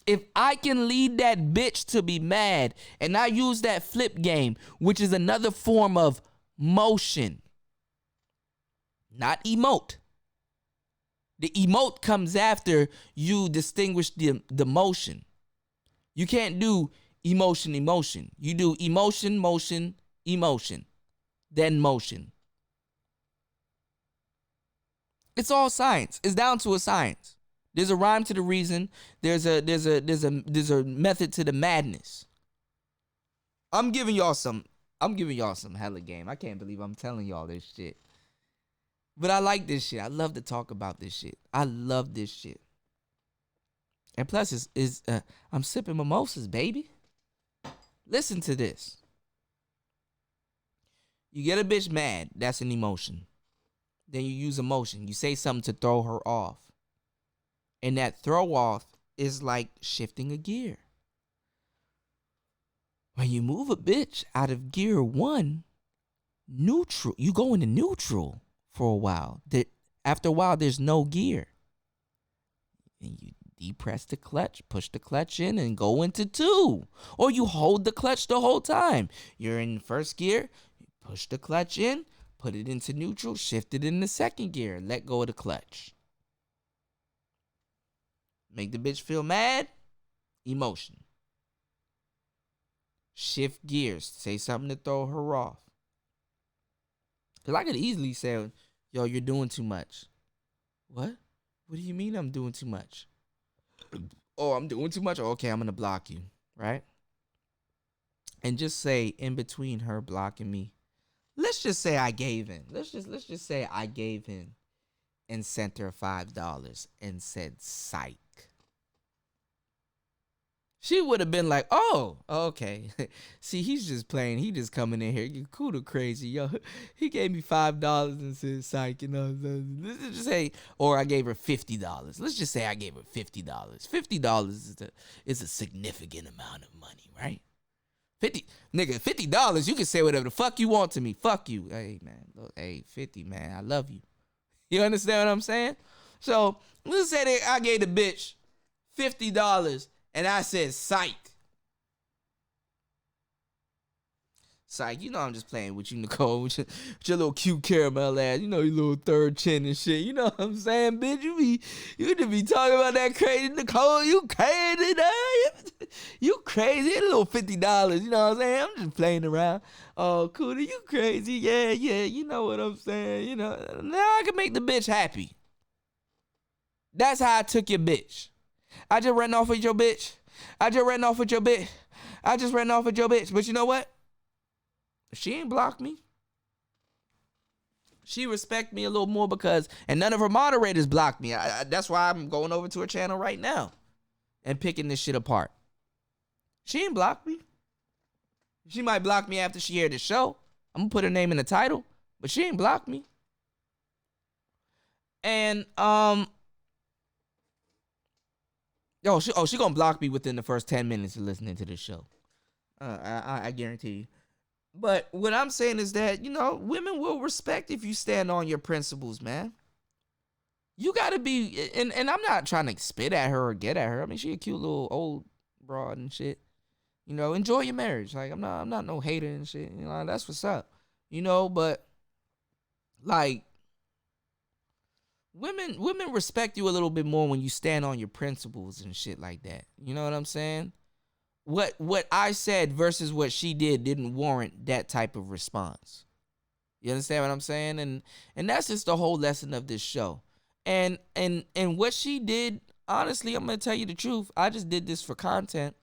If I can lead that bitch to be mad, and I use that flip game, which is another form of motion, not emote. The emote comes after you distinguish the motion. You can't do emotion. You do emotion, motion, emotion, then motion. It's all science. It's down to a science. There's a rhyme to the reason. There's a method to the madness. I'm giving y'all some hella game. I can't believe I'm telling y'all this shit. But I like this shit. I love to talk about this shit. I love this shit. And plus, I'm sipping mimosas, baby. Listen to this. You get a bitch mad. That's an emotion. Then you use emotion. You say something to throw her off. And that throw off is like shifting a gear. When you move a bitch out of gear 1, neutral, you go into neutral for a while. After a while, there's no gear. And you depress the clutch, push the clutch in, and go into 2. Or you hold the clutch the whole time. You're in first gear, you push the clutch in, put it into neutral, shift it into second gear, let go of the clutch. Make the bitch feel mad, emotion. Shift gears, say something to throw her off. Because I could easily say, yo, you're doing too much. What? What do you mean I'm doing too much? Oh, I'm doing too much? Okay, I'm going to block you, right? And just say, in between her blocking me, let's just say I gave in. Let's just say I gave in and sent her $5 and said, psych. She would have been like, oh, okay. See, he's just playing. He just coming in here. You cool to crazy. Yo, he gave me $5 and said, psych. You know, let's just say, or I gave her $50. Let's just say I gave her $50. $50 is a significant amount of money, right? $50, you can say whatever the fuck you want to me. Fuck you. Hey, man. Look, hey, 50, man. I love you. You understand what I'm saying? So, let's say that I gave the bitch $50. And I said, psych. Psych, you know I'm just playing with you, Nicole, with your little cute caramel ass. You know, your little third chin and shit. You know what I'm saying, bitch? You just be talking about that crazy, Nicole. You crazy, you crazy. A little $50, you know what I'm saying? I'm just playing around. Oh, Cootie, you crazy. Yeah, you know what I'm saying. You know, now I can make the bitch happy. That's how I took your bitch. I just ran off with your bitch. But you know what? She ain't blocked me. She respect me a little more because, and none of her moderators blocked me. That's why I'm going over to her channel right now and picking this shit apart. She ain't blocked me. She might block me after she heard the show. I'm going to put her name in the title, but she ain't blocked me. And, she gonna block me within the first 10 minutes of listening to this show. I guarantee you. But what I'm saying is that, you know, women will respect if you stand on your principles, man. You gotta be, and I'm not trying to spit at her or get at her. I mean, she a cute little old broad and shit. You know, enjoy your marriage. Like, I'm not no hater and shit. You know, that's what's up. You know, but like, Women respect you a little bit more when you stand on your principles and shit like that. You know what I'm saying? What I said versus what she didn't warrant that type of response. You understand what I'm saying? And that's just the whole lesson of this show. And what she did, honestly, I'm gonna tell you the truth. I just did this for content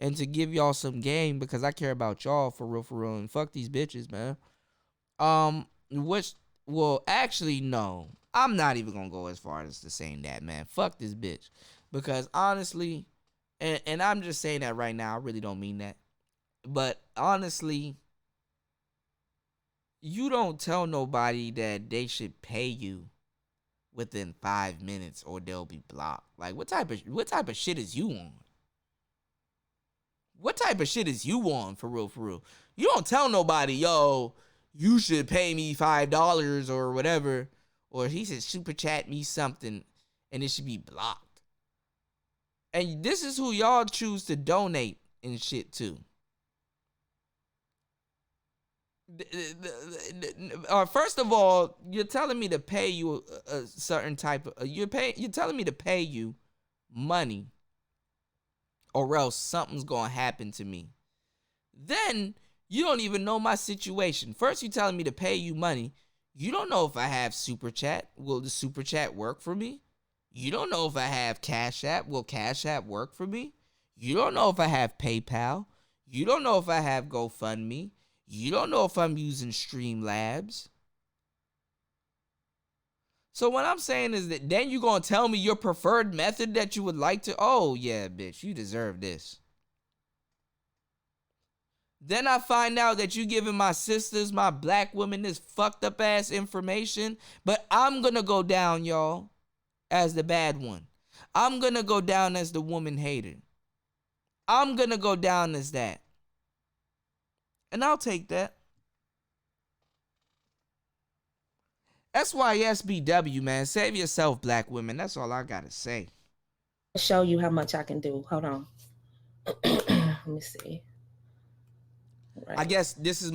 and to give y'all some game because I care about y'all for real, and fuck these bitches, man. Actually, no. I'm not even gonna go as far as to saying that, man. Fuck this bitch. Because honestly, and I'm just saying that right now, I really don't mean that. But honestly, you don't tell nobody that they should pay you within 5 minutes or they'll be blocked. Like, what type of shit is you on? What type of shit is you on, for real? You don't tell nobody, yo, you should pay me $5 or whatever. Or he said super chat me something and it should be blocked. And this is who y'all choose to donate and shit to. First of all, you're telling me to pay you a certain type of you're telling me to pay you money or else something's gonna happen to me. Then you don't even know my situation. First you're telling me to pay you money. You don't know if I have Super Chat. Will the Super Chat work for me? You don't know if I have Cash App. Will Cash App work for me? You don't know if I have PayPal. You don't know if I have GoFundMe. You don't know if I'm using Streamlabs. So what I'm saying is that then you're going to tell me your preferred method that you would like to. Oh, yeah, bitch, you deserve this. Then I find out that you giving my sisters, my black women, this fucked up ass information. But I'm gonna go down, y'all, as the bad one. I'm gonna go down as the woman hater. I'm gonna go down as that. And I'll take that. SYSBW, man. Save yourself, black women. That's all I gotta say. Show you how much I can do. Hold on. Let me see. Right. I guess this is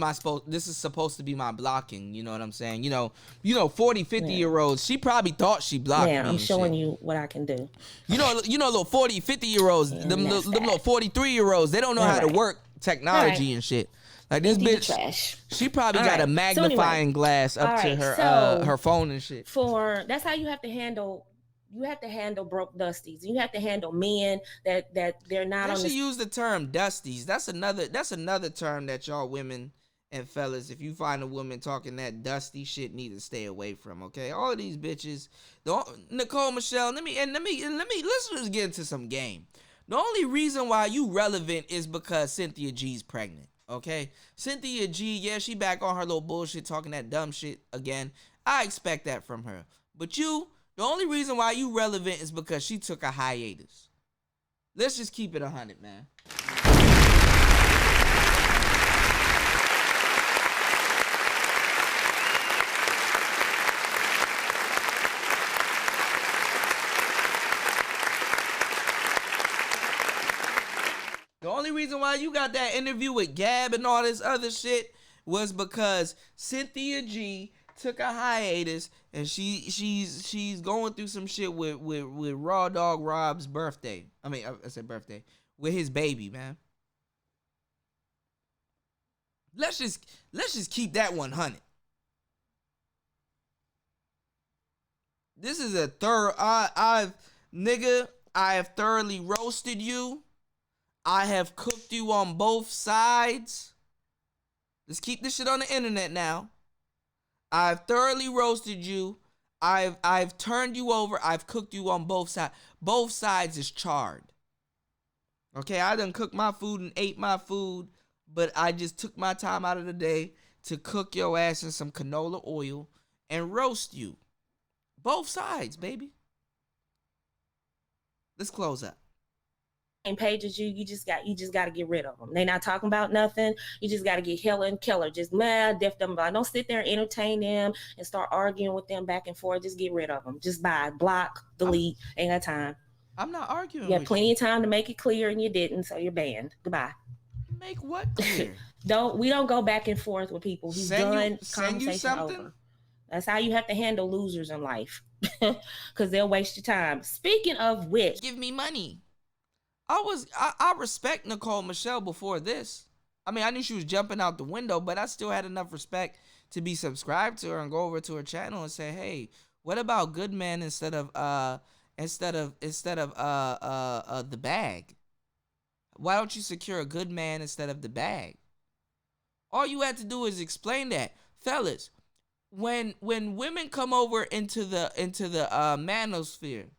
supposed to be my blocking, you know what I'm saying? You know 40, 50-year-olds, she probably thought she blocked me. I'm showing you what I can do. You know little 40, 50-year-olds, them little 43-year-olds, they don't know how to work technology and shit. Like this bitch, trash. She probably got a magnifying glass up to her her phone and shit. That's how you have to handle. You have to handle broke dusties. You have to handle men that they're not on. You should use the term dusties. That's another term that y'all women and fellas, if you find a woman talking that dusty shit, need to stay away from. Okay, all of these bitches. Nicole, Michelle, let me let's just get into some game. The only reason why you relevant is because Cynthia G's pregnant. Okay, Cynthia G, yeah, she back on her little bullshit, talking that dumb shit again. I expect that from her, but you. The only reason why you relevant is because she took a hiatus. Let's just keep it 100, man. The only reason why you got that interview with Gab and all this other shit was because Cynthia G took a hiatus, and she's going through some shit with Raw Dog Rob's birthday. I said birthday. With his baby, man. Let's just keep that 100. This is a I have thoroughly roasted you. I have cooked you on both sides. Let's keep this shit on the internet now. I've thoroughly roasted you. I've turned you over. I've cooked you on both sides. Both sides is charred. Okay, I done cooked my food and ate my food, but I just took my time out of the day to cook your ass in some canola oil and roast you. Both sides, baby. Let's close up. Same page as you just got to get rid of them. They not talking about nothing. You just got to get hella and killer. Just mad, deaf them. Don't sit there and entertain them and start arguing with them back and forth. Just get rid of them. Just block, delete. Ain't got time. I'm not arguing. You had plenty of time to make it clear, and you didn't, so you're banned. Goodbye. Make what clear? We don't go back and forth with people. He's done. Conversation over. That's how you have to handle losers in life, because they'll waste your time. Speaking of which, give me money. I respect Nicole Michelle before this. I mean, I knew she was jumping out the window, but I still had enough respect to be subscribed to her and go over to her channel and say, hey, what about good man instead of the bag? Why don't you secure a good man instead of the bag? All you had to do is explain that. Fellas, when women come over into the manosphere,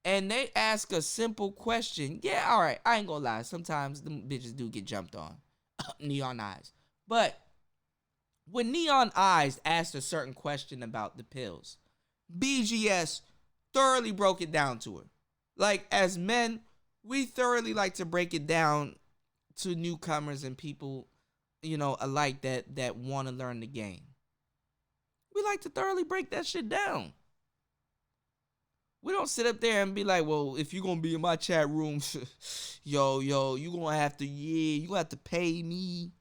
and they ask a simple question. Yeah, all right, I ain't gonna lie. Sometimes them bitches do get jumped on. Neon Eyes. But when Neon Eyes asked a certain question about the pills, BGS thoroughly broke it down to her. Like, as men, we thoroughly like to break it down to newcomers and people, alike that want to learn the game. We like to thoroughly break that shit down. We don't sit up there and be like, well, if you're going to be in my chat room, yo, you going to have to, you going to have to pay me.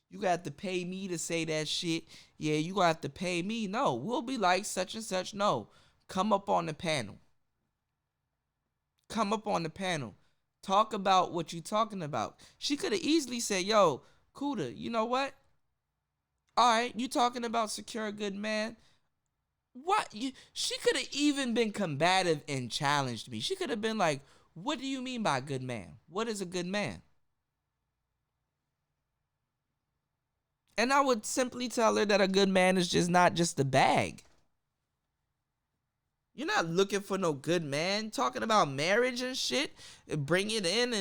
You got to pay me to say that shit. Yeah, you going to have to pay me. No, we'll be like such and such. No, come up on the panel. Come up on the panel. Talk about what you talking about. She could have easily said, yo, Kuda, you know what? All right, you talking about secure a good man. What? She could have even been combative and challenged me. She could have been like, what do you mean by a good man? What is a good man? And I would simply tell her that a good man is just not just the bag. You're not looking for no good man. Talking about marriage and shit, bring it in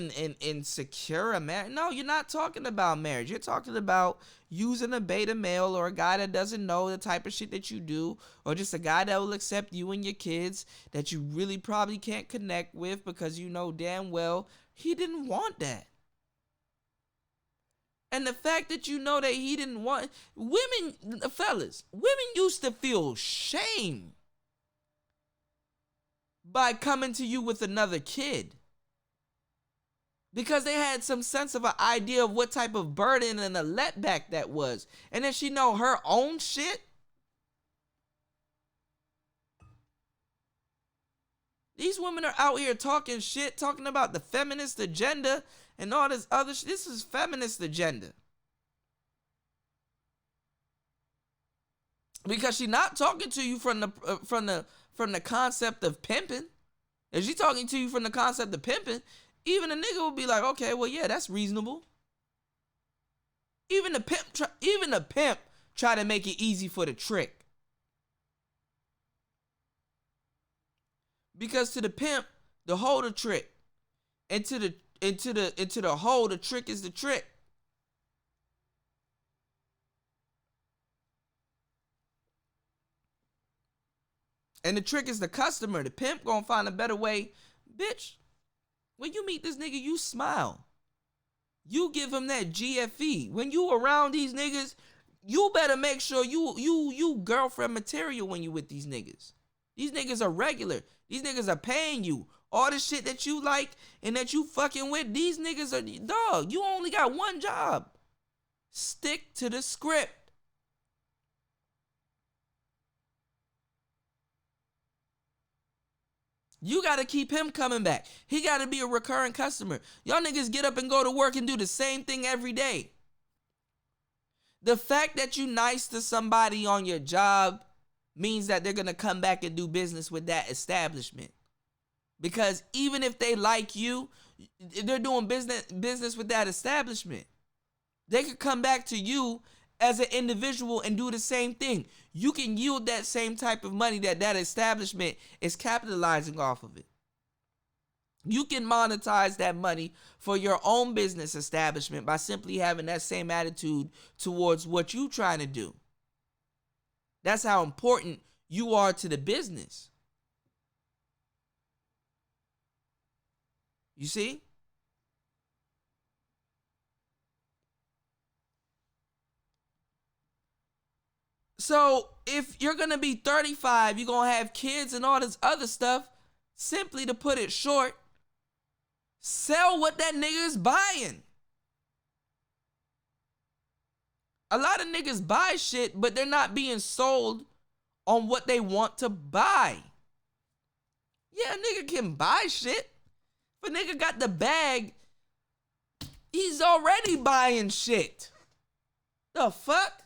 and secure a marriage. No, you're not talking about marriage. You're talking about using a beta male or a guy that doesn't know the type of shit that you do, or just a guy that will accept you and your kids that you really probably can't connect with because you know damn well he didn't want that. And the fact that you know that he didn't want women, fellas, women used to feel shame by coming to you with another kid because they had some sense of an idea of what type of burden and a letback that was. And then she know her own shit. These women are out here talking shit, talking about the feminist agenda and all this other shit. This is feminist agenda. Because she's not talking to you from the concept of pimping. If she's talking to you from the concept of pimping, even a nigga will be like, okay, well, yeah, that's reasonable. Even the pimp try to make it easy for the trick. Because to the pimp, the hoe the trick. And to the hoe, the trick is the trick. And the trick is the customer. The pimp gonna find a better way. Bitch, when you meet this nigga, you smile. You give him that GFE. When you around these niggas, you better make sure you girlfriend material when you with these niggas. These niggas are regular. These niggas are paying you. All the shit that you like and that you fucking with, these niggas are, dog, you only got one job. Stick to the script. You got to keep him coming back. He got to be a recurring customer. Y'all niggas get up and go to work and do the same thing every day. The fact that you nice to somebody on your job means that they're going to come back and do business with that establishment. Because even if they like you, they're doing business with that establishment. They could come back to you as an individual and do the same thing. You can yield that same type of money that establishment is capitalizing off of it. You can monetize that money for your own business establishment by simply having that same attitude towards what you're trying to do. That's how important you are to the business. You see? So if you're going to be 35, you're going to have kids and all this other stuff, simply to put it short, sell what that nigga is buying. A lot of niggas buy shit, but they're not being sold on what they want to buy. Yeah, a nigga can buy shit. If a nigga got the bag, he's already buying shit. The fuck?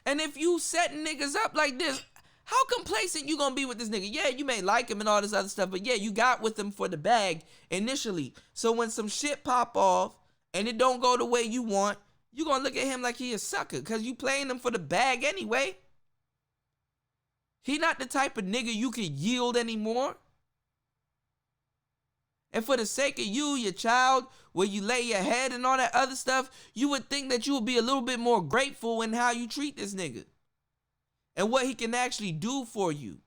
And if you setting niggas up like this, how complacent you gonna be with this nigga? Yeah, you may like him and all this other stuff, but yeah, you got with him for the bag initially. So when some shit pop off and it don't go the way you want, you gonna look at him like he a sucker because you playing him for the bag anyway. He not the type of nigga you can yield anymore. And for the sake of you, your child, where you lay your head and all that other stuff, you would think that you would be a little bit more grateful in how you treat this nigga and what he can actually do for you.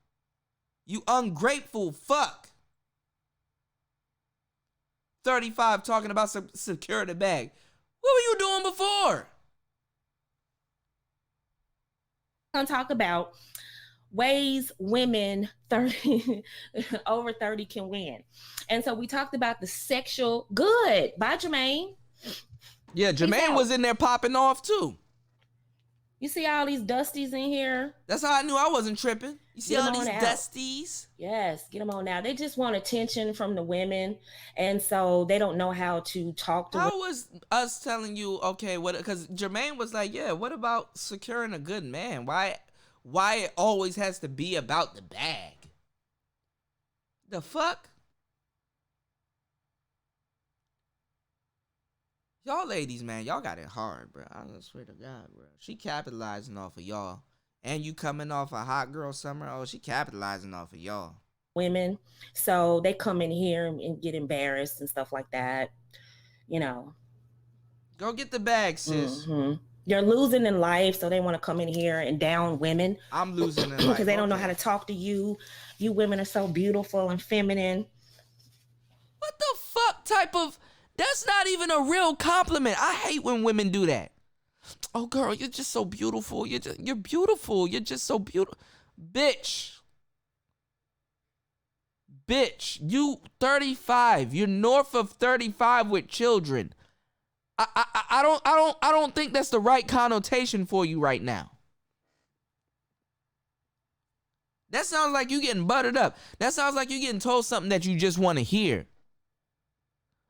You ungrateful fuck. 35 talking about some security bag. What were you doing before? I'm gonna talk about ways women 30 over 30 can win. And so we talked about the sexual good. Bye, Jermaine. Yeah, Jermaine was in there popping off too. You see all these dusties in here? That's how I knew I wasn't tripping. You see all these dusties? Yes, get them on now. They just want attention from the women, and so they don't know how to talk to. How was us telling you, okay, what? Because Jermaine was like, yeah, what about securing a good man? Why it always has to be about the bag? The fuck? Y'all ladies, man, y'all got it hard, bro. I swear to God, bro. She capitalizing off of y'all. And you coming off a hot girl summer. Oh, she capitalizing off of y'all. Women. So they come in here and get embarrassed and stuff like that. You know. Go get the bag, sis. Mm-hmm. They're losing in life, so they want to come in here and down women. I'm losing in life. Because they don't know how to talk to you. You women are so beautiful and feminine. What the fuck type of... That's not even a real compliment. I hate when women do that. Oh, girl, you're just so beautiful. You're beautiful. You're just so beautiful. Bitch, you 35. You're north of 35 with children. I don't think that's the right connotation for you right now. That sounds like you getting buttered up. That sounds like you getting told something that you just want to hear.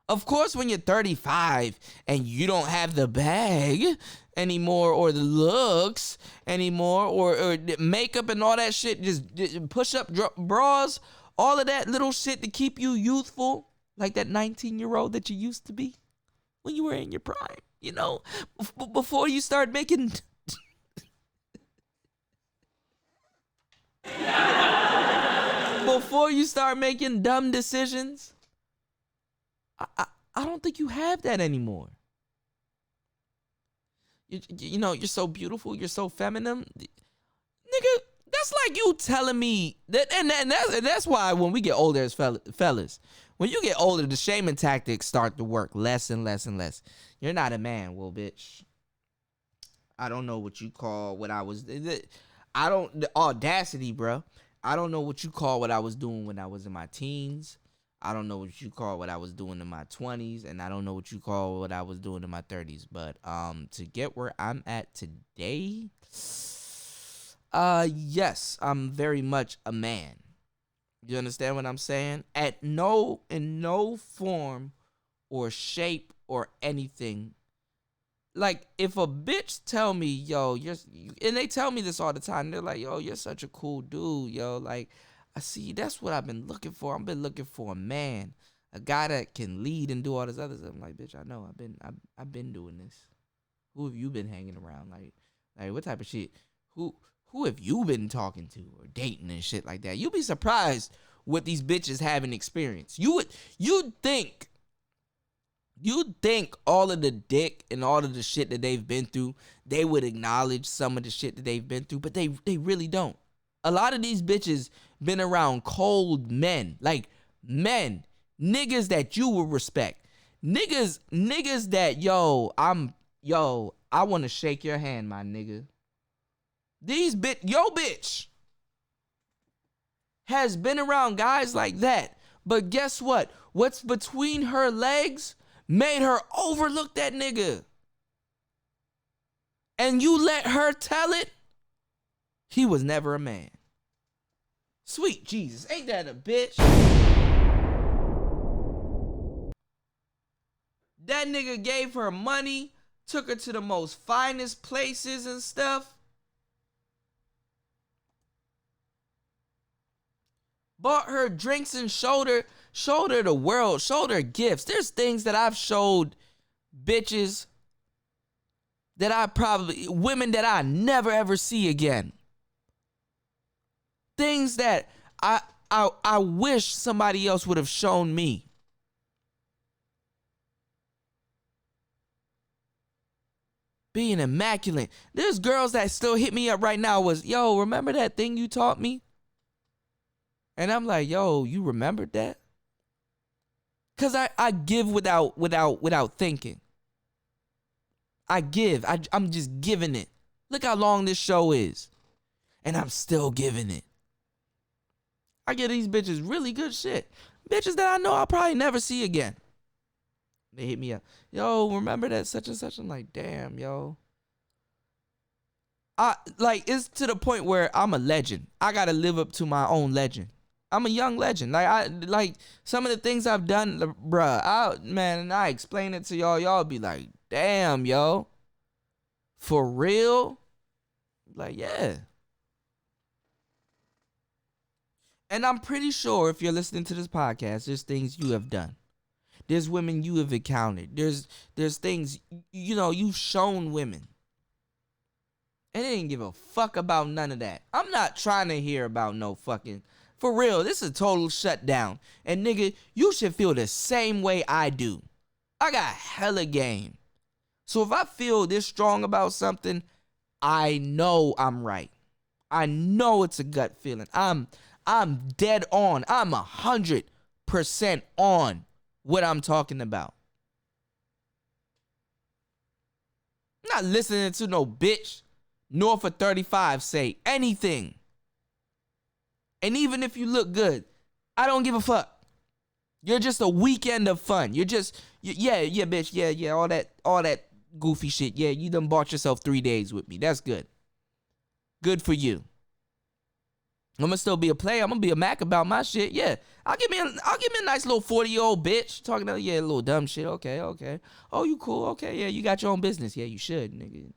Of course, when you're 35 and you don't have the bag anymore, or the looks anymore, or makeup and all that shit, just push-up bras, all of that little shit to keep you youthful, like that 19-year-old that you used to be when you were in your prime, you know, before you start making... before you start making dumb decisions. I don't think you have that anymore. You know, you're so beautiful, you're so feminine. Nigga, that's like you telling me that, and that's why when we get older as fellas, when you get older, the shaming tactics start to work less and less and less. You're not a man, well, bitch. I don't know what you call what I was. The audacity, bro. I don't know what you call what I was doing when I was in my teens. I don't know what you call what I was doing in my 20s, and I don't know what you call what I was doing in my 30s. But to get where I'm at today, yes, I'm very much a man. You understand what I'm saying? In no form or shape or anything. Like, if a bitch tell me, yo, and they tell me this all the time, they're like, yo, you're such a cool dude, yo, like, I see, that's what I've been looking for. I've been looking for a man, a guy that can lead and do all this other stuff. I'm like, bitch, I know, I've been doing this. Who have you been hanging around? Like what type of shit? Who have you been talking to or dating and shit like that? You'd be surprised what these bitches haven't experienced. You'd think all of the dick and all of the shit that they've been through, they would acknowledge some of the shit that they've been through, but they really don't. A lot of these bitches been around cold men, like men, niggas that you would respect, niggas that, I want to shake your hand, my nigga. Yo bitch has been around guys like that, but guess what? What's between her legs made her overlook that nigga. And you let her tell it? He was never a man. Sweet Jesus, ain't that a bitch? That nigga gave her money, took her to the most finest places and stuff. Bought her drinks and showed her the world, showed her gifts. There's things that I've showed bitches women that I never ever see again. Things that I wish somebody else would have shown me. Being immaculate. There's girls that still hit me up right now yo, remember that thing you taught me? And I'm like, yo, you remembered that? Cause I give without thinking. I give. I'm just giving it. Look how long this show is. And I'm still giving it. I give these bitches really good shit. Bitches that I know I'll probably never see again. They hit me up. Yo, remember that such and such? I'm like, damn, yo. It's to the point where I'm a legend. I gotta live up to my own legend. I'm a young legend. Like some of the things I've done, bruh. I explain it to y'all. Y'all be like, damn, yo. For real? Like, yeah. And I'm pretty sure if you're listening to this podcast, there's things you have done. There's women you have encountered. There's things, you've shown women. And they didn't give a fuck about none of that. I'm not trying to hear about no fucking... For real, this is a total shutdown. And nigga, you should feel the same way I do. I got hella game. So if I feel this strong about something, I know I'm right. I know it's a gut feeling. I'm dead on. I'm 100% on what I'm talking about. I'm not listening to no bitch north of 35 say anything. And even if you look good, I don't give a fuck. You're just a weekend of fun. You're just, yeah, bitch, yeah, all that goofy shit. Yeah, you done bought yourself 3 days with me. That's good. Good for you. I'm gonna still be a player. I'm gonna be a Mac about my shit. Yeah, I'll give me a nice little 40-year-old bitch talking about, yeah, a little dumb shit. Okay. Oh, you cool? Okay, yeah, you got your own business. Yeah, you should, nigga.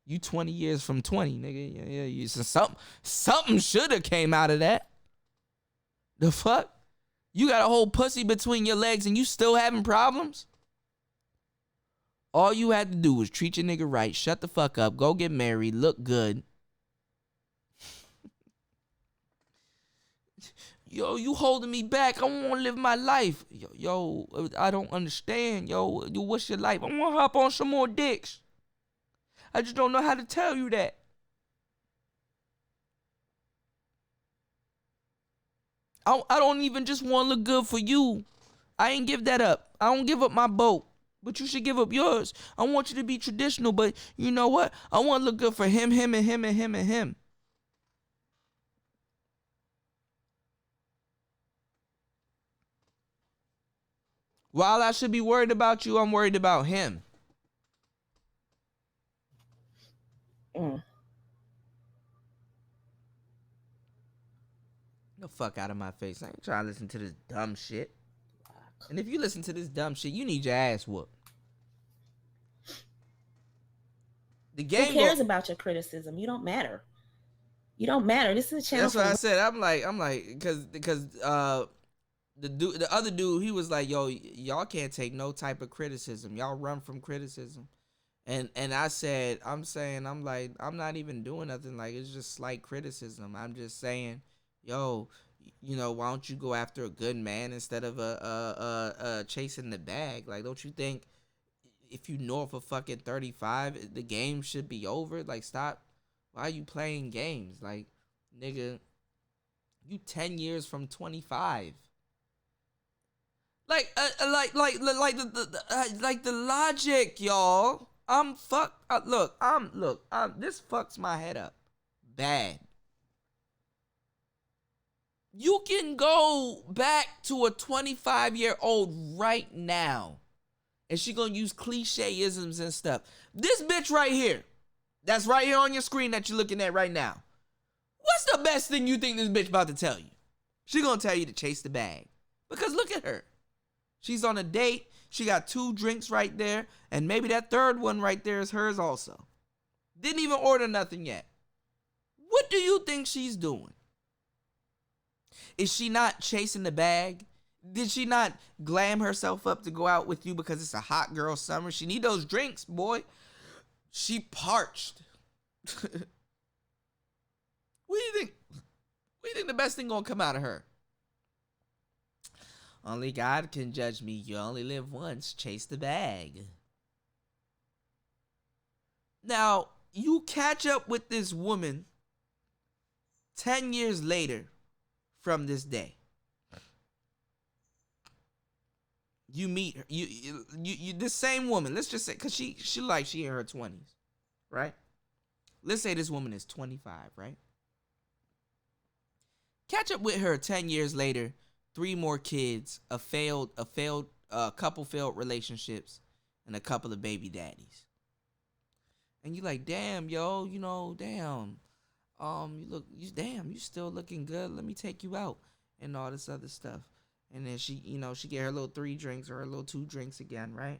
You 20 years from 20, nigga. Yeah, you something should have came out of that. The fuck? You got a whole pussy between your legs and you still having problems? All you had to do was treat your nigga right, shut the fuck up, go get married, look good. Yo, you holding me back. I want to live my life. Yo, I don't understand. Yo, what's your life? I want to hop on some more dicks. I just don't know how to tell you that. I don't even just want to look good for you. I ain't give that up. I don't give up my boat. But you should give up yours. I want you to be traditional, but you know what? I want to look good for him, and him. While I should be worried about you, I'm worried about him. The fuck out of my face. I ain't trying to listen to this dumb shit. And if you listen to this dumb shit, you need your ass whooped. The game. Who cares about your criticism? You don't matter. You don't matter. This is a channel. That's what I said. I'm like, because the other dude, he was like, yo, y'all can't take no type of criticism. Y'all run from criticism. And I said, I'm not even doing nothing. Like, it's just slight criticism. I'm just saying, yo, you know, why don't you go after a good man instead of chasing the bag? Like, don't you think if you north of fucking 35, the game should be over? Like, stop. Why are you playing games? Like, nigga, you 10 years from 25. Like the logic, y'all. This fucks my head up bad. You can go back to a 25-year-old right now, and she gonna use cliche-isms and stuff. This bitch right here, that's right here on your screen that you're looking at right now. What's the best thing you think this bitch about to tell you? She gonna tell you to chase the bag. Because look at her. She's on a date. She got 2 drinks right there. And maybe that third one right there is hers also. Didn't even order nothing yet. What do you think she's doing? Is she not chasing the bag? Did she not glam herself up to go out with you because it's a hot girl summer? She need those drinks, boy. She parched. What do you think? What do you think the best thing gonna come out of her? Only God can judge me. You only live once. Chase the bag. Now, you catch up with this woman 10 years later from this day. You meet her. You this same woman. Let's just say, because she in her 20s, right? Let's say this woman is 25, right? Catch up with her 10 years later. 3 more kids, a couple failed relationships, and a couple of baby daddies. And you like, damn, yo, you know, damn. You still looking good. Let me take you out and all this other stuff. And then she get her little 3 drinks or her little 2 drinks again, right?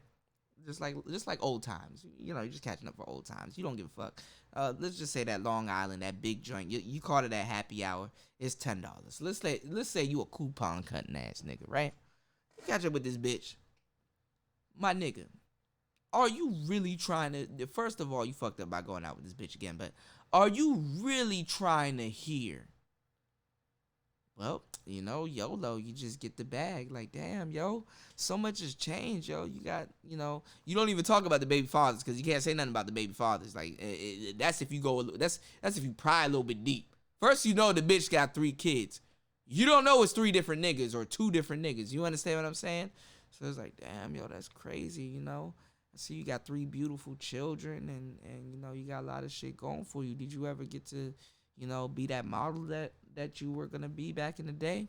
Just like old times. You know, you're just catching up for old times. You don't give a fuck. Let's just say that Long Island, that big joint. You called it that happy hour. It's $10. Let's say you a coupon cutting ass nigga, right? You catch up with this bitch. My nigga. are you really trying to, first of all, you fucked up by going out with this bitch again, but are you really trying to hear? Well, you know, YOLO, you just get the bag. Like, damn, yo, so much has changed, yo. You got, you know, you don't even talk about the baby fathers because you can't say nothing about the baby fathers. Like, that's if you go, that's if you pry a little bit deep. First, you know the bitch got 3 kids. You don't know it's 3 different niggas or 2 different niggas. You understand what I'm saying? So it's like, damn, yo, that's crazy, you know. I see you got 3 beautiful children and you know, you got a lot of shit going for you. Did you ever get to, you know, be that model that you were gonna be back in the day?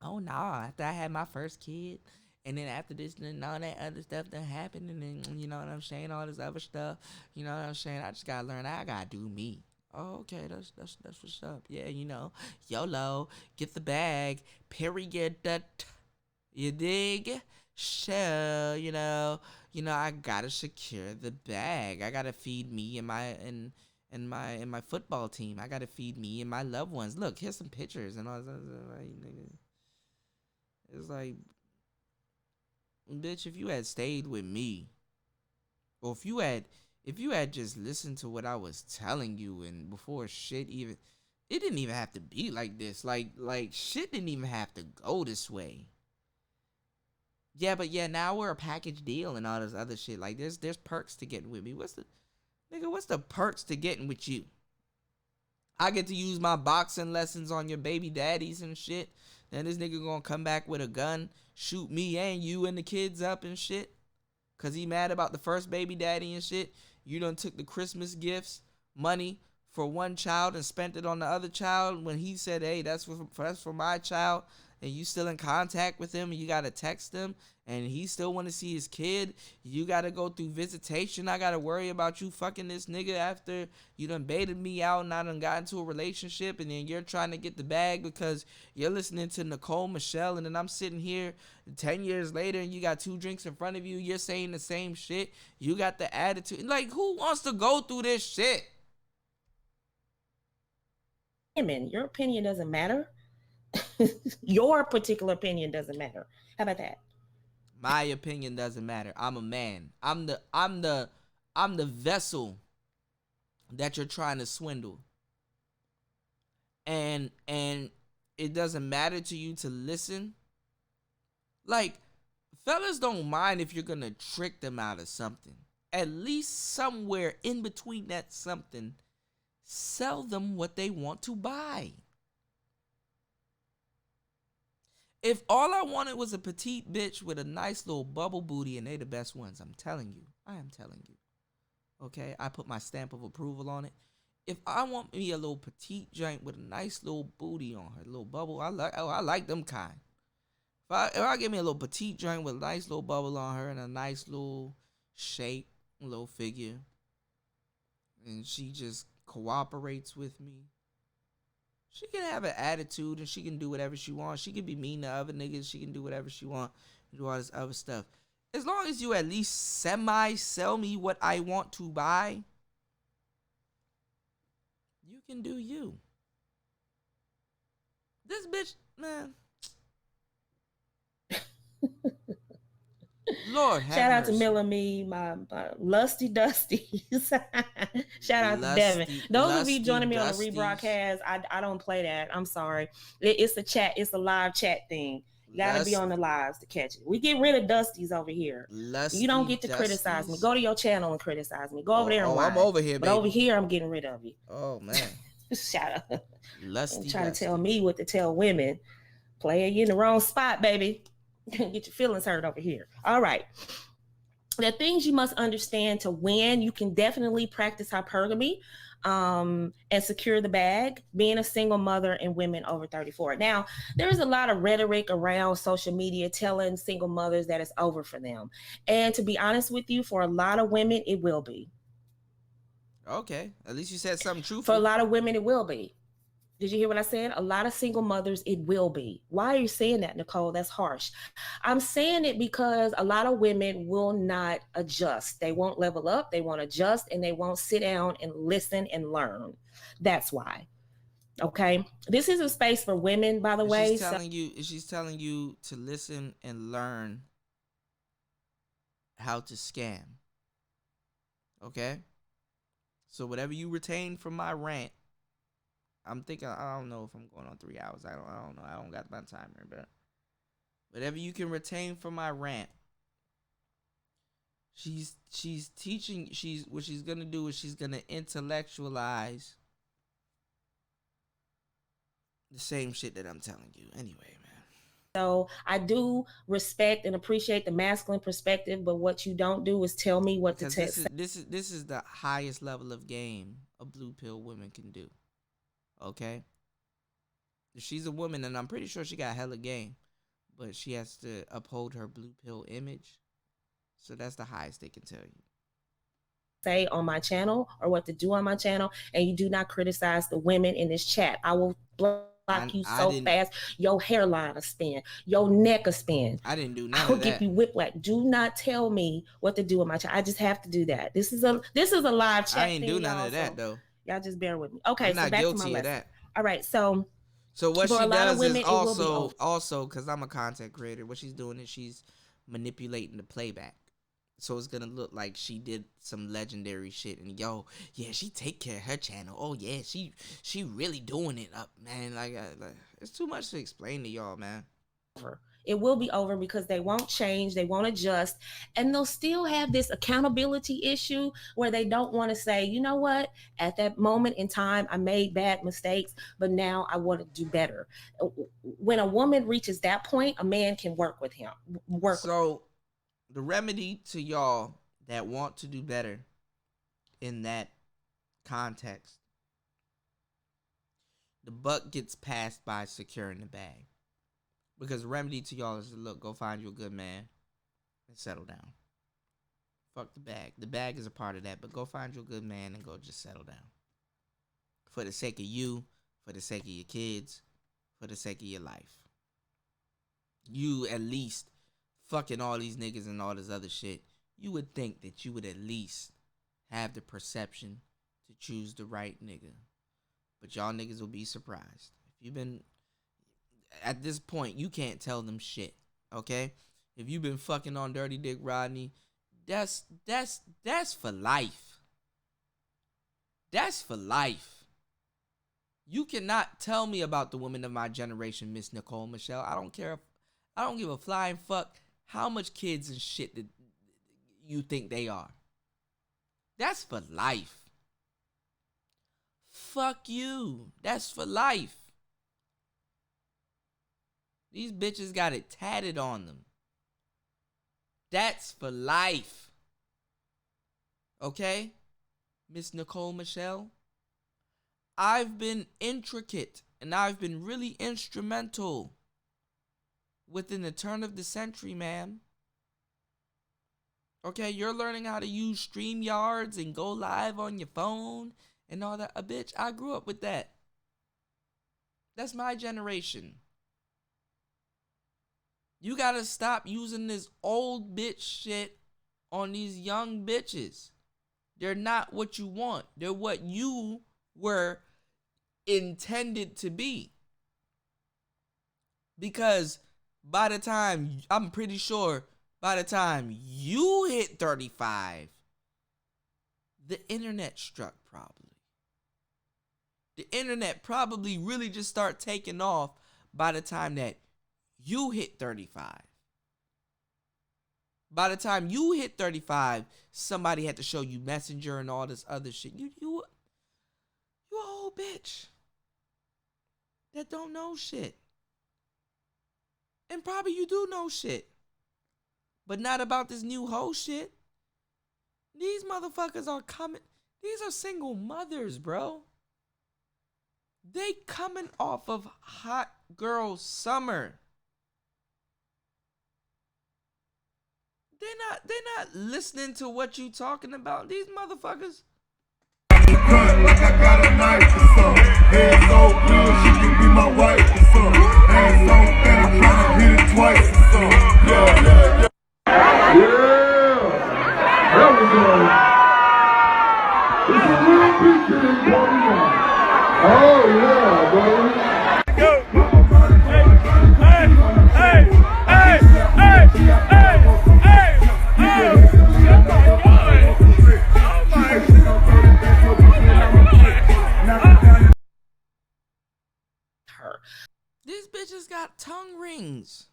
Oh no, after I had my first kid, and then after this, and all that other stuff that happened, and then, you know what I'm saying, all this other stuff, you know what I'm saying, I just gotta learn, I gotta do me. Oh, okay, that's what's up. Yeah, you know, YOLO, get the bag, period. You dig? Sure, you know, I gotta secure the bag. I gotta feed me and my football team. I gotta feed me and my loved ones. Look, here's some pictures and all that. It's like, bitch, if you had stayed with me, or if you had just listened to what I was telling you, and before shit even, it didn't even have to be like this. Like shit didn't even have to go this way. Yeah, but yeah, now we're a package deal and all this other shit. Like, there's perks to getting with me. What's the perks to getting with you? I get to use my boxing lessons on your baby daddies and shit. Then this nigga gonna come back with a gun, shoot me and you and the kids up and shit. Cause he mad about the first baby daddy and shit. You done took the Christmas gifts, money for one child and spent it on the other child when he said, hey, that's for my child. And you still in contact with him and you gotta text him and he still want to see his kid. You gotta go through visitation. I gotta worry about you fucking this nigga after you done baited me out and I done got into a relationship, and then you're trying to get the bag because you're listening to Nicole Michelle, and then I'm sitting here 10 years later and you got 2 drinks in front of you. You're saying the same shit. You got the attitude. Like, who wants to go through this shit? Women, your opinion doesn't matter. Your particular opinion doesn't matter. How about that? My opinion doesn't matter. I'm a man. I'm the vessel that you're trying to swindle. And it doesn't matter to you to listen. Like, fellas don't mind if you're gonna trick them out of something. At least somewhere in between that something, sell them what they want to buy. If all I wanted was a petite bitch with a nice little bubble booty, and they the best ones, I'm telling you. I am telling you. Okay? I put my stamp of approval on it. If I want me a little petite joint with a nice little booty on her, little bubble, I like them kind. If I get me a little petite joint with a nice little bubble on her and a nice little shape, little figure, and she just cooperates with me, she can have an attitude and she can do whatever she wants. She can be mean to other niggas. She can do whatever she wants. Do all this other stuff. As long as you at least sell me what I want to buy, you can do you. This bitch, man. Lord have Shout out mercy. to Miller Me, my lusty dusties. Shout out to Devin. Those of you joining me on the rebroadcast, I don't play that. I'm sorry. It's a chat. It's a live chat thing. You gotta be on the lives to catch it. We get rid of dusties over here. You don't get to criticize me. Go to your channel and criticize me. Go over there and watch. I'm over here, but baby. Over here, I'm getting rid of you. Oh man. Shout out. Lusty. Trying to tell me what to tell women. Player, you in the wrong spot, baby. Get your feelings hurt over here. All right. The things you must understand to win. You can definitely practice hypergamy and secure the bag, being a single mother and women over 34. Now, there's a lot of rhetoric around social media telling single mothers that it's over for them. And to be honest with you, for a lot of women, it will be. Okay. At least you said something truthful. For a lot of women, it will be. Did you hear what I said? A lot of single mothers, it will be. Why are you saying that, Nicole? That's harsh. I'm saying it because a lot of women will not adjust. They won't level up. They won't adjust, and they won't sit down and listen and learn. That's why. Okay. This is a space for women, by the way. She's telling you to listen and learn how to scam. Okay? So whatever you retain from my rant, I'm thinking, I don't know if I'm going on 3 hours. I don't know. I don't got my timer, but whatever you can retain from my rant, she's teaching, what she's gonna do is she's gonna intellectualize the same shit that I'm telling you. Anyway, man. So I do respect and appreciate the masculine perspective, but what you don't do is tell me what to tell. This is the highest level of game a blue pill woman can do. Okay? If she's a woman, and I'm pretty sure she got hella game, but she has to uphold her blue pill image. So that's the highest they can tell you. Say on my channel or what to do on my channel, and you do not criticize the women in this chat. I will block you so fast. Your hairline will spin. Your neck will spin. I didn't do none of that. I'll give you whiplash. Do not tell me what to do on my channel. I just have to do that. This is a live chat. I ain't do none of that though. Y'all just bear with me. Okay, I'm not back guilty to my of lesson. that. All right, so what she does women, is also because I'm a content creator, what she's doing is she's manipulating the playback. So it's gonna look like she did some legendary shit, and yeah, she take care of her channel. Oh yeah, she really doing it up, man. Like it's too much to explain to y'all, man. It will be over because they won't change, they won't adjust, and they'll still have this accountability issue where they don't want to say, you know what, at that moment in time, I made bad mistakes, but now I want to do better. When a woman reaches that point, a man can work with him. The remedy to y'all that want to do better in that context, the buck gets passed by securing the bag. Because the remedy to y'all is to look, go find you a good man and settle down. Fuck the bag. The bag is a part of that, but go find you a good man and go just settle down. For the sake of you, for the sake of your kids, for the sake of your life. You at least fucking all these niggas and all this other shit, you would think that you would at least have the perception to choose the right nigga. But y'all niggas will be surprised. If you've been, at this point, you can't tell them shit, okay? If you've been fucking on Dirty Dick Rodney, that's for life. That's for life. You cannot tell me about the women of my generation, Miss Nicole Michelle. I don't care. I don't give a flying fuck how much kids and shit that you think they are. That's for life. Fuck you. That's for life. These bitches got it tatted on them. That's for life. Okay? Miss Nicole Michelle? I've been intricate and I've been really instrumental within the turn of the century, ma'am. Okay, you're learning how to use StreamYards and go live on your phone and all that. Bitch, I grew up with that. That's my generation. You gotta stop using this old bitch shit on these young bitches. They're not what you want. They're what you were intended to be. Because by the time, I'm pretty sure, by the time you hit 35, the internet struck probably. The internet probably really just start taking off by the time that you hit 35. By the time you hit 35, somebody had to show you Messenger and all this other shit. You a old bitch that don't know shit. And probably you do know shit. But not about this new hoe shit. These motherfuckers are coming. These are single mothers, bro. They coming off of hot girl summer. They're not listening to what you talking about. These motherfuckers. Like I got a knife or something. Head so good, she can be my wife or something. Head so fat, I'm tryna hit it twice or something. Yeah. That was it's a real picture in Portland. Oh yeah, baby. Go. Hey. got tongue rings.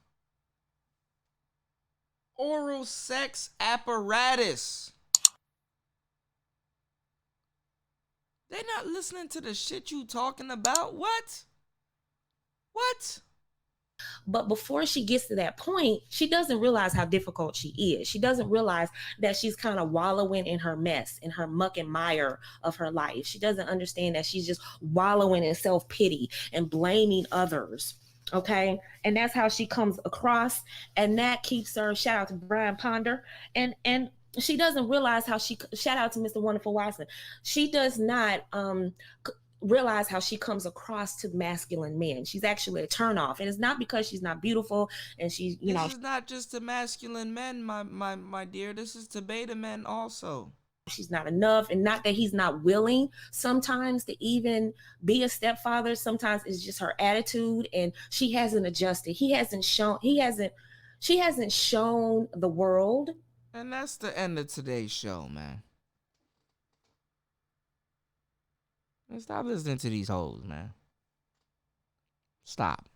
Oral sex apparatus. They not listening to the shit you talking about. What? But before she gets to that point, she doesn't realize how difficult she is. She doesn't realize that she's kind of wallowing in her mess, in her muck and mire of her life. She doesn't understand that she's just wallowing in self-pity and blaming others. Okay. And that's how she comes across. And that keeps her, shout out to Brian Ponder. And she doesn't realize how shout out to Mr. Wonderful Watson. She does not, realize how she comes across to masculine men. She's actually a turnoff, and it's not because she's not beautiful and she's, you know. This is not just to masculine men, my dear. This is to beta men also. She's not enough, and not that he's not willing sometimes to even be a stepfather. Sometimes it's just her attitude, and she hasn't adjusted. She hasn't shown the world. And that's the end of today's show, man. Stop listening to these hoes, man. Stop.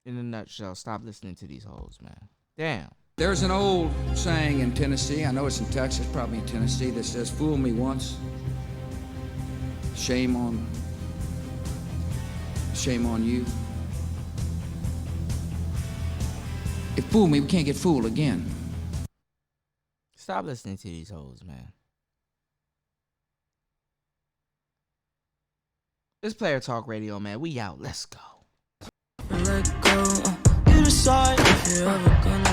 In a nutshell, stop listening to these hoes, man. Damn. There's an old saying in Tennessee, I know it's in Texas, probably in Tennessee, that says, fool me once, shame on you. If fool me, we can't get fooled again. Stop listening to these hoes, man. It's Player Talk Radio, man. We out. Let's go. Let go. You decide if you're ever gonna